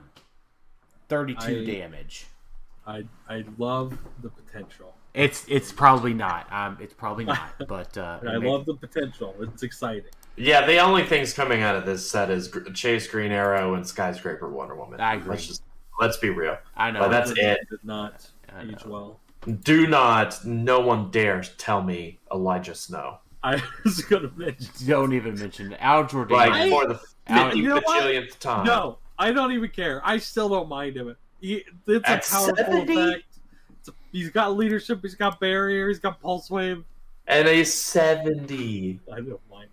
32 damage. I love the potential. It's probably not. It's probably not. But I love the potential. It's exciting. Yeah, the only things coming out of this set is Chase Green Arrow and Skyscraper Wonder Woman. I agree. Let's be real. I know. But that's it. Did not age well. No one dares tell me Elijah Snow. I was going to mention. Don't even mention Al Jordan. Like, for the 50 bajillionth time. No, I don't even care. I still don't mind him. It's At a powerful 70? effect. He's got leadership. He's got barrier. He's got pulse wave. And he's 70. I don't mind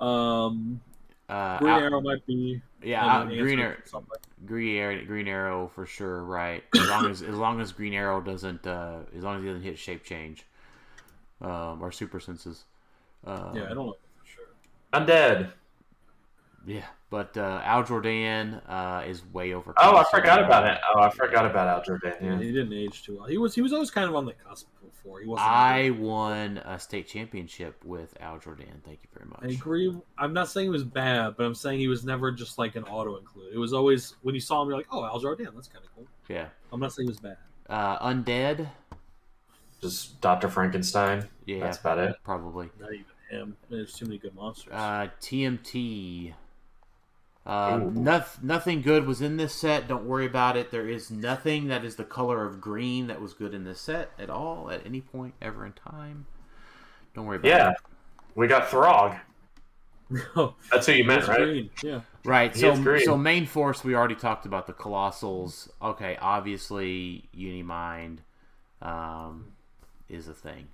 him. Green Arrow might be. Yeah, Green Arrow for sure. Right, as long as Green Arrow doesn't, as long as he doesn't hit shape change, or super senses. Yeah, I don't know for sure. Undead. Yeah, But Al Jordan is way over. Oh, I forgot about it. Oh, I forgot about Al Jordan. Yeah. He didn't age too well. He was always kind of on the cusp before. He wasn't. I won a state championship with Al Jordan. Thank you very much. I agree. I'm not saying he was bad, but I'm saying he was never just like an auto include. It was always when you saw him, you're like, oh, Al Jordan, that's kind of cool. Yeah. I'm not saying he was bad. Undead. Just Dr. Frankenstein. Yeah, that's about it. Probably. Not even him. There's too many good monsters. TMT. Nothing good was in this set. Don't worry about it. There is nothing that is the color of green that was good in this set at all at any point ever in time. Don't worry about it. Yeah, we got Throg. That's who you meant, right? Green. Yeah. Right. So main force, we already talked about the Colossals. Okay, obviously Unimind is a thing.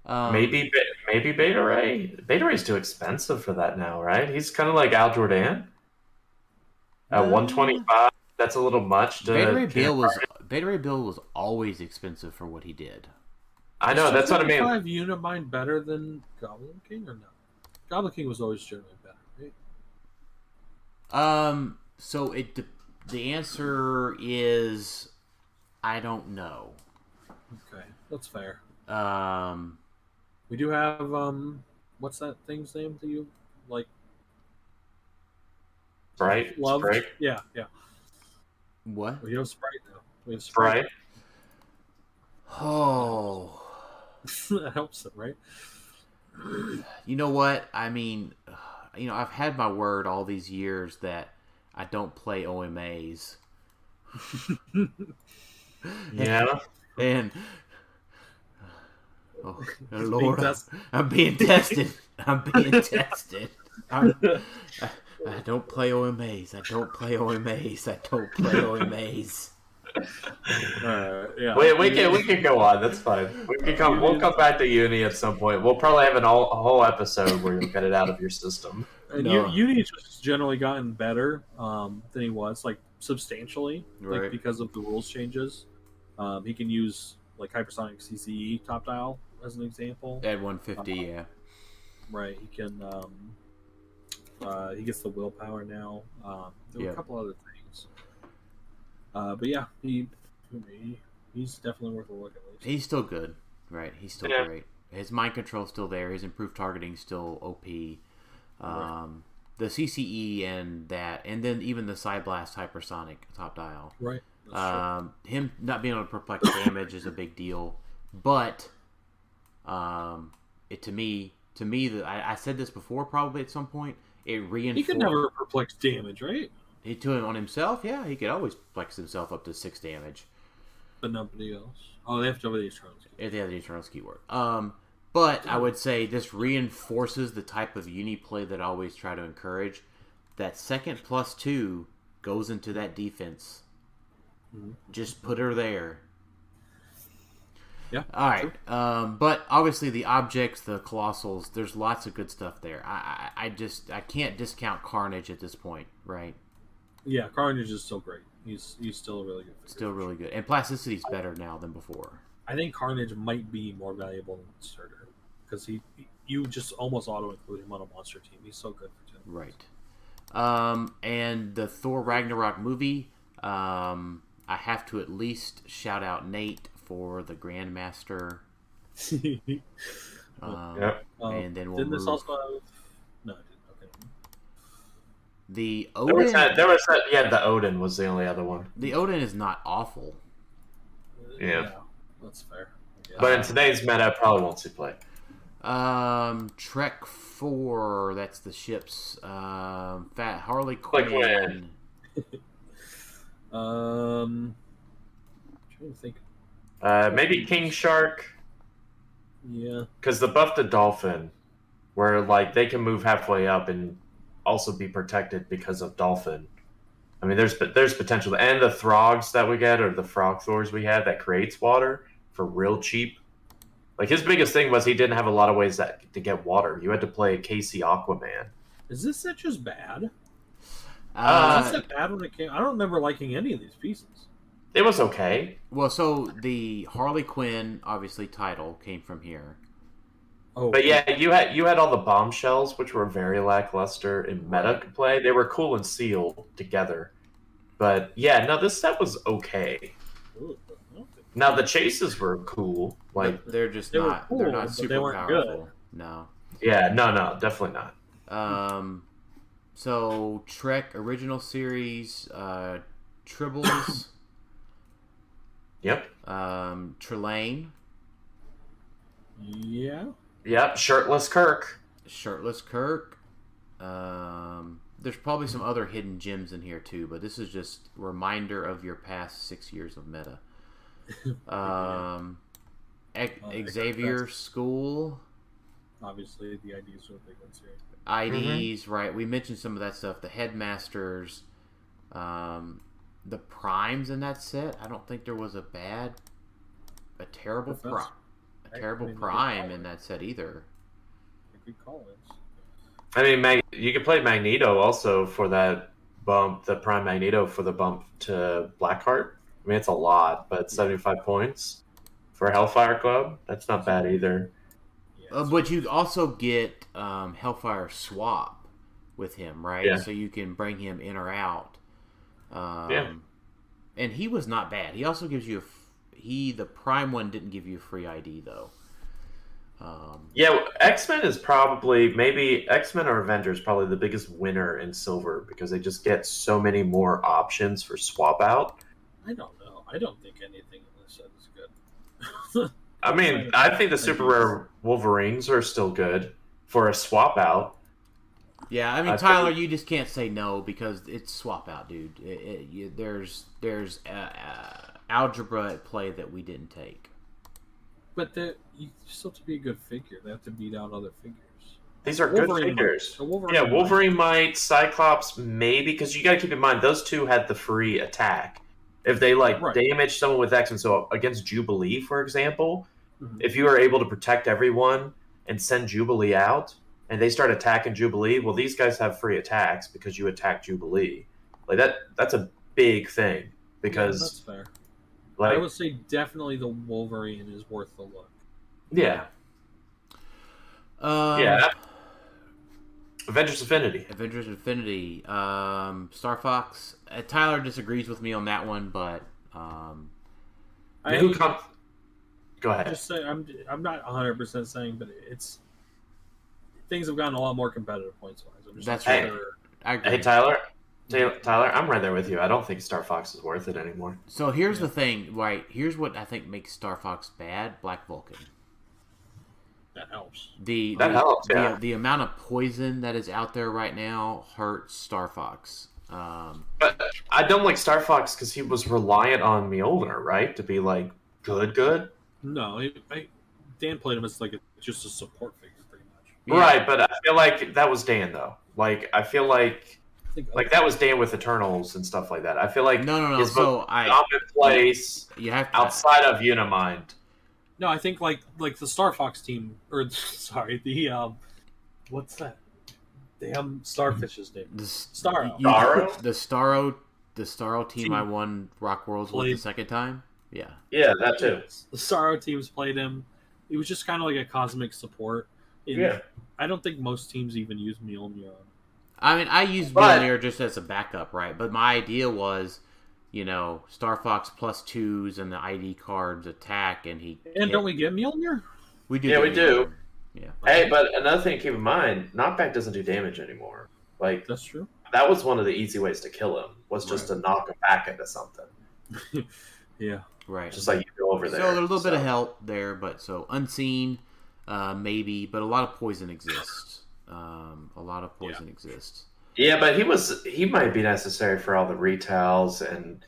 Maybe Beta Ray. Beta Ray's too expensive for that now, right? He's kind of like Al Jordan. At 125, that's a little much. Beta Ray Bill was always expensive for what he did. I know, that's what I mean. Is Unimind better than Goblin King or no? Goblin King was always generally better, right? So the answer is I don't know. Okay, that's fair. We do have what's that thing's name that you like? Sprite? Love? Sprite? Yeah. What? We have Sprite now. We have Sprite. Oh. That helps it, right? You know what? I mean, I've had my word all these years that I don't play OMAs. Yeah. And oh Lord, I'm being tested. I'm being tested. I don't play OMAs. I don't play OMAs. I don't play OMAs. Yeah. We can go on. That's fine. We'll come back to Uni at some point. We'll probably have a whole episode where you'll get it out of your system. And Uni's just generally gotten better than he was, like substantially, right. Like because of the rules changes. He can use like hypersonic CCE top dial as an example. At 150, yeah. Right. He can. He gets the willpower now. There were a couple other things. But yeah, he's definitely worth a look at least. He's still good, right? He's still great. His mind control's still there. His improved targeting's still OP. Right. The CCE and that, and then even the Psyblast hypersonic top dial. Right. Him not being able to perplex damage is a big deal, but to me, I said this before probably at some point. It reinforced. He could never perplex damage, right? To him on himself, yeah, he could always flex himself up to 6 damage. But nobody else. Oh, they have to have the Eternals. If they have the Eternals keyword. But I would say this reinforces the type of uni play that I always try to encourage. That second +2 goes into that defense. Mm-hmm. Just put her there. Yeah. All right. But obviously the objects, the Colossals, there's lots of good stuff there. I can't discount Carnage at this point, right? Yeah, Carnage is still great. He's still a really good figure. Still really good. And Plasticity's better now than before. I think Carnage might be more valuable than Starter. Because you just almost auto-include him on a monster team. He's so good for 10. Right. And the Thor Ragnarok movie, I have to at least shout out Nate for the Grandmaster. And then we'll didn't this move. Also have... No, it didn't. Okay. The Odin. The Odin was the only other one. The Odin is not awful. Yeah. That's fair. But in today's meta, I probably won't see play. Trek 4, that's the ships. Fat Harley Quinn. I'm trying to think. Maybe King Shark. Yeah. Because the buff to Dolphin, where like they can move halfway up and also be protected because of Dolphin. I mean, there's potential, and the Throgs that we get, or the Frog Thors we had that creates water for real cheap. Like his biggest thing was he didn't have a lot of ways to get water. You had to play KC Aquaman. Is this set just bad? Was this set bad when it came? I don't remember liking any of these pieces. It was okay. Well, so the Harley Quinn, obviously, title came from here. Oh, But yeah, you had all the bombshells, which were very lackluster in meta play. They were cool and sealed together. But yeah, no, this set was okay. Now the chases were cool. Like they're just they not. were cool, they're not but super they weren't powerful. good. No. yeah, no, definitely not. So Trek original series, Tribbles, Yep. Trelane, Yeah. Yep. Shirtless Kirk. Shirtless Kirk. There's probably some other hidden gems in here too, but this is just a reminder of your past 6 years of meta. Xavier School. Obviously, the IDs are the big ones here. IDs, right? We mentioned some of that stuff. The headmasters, the primes in that set. I don't think there was a terrible prime in that set either. Good call. I mean, you could play Magneto also for that bump, the Prime Magneto for the bump to Blackheart. I mean, it's a lot, but 75 points for Hellfire Club. That's not bad either. But you also get Hellfire Swap with him, right? Yeah. So you can bring him in or out. Yeah. And he was not bad. He also gives you the Prime one didn't give you a free ID though. Yeah, X-Men is maybe X-Men or Avengers probably the biggest winner in silver because they just get so many more options for swap out. I don't know. I don't think anything in this set is good. I mean, I think the super rare Wolverines are still good for a swap out. Yeah, I mean, Tyler, you just can't say no because it's swap out, dude. There's algebra at play that we didn't take. But you still have to be a good figure. They have to beat out other figures. These are good figures. Wolverine might, Cyclops maybe, because you got to keep in mind those two had the free attack. If they damage someone with X, and so against Jubilee, for example, if you are able to protect everyone and send Jubilee out, and they start attacking Jubilee, well, these guys have free attacks because you attack Jubilee. Like that's a big thing because that's fair. Like, I would say definitely the Wolverine is worth the look. Yeah. Yeah. Avengers Infinity. Star Fox. Tyler disagrees with me on that one, but go ahead. Just say I'm not 100% saying, but it's things have gotten a lot more competitive points wise. That's right. I agree. Hey Tyler, I'm right there with you. I don't think Star Fox is worth it anymore. So here's the thing, right? Here's what I think makes Star Fox bad: Black Vulcan. That helps. That helps. The amount of poison that is out there right now hurts Star Fox. But I don't like Star Fox because he was reliant on Mjolnir, right, to be like good. No, Dan played him as just a support figure, pretty much. Yeah. Right, but I feel like that was Dan though. Like I feel like that was Dan with Eternals and stuff like that. I feel like no. His So dominant place you have to, outside of Unimind. No, I think like the Star Fox team, or sorry, the what's that? Damn Starfish's name. Starro. The Starro team I won Rock Worlds with the second time. Yeah. Yeah, that too. The Starro teams played him. It was just kind of like a cosmic support. Yeah. I don't think most teams even use Mjolnir. I mean, I used Mjolnir just as a backup, right? But my idea was, Star Fox +2s and the ID cards attack, and don't we get Mjolnir? We do. Yeah, we do. Yeah. Hey, but another thing to keep in mind: knockback doesn't do damage anymore. Like that's true. That was one of the easy ways to kill him. Was just to knock him back into something. Yeah. Right. Just like you go over there. So there's a little bit of help there, but so unseen, maybe, but a lot of poison exists. Exists. Yeah, but he might be necessary for all the retails and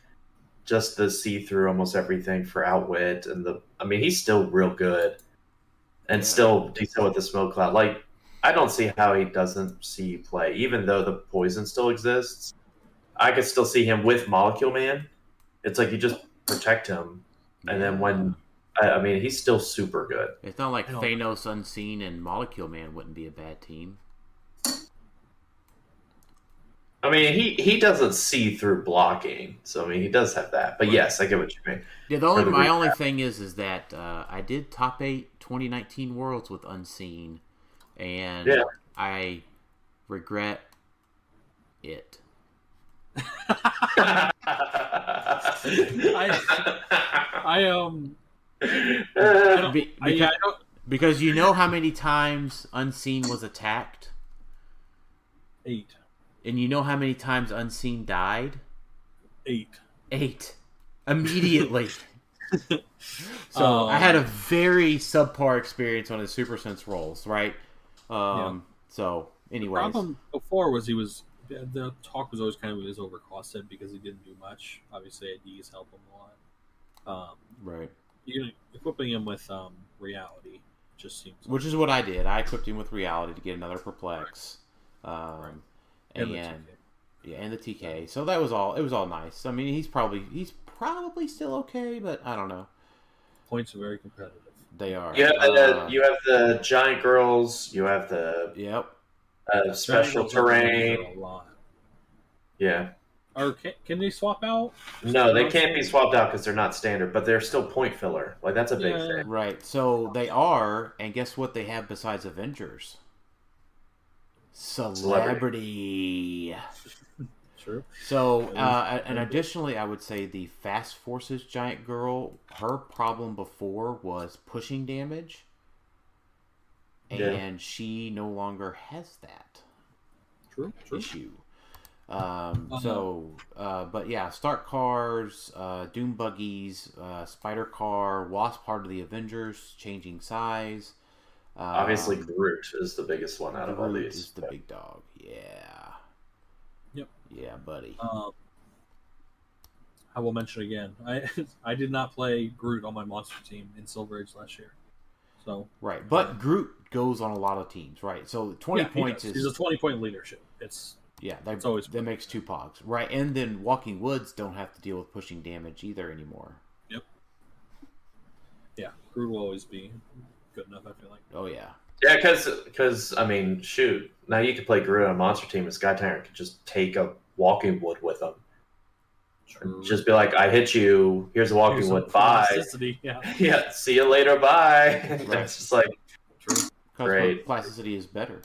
just the see through almost everything for outwit and he's still real good and still decent with the smoke cloud. Like I don't see how he doesn't see you play, even though the poison still exists. I could still see him with Molecule Man. It's like you just protect him, and then when he's still super good. It's not like Thanos Unseen and Molecule Man wouldn't be a bad team. I mean, he doesn't see through blocking, so I mean, he does have that. But yes, I get what you mean. Yeah, my only thing is that I did top 8 2019 Worlds with Unseen, and I regret it. Because you know how many times Unseen was attacked? 8. And you know how many times Unseen died? 8. Immediately. So I had a very subpar experience on his Super Sense rolls, right? So, anyways. The problem before was the talk was always kind of he was overcosted because he didn't do much. Obviously, IDs help him a lot. Right. Equipping him with reality just seems. Which is what I did. I equipped him with reality to get another perplex, and the TK. So that was all. It was all nice. I mean, he's probably still okay, but I don't know. Points are very competitive. They are. You have the giant girls. You have the special terrain. A lot. Yeah. Or can they swap out? No, they can't be swapped out because they're not standard, but they're still point filler. Like, that's a big thing. Right. So they are, and guess what they have besides Avengers? Celebrity. True. So, and additionally, I would say the Fast Forces Giant Girl, her problem before was pushing damage, and she no longer has that issue. But yeah, Stark Cars, Doom Buggies, Spider Car, Wasp part of the Avengers, changing size. Obviously, Groot is the biggest one out of all these. Groot is the big dog. Yeah. Yep. Yeah, buddy. I will mention again. I did not play Groot on my monster team in Silver Age last year. So right, but Groot goes on a lot of teams, right? So 20 points he's a 20-point leadership. That makes 2 pogs, right? And then Walking Woods don't have to deal with pushing damage either anymore. Yep. Yeah, Groot will always be good enough, I feel like. Oh yeah. Yeah, because I mean, shoot, now you could play Groot on a monster team, and Sky Tyrant could just take a Walking Wood with him. True. Just be like, I hit you. Here's a Walking Wood. Bye. Yeah. See you later. Bye. Right. That's just like great. Plasticity is better.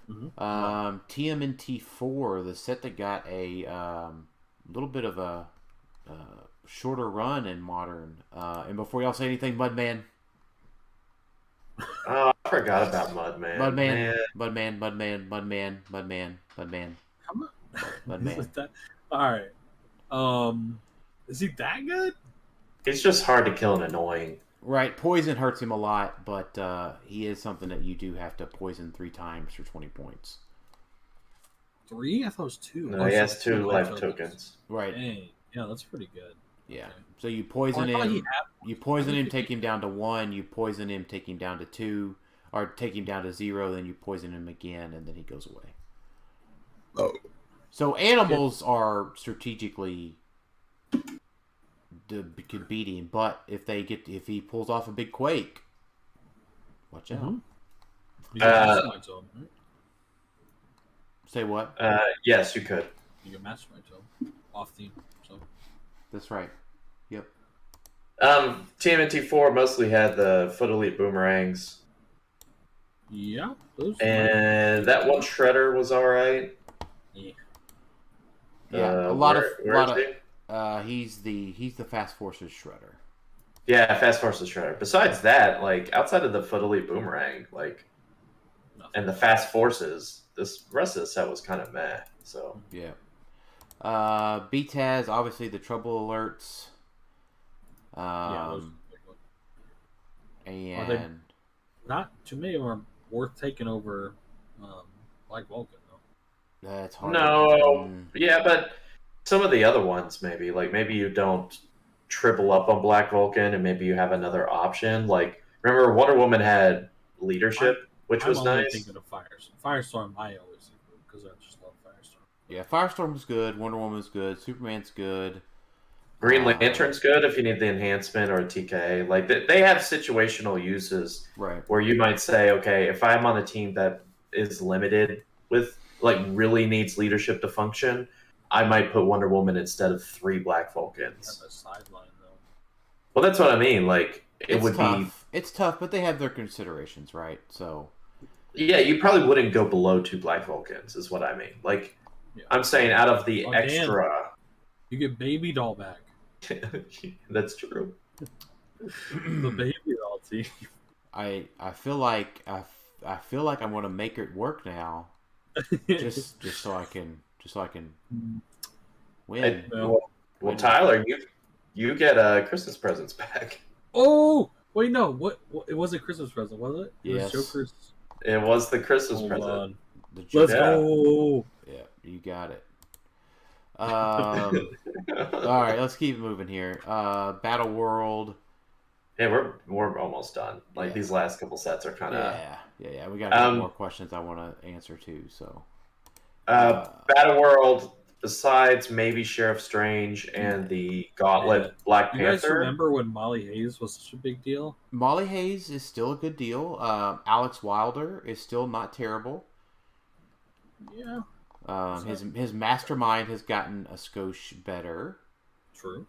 Mm-hmm. TMNT4, the set that got a little bit of a shorter run in Modern. And before y'all say anything, Mudman. Oh, I forgot about Mudman. Mudman. All right. Is he that good? He's just hard to kill and annoying. Right, poison hurts him a lot, but he is something that you do have to poison 3 times for 20 points. 3? I thought it was 2. No, he has 2 life tokens. Right. Dang. Yeah, that's pretty good. Yeah. So you poison him. You poison him, take him down to 1. You poison him, take him down to 2, or take him down to 0. Then you poison him again, and then he goes away. Oh. So animals are strategically could beat him, but if he pulls off a big quake, watch out. Say what? Yes, you could. You can mastermind zone off theme. So that's right. Yep. TMNT4 mostly had the Foot Elite boomerangs. Yeah, and that one shredder was all right. Yeah, he's the Fast Forces shredder. Yeah, Fast Forces shredder. Besides that, like outside of the Foot Elite boomerang, like and the Fast Forces, this rest of the set was kind of meh. So yeah. BTAS, obviously the trouble alerts. And not to me are worth taking over Black Vulcan though. That's hard. No, yeah, but some of the other ones maybe you don't triple up on Black Vulcan, and maybe you have another option. Like remember, Wonder Woman had leadership, which was nice. I'm thinking of Firestorm. I always think because I just love Firestorm. Yeah, Firestorm's good. Wonder Woman's good. Superman's good. Green Lantern's good if you need the enhancement or a TK. Like they have situational uses, right? Where you might say, okay, if I'm on a team that is limited with like really needs leadership to function, I might put Wonder Woman instead of 3 Black Vulcans. Have a sideline though. Well, that's what I mean. Like it would tough. be. It's tough, but they have their considerations, right? So. Yeah, you probably wouldn't go below 2 Black Vulcans, is what I mean. Like, I'm saying out of the extra. Damn. You get Baby Doll back. That's true. The Baby Doll team. I feel like I'm gonna make it work now, just so I can win. Well, Tyler, you get Christmas presents back. Oh wait, no. What? It wasn't Christmas present, was it? Yes. It was Joker's. It was the Christmas present. Let's go. Yeah, you got it. All right, let's keep moving here. Battle World. Yeah, we're almost done. Like these last couple sets are kind of. Yeah. We got more questions I want to answer too. So. Battle World. Besides maybe Sheriff Strange and the Gauntlet Black Panther. You guys remember when Molly Hayes was such a big deal? Molly Hayes is still a good deal. Alex Wilder is still not terrible. Yeah. His mastermind has gotten a skosh better. True.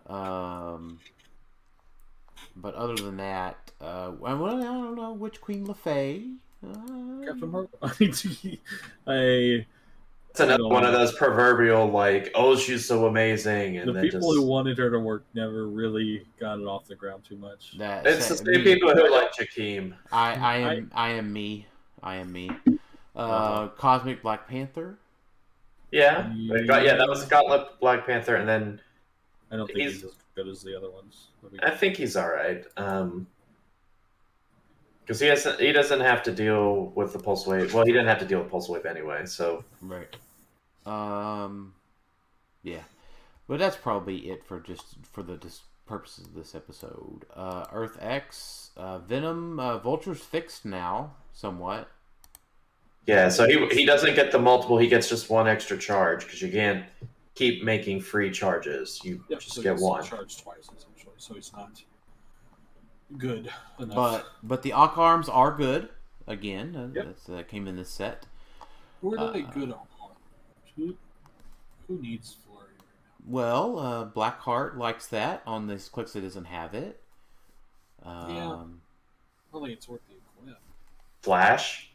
But other than that, I don't know which Queen LaFay. Captain Marvel. It's another one of those proverbial, like, oh, she's so amazing. And the people who wanted her to work never really got it off the ground too much. It's the same people who like Jakeem. I am me. Cosmic Black Panther. Yeah. That was Gauntlet Black Panther, and then I don't think he's as good as the other ones. I think he's all right. Because he doesn't have to deal with the pulse wave. Well, he didn't have to deal with pulse wave anyway. So right. Yeah, but that's probably it for the purposes of this episode. Earth X, Venom, Vulture's fixed now somewhat. Yeah, so he doesn't get the multiple. He gets just one extra charge because you can't keep making free charges. You just get one. Charged twice essentially, so he's not good enough. But the Arc Arms are good again. That came in this set. Who are they good on? Who needs Flurry right now? Well, Blackheart likes that on this Clixed. It doesn't have it. I don't think it's worth the equip. Flash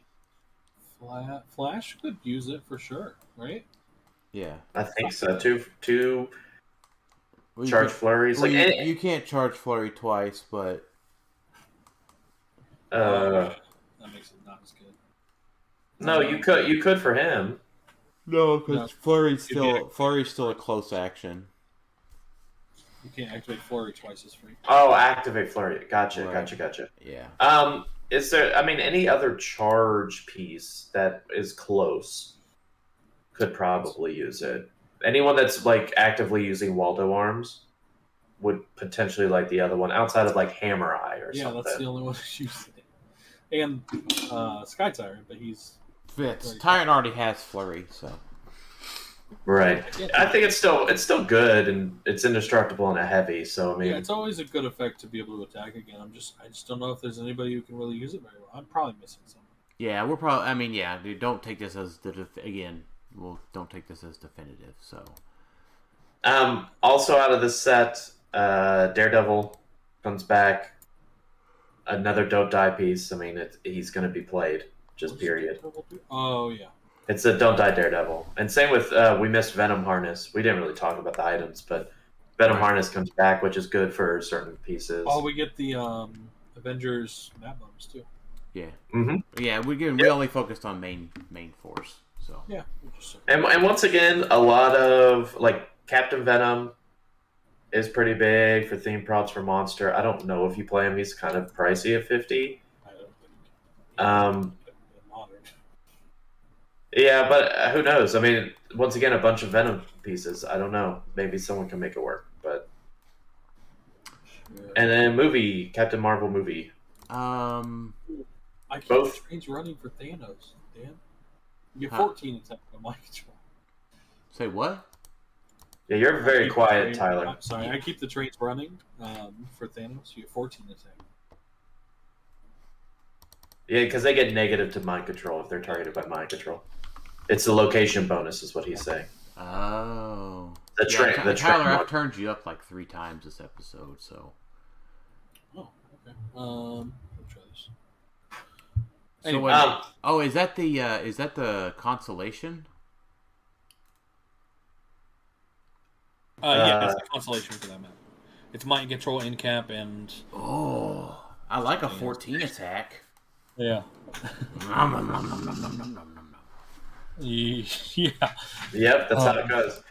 could use it for sure, right? Yeah, I think so. Two charge flurries. You can't charge Flurry twice, but that makes it not as good. No, you could for him. No, because Flurry's still a close action. You can't activate Flurry twice as free. Oh, activate Flurry. Gotcha. Yeah. Is there? I mean, any other charge piece that is close could probably use it. Anyone that's like actively using Waldo arms would potentially like the other one outside of like Hammer Eye or something. Yeah, that's the only one who's using it. And Sky Tyrant, but he's fits. Tyrant already has Flurry, so. Right. I think it's still good and it's indestructible and a heavy. So I mean, it's always a good effect to be able to attack again. I just don't know if there's anybody who can really use it very well. I'm probably missing something. Yeah, we're probably. I mean, yeah, dude, don't take this as don't take this as definitive. So. Also out of this set, Daredevil comes back. Another Don't Die piece. I mean, he's going to be played. Just period. Oh yeah. It's a Don't Die Daredevil. And same with, we missed Venom Harness. We didn't really talk about the items, but Venom Harness comes back, which is good for certain pieces. Oh, we get the Avengers map bonus too. Yeah. Mm-hmm. Yeah, we only focused on main force. So. Yeah. And once again, a lot of, like, Captain Venom is pretty big for theme props for Monster. I don't know if you play him. He's kind of pricey at $50. Yeah, but who knows? I mean, once again, a bunch of Venom pieces. I don't know. Maybe someone can make it work, but. And then Captain Marvel movie. I keep both trains running for Thanos. Dan, you get 14 attack on my control. Say what? Yeah, you're very quiet, Tyler. I'm sorry, I keep the trains running for Thanos. You get 14 attack. Yeah, because they get negative to mind control if they're targeted by mind control. It's the location bonus, is what he's saying. Oh. Tyler, I've turned you up like 3 times this episode, so. Oh, okay. Let me try this. Anyway, is that the consolation? Yeah, it's the consolation for that map. It's mind control, in cap, and. Oh, I like a 14 attack. Yeah. Yeah. Yep, that's how it goes.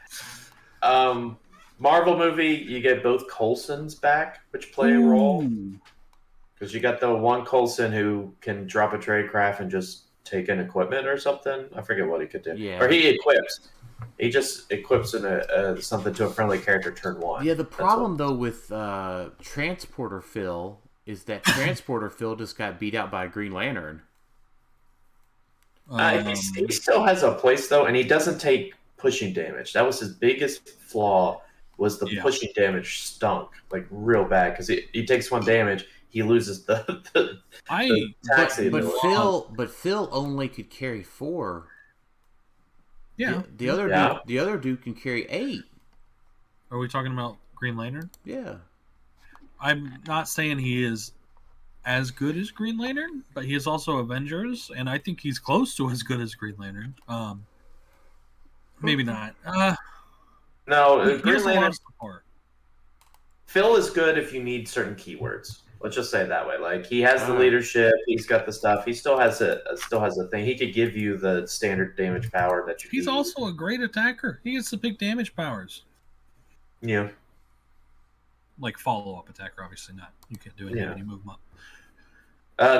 Marvel movie, you get both Coulsons back, which play a role. Because you got the one Coulson who can drop a trade craft and just take in equipment or something. I forget what he could do. Yeah. Or he equips. He just equips something to a friendly character turn 1. Yeah, the problem though with Transporter Phil is that Transporter Phil just got beat out by a Green Lantern. He still has a place though, and he doesn't take pushing damage. That was his biggest flaw. Was the pushing damage stunk like real bad because he takes 1 damage, he loses the taxi. But Phil only could carry 4. Yeah. The other dude can carry 8. Are we talking about Green Lantern? Yeah. I'm not saying he is as good as Green Lantern, but he is also Avengers, and I think he's close to as good as Green Lantern. Maybe not. No, Green Lantern. Phil is good if you need certain keywords. Let's just say it that way. Like he has the leadership, he's got the stuff. He still has a thing. He could give you the standard damage power that you. He's need. Also a great attacker. He gets the big damage powers. Yeah. Like follow-up attacker, obviously not. You can't do anything when you move him up.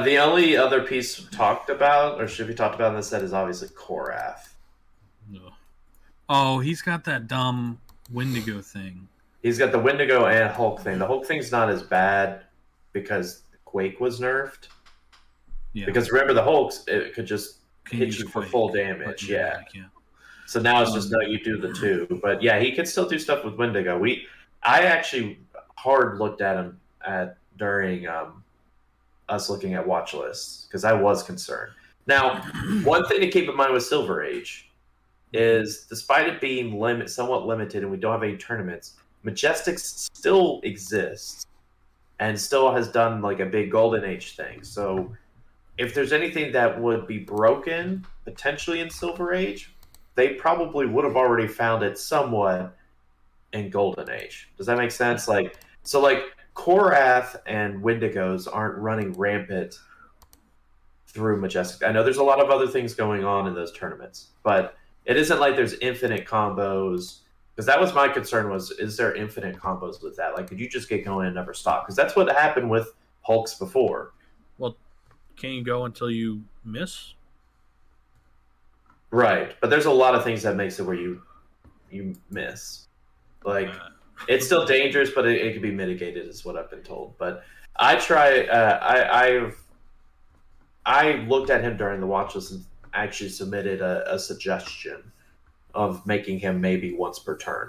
The only other piece talked about, or should be talked about in this set, is obviously Korath. No. Oh, he's got that dumb Wendigo thing. He's got the Wendigo and Hulk thing. The Hulk thing's not as bad because Quake was nerfed. Yeah. Because remember, the Hulks, it could just hit you for full damage. Yeah. So now it's just you do the 2. But yeah, he could still do stuff with Wendigo. I actually hard looked at him during us looking at watch lists because I was concerned. Now, one thing to keep in mind with Silver Age is, despite it being somewhat limited and we don't have any tournaments, Majestics still exists and still has done like a big Golden Age thing. So if there's anything that would be broken potentially in Silver Age, they probably would have already found it somewhat in Golden Age. Does that make sense? Like Korath and Wendigos aren't running rampant through Majestic. I know there's a lot of other things going on in those tournaments, but it isn't like there's infinite combos. Because that was my concern was, is there infinite combos with that? Like, could you just get going and never stop? Because that's what happened with Hulks before. Well, can you go until you miss? Right. But there's a lot of things that makes it where you miss. Like, it's still dangerous, but it can be mitigated is what I've been told. But I looked at him during the watch list and actually submitted a suggestion of making him maybe once per turn.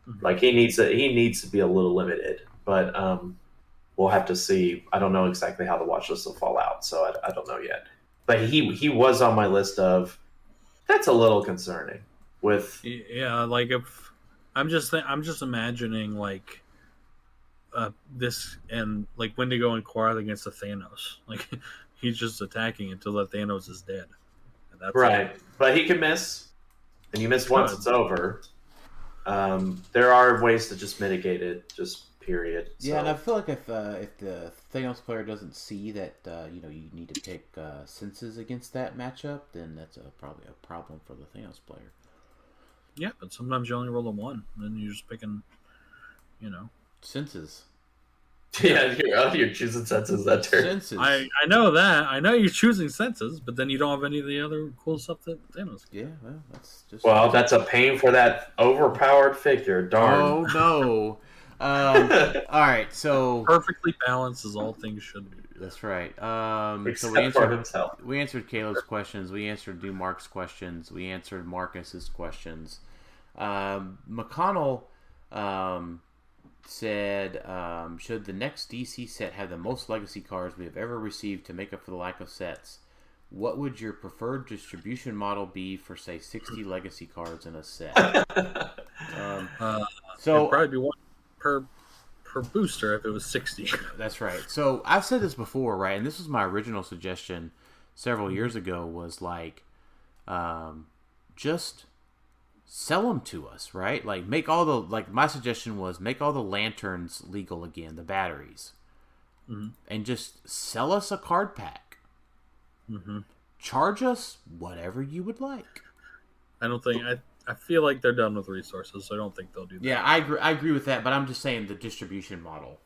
Mm-hmm. Like he needs to be a little limited, but we'll have to see. I don't know exactly how the watch list will fall out, so I don't know yet. But he was on my list of that's a little concerning. With like if I'm just imagining like this and like Wendigo and Korath against the Thanos. Like he's just attacking until the Thanos is dead. And that's right, but he can miss. And you miss once, it's over. There are ways to just mitigate it, just period. Yeah, so. And I feel like if the Thanos player doesn't see that you need to take senses against that matchup, then that's probably a problem for the Thanos player. Yeah, but sometimes you only roll a 1, and then you're just picking, senses. Yeah, you're choosing senses that turn. Senses. I know that. I know you're choosing senses, but then you don't have any of the other cool stuff that Thanos. Yeah, well, that's just. Well, that's a pain for that overpowered figure. Darn. Oh no. All right, so perfectly balanced as all things should be. That's right. Except so for himself. We answered Caleb's questions. We answered Dumark's questions. We answered Marcus's questions. McConnell said, should the next DC set have the most legacy cards we have ever received to make up for the lack of sets? what would your preferred distribution model be for, say, 60 legacy cards in a set? So it'd probably be one per booster if it was 60. That's right. So I've said this before, right? And this was my original suggestion several years ago, was like, just sell them to us, right? Like, my suggestion was make all the lanterns legal again, the batteries, and just sell us a card pack. Charge us whatever you would like. I don't think I feel like they're done with resources, so I don't think they'll do that. Yeah, I agree with that, but I'm just saying the distribution model.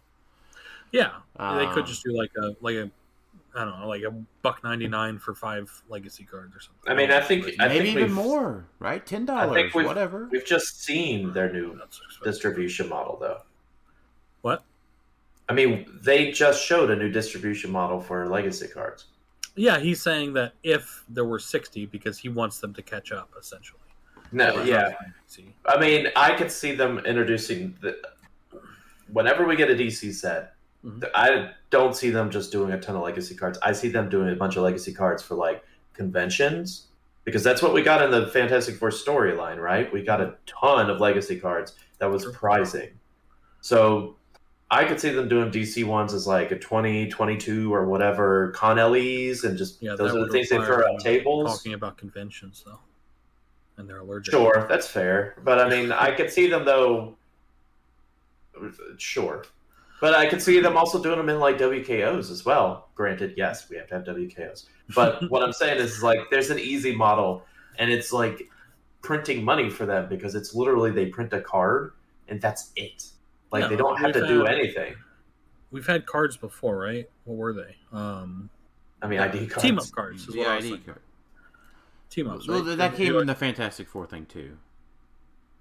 Yeah, they could just do like a I don't know, like $1.99 for 5 legacy cards or something. I mean, I think even more, right? $10, whatever. We've just seen their new distribution model, though. What? I mean, they just showed a new distribution model for legacy cards. Yeah, he's saying that if there were 60, because he wants them to catch up, essentially. No, yeah. I mean, I could see them introducing whenever we get a DC set. I don't see them just doing a ton of legacy cards. I see them doing a bunch of legacy cards for like conventions, because that's what we got in the Fantastic Four storyline, right? We got a ton of legacy cards that was prizing. So I could see them doing DC ones as like a 20, 22 or whatever con LEs, and just those are the things they throw on tables. Talking about conventions, though, and they're allergic. Sure, that's fair. But I mean, I could see them though. Sure. But I could see them also doing them in like WKOs as well. Granted, yes, we have to have WKOs. But what I'm saying is like there's an easy model, and it's like printing money for them, because it's literally they print a card and that's it. Like they don't have to do anything. We've had cards before, right? What were they? I mean, ID cards. Team up cards. The ID card. Team ups. Well, right? that came in the Fantastic Four thing too.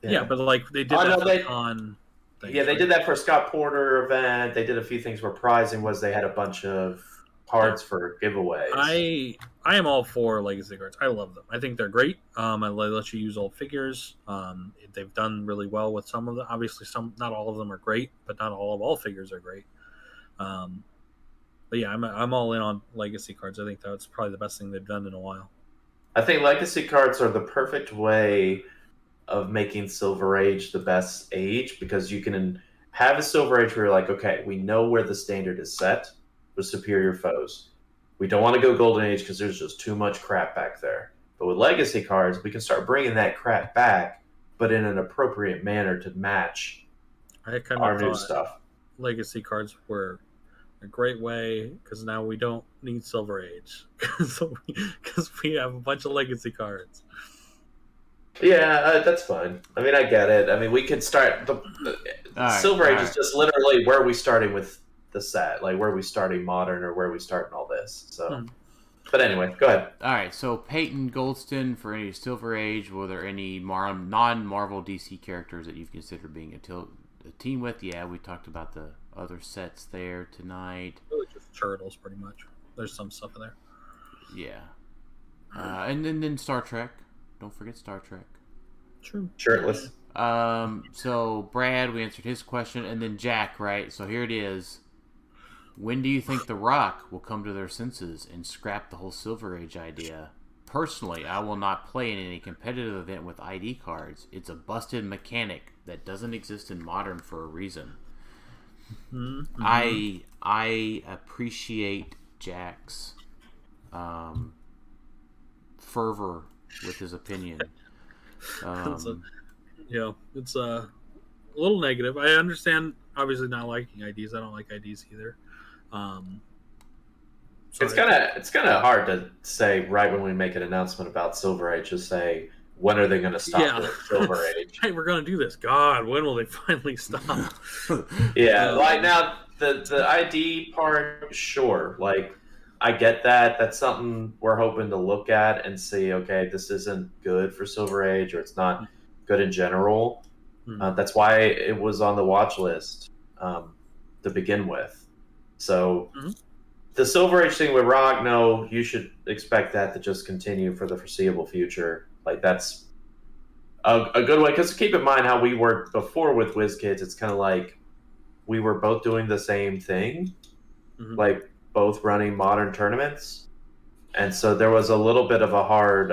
Yeah, but like they did that on. Yeah, they did that for a Scott Porter event. They did a few things where prizing was they had a bunch of cards for giveaways. I am all for legacy cards. I love them. I think they're great. I let you use old figures. They've done really well with some of them. Obviously, not all of them are great, but not all figures are great. But yeah, I'm all in on legacy cards. I think that's probably the best thing they've done in a while. I think legacy cards are the perfect way of making Silver Age the best age, because you can have a Silver Age where you're like, okay, we know where the standard is set with superior foes. We don't want to go Golden Age because there's just too much crap back there. But with legacy cards, we can start bringing that crap back, but in an appropriate manner to match our new stuff. Legacy cards were a great way, because now we don't need Silver Age because we have a bunch of legacy cards. Yeah, that's fine. I mean, I get it. I mean, we could start Silver Age is just literally where are we starting with the set, like where are we starting modern or where are we starting all this. So, but anyway, go ahead. All right. So Peyton Goldston, for any Silver Age, were there any non-Marvel DC characters that you've considered being a team with? Yeah, we talked about the other sets there tonight. Really just Turtles, pretty much. There's some stuff in there. Yeah. And then Star Trek. Don't forget Star Trek. True. Shirtless. So Brad, we answered his question, and then Jack, right? So here it is. When do you think The Rock will come to their senses and scrap the whole Silver Age idea? Personally, I will not play in any competitive event with ID cards. It's a busted mechanic that doesn't exist in Modern for a reason. Mm-hmm. I appreciate Jack's fervor with his opinion. It's a little negative. I understand, obviously, not liking IDs. I don't like IDs either. It's kind of hard to say right when we make an announcement about Silver Age. Just say, when are they going to stop Silver Age? Hey, we're going to do this. God, when will they finally stop? Like now the ID part, sure. Like I get that. That's something we're hoping to look at and see, okay, this isn't good for Silver Age, or it's not good in general. That's why it was on the watch list to begin with. So the Silver Age thing with Rock, no, you should expect that to just continue for the foreseeable future. Like, that's a good way. Because keep in mind how we worked before with WizKids. It's kind of like we were both doing the same thing. Like, both running modern tournaments, And so there was a little bit of a hard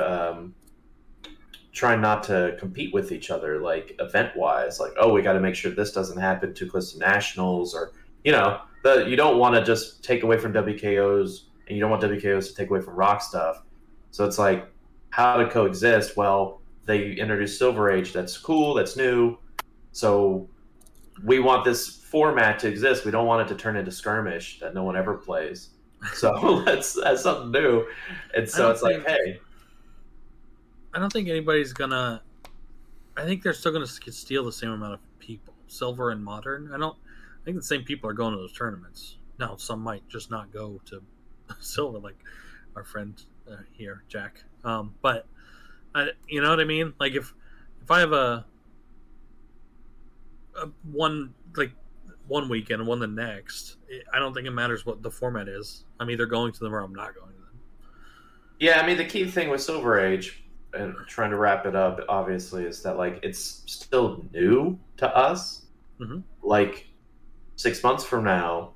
trying not to compete with each other, like event-wise. Like, oh, we got to make sure this doesn't happen to Clixed Nationals, or you don't want to just take away from WKOs, and you don't want WKOs to take away from Rock stuff. So it's like how to coexist. Well, they introduced Silver Age. That's cool. That's new. So we want this format to exist. We don't want it to turn into skirmish that no one ever plays. So let's add something new. And so it's like, hey, I don't think anybody's gonna. I think they're still gonna steal the same amount of people, Silver and Modern. I think the same people are going to those tournaments. Now, some might just not go to Silver, like our friend here, Jack. But you know what I mean? Like if I have a one weekend and one the next, I don't think it matters what the format is. I'm either going to them or I'm not going to them. Yeah, I mean the key thing with Silver Age, and trying to wrap it up, obviously, is that like it's still new to us. Mm-hmm. Like 6 months from now,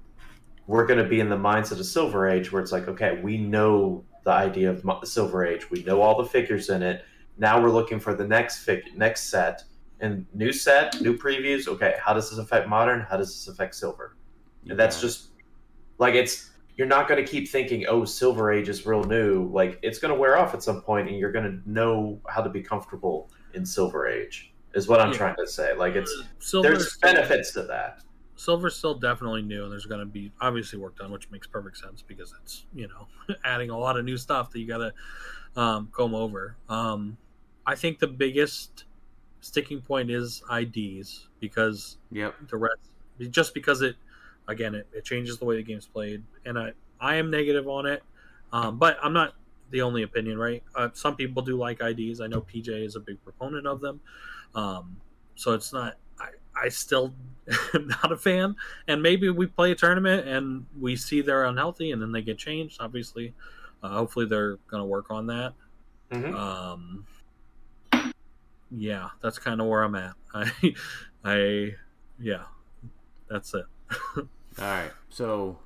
we're going to be in the mindset of Silver Age, where it's like, okay, we know the idea of Silver Age, we know all the figures in it. Now we're looking for the next set, and new previews. Okay, how does this affect Modern? How does this affect Silver? And that's just like you're not going to keep thinking, oh, Silver Age is real new. Like, it's going to wear off at some point, and you're going to know how to be comfortable in Silver Age, is what I'm trying to say. Like, there's benefits to that. Silver's still definitely new, and there's going to be obviously work done, which makes perfect sense because it's, adding a lot of new stuff that you got to comb over. I think the biggest sticking point is IDs because the rest, just because it changes the way the game's played, and I am negative on it, but I'm not the only opinion, right? Some people do like IDs. I know PJ is a big proponent of them, so it's not. I still am not a fan, and maybe we play a tournament and we see they're unhealthy, and then they get changed. Obviously, hopefully they're going to work on that. Mm-hmm. Yeah, that's kind of where I'm at. That's it. All right, so,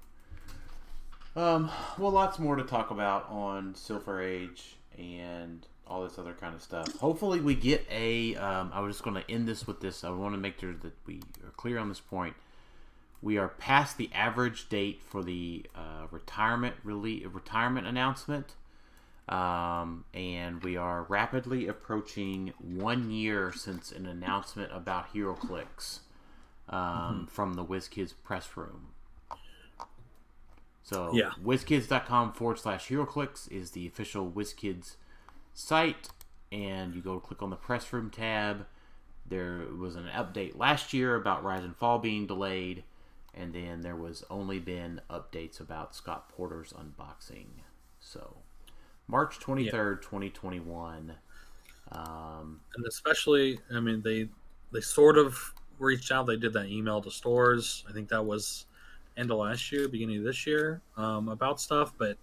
lots more to talk about on Silver Age and all this other kind of stuff. Hopefully we get I was just going to end this with this. I want to make sure that we are clear on this point. We are past the average date for the retirement announcement, and we are rapidly approaching 1 year since an announcement about HeroClix from the WizKids press room. So WizKids.com/HeroClix is the official WizKids site, and you go click on the press room tab. There was an update last year about Rise and Fall being delayed, and then there was only been updates about Scott Porter's unboxing. So March 23rd, 2021. And especially, I mean, they sort of reached out. They did that email to stores. I think that was end of last year, beginning of this year, about stuff, but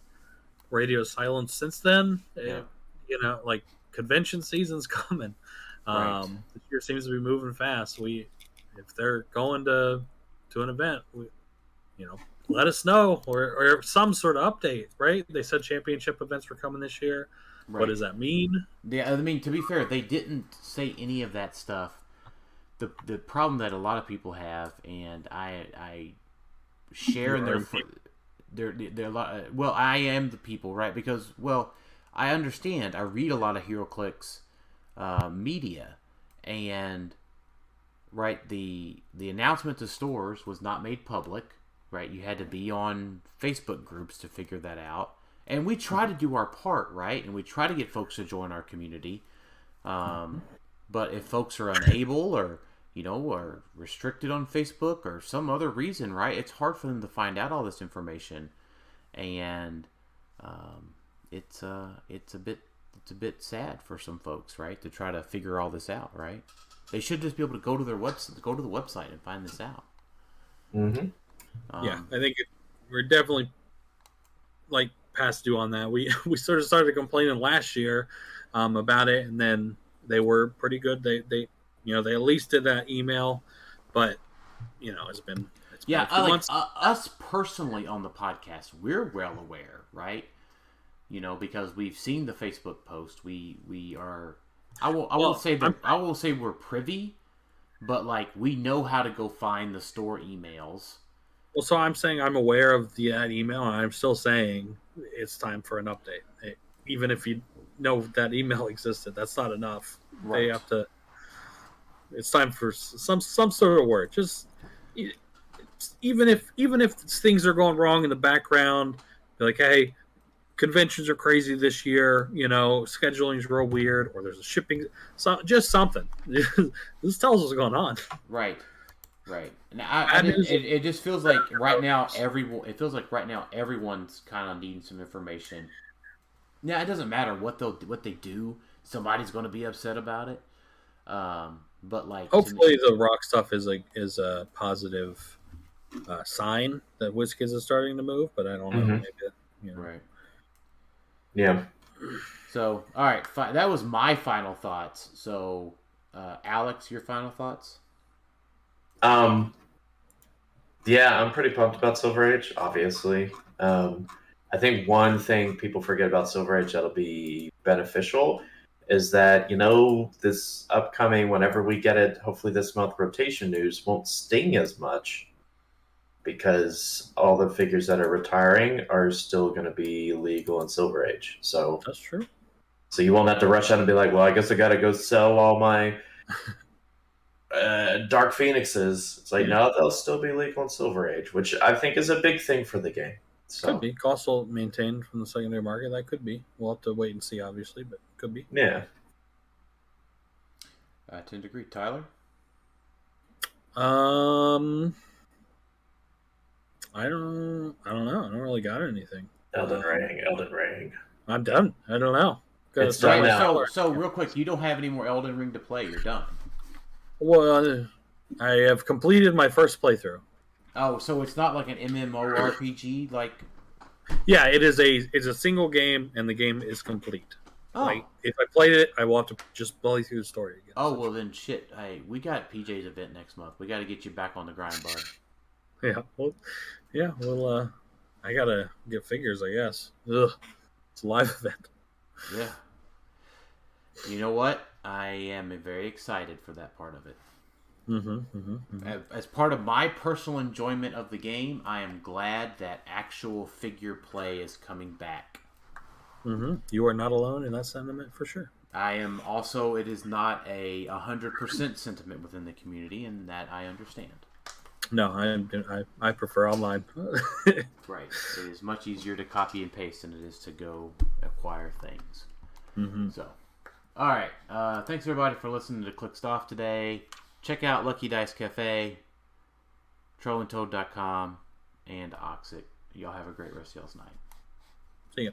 radio silence since then. Like convention season's coming. Right. This year seems to be moving fast. If they're going to an event, let us know or some sort of update. Right? They said championship events were coming this year. Right. What does that mean? Yeah, I mean, to be fair, they didn't say any of that stuff. The problem that a lot of people have, and I share in their well, I am the people, right? Because I understand. I read a lot of HeroClix media, and right, the announcement to stores was not made public. Right, you had to be on Facebook groups to figure that out, and we try to do our part, right, and we try to get folks to join our community. But if folks are unable, or are restricted on Facebook or some other reason, right, it's hard for them to find out all this information, and it's a bit sad for some folks, right, to try to figure all this out, right? They should just be able to go to the website and find this out. Mm-hmm. I think we're definitely like past due on that. We sort of started complaining last year about it, and then they were pretty good. They at least did that email, but it's been a few months. Us personally on the podcast, we're well aware, right? You know, because we've seen the Facebook post. We are. I will say we're privy, but like we know how to go find the store emails. Well, so I'm saying I'm aware of that email, and I'm still saying it's time for an update. Even if you know that email existed, that's not enough. Right. They have to. It's time for some sort of work. Just even if things are going wrong in the background, be like, hey, conventions are crazy this year. You know, scheduling is real weird, or there's a shipping. Just something. This tells us what's going on. Right. Right. And it just feels like right now everyone's kind of needing some information. Yeah, it doesn't matter what they do. Somebody's going to be upset about it. But like, hopefully the rock stuff is a positive sign that WizKids is starting to move. But I don't know. Maybe, you know. Right. Yeah. So, all right, that was my final thoughts. So, Alex, your final thoughts? Yeah, I'm pretty pumped about Silver Age, obviously. I think one thing people forget about Silver Age that'll be beneficial is that, you know, this upcoming, whenever we get it, hopefully this month, rotation news won't sting as much because all the figures that are retiring are still going to be legal in Silver Age. So that's true. So you won't have to rush out and be like, well, I guess I got to go sell all my Dark Phoenixes. It's like, no, they'll still be legal in Silver Age, which I think is a big thing for the game. So. Could be. Costs will maintain from the secondary market. That could be. We'll have to wait and see, obviously, but could be. Yeah. I tend to agree. Tyler? I don't know. I don't really got anything. Elden Ring. I'm done. I don't know. It's done now. So real quick, you don't have any more Elden Ring to play. You're done. Well, I have completed my first playthrough. Oh, so it's not like an MMORPG, like? Yeah, it's a single game, and the game is complete. Oh. Like, if I played it, I will have to just play through the story again. Oh, well then, shit. Hey, we got PJ's event next month. We got to get you back on the grind, bud. Well, I gotta get figures, I guess. Ugh, it's a live event. Yeah. You know what? I am very excited for that part of it. As part of my personal enjoyment of the game, I am glad that actual figure play is coming back. You are not alone in that sentiment, for sure. I am also. It is not a 100% sentiment within the community, and that I understand. No, I prefer online. Right. It is much easier to copy and paste than it is to go acquire things. So, all right. Thanks everybody for listening to Clixed Off today. Check out Lucky Dice Cafe, trollandtoad.com, and Auxxit. Y'all have a great rest of y'all's night. See ya.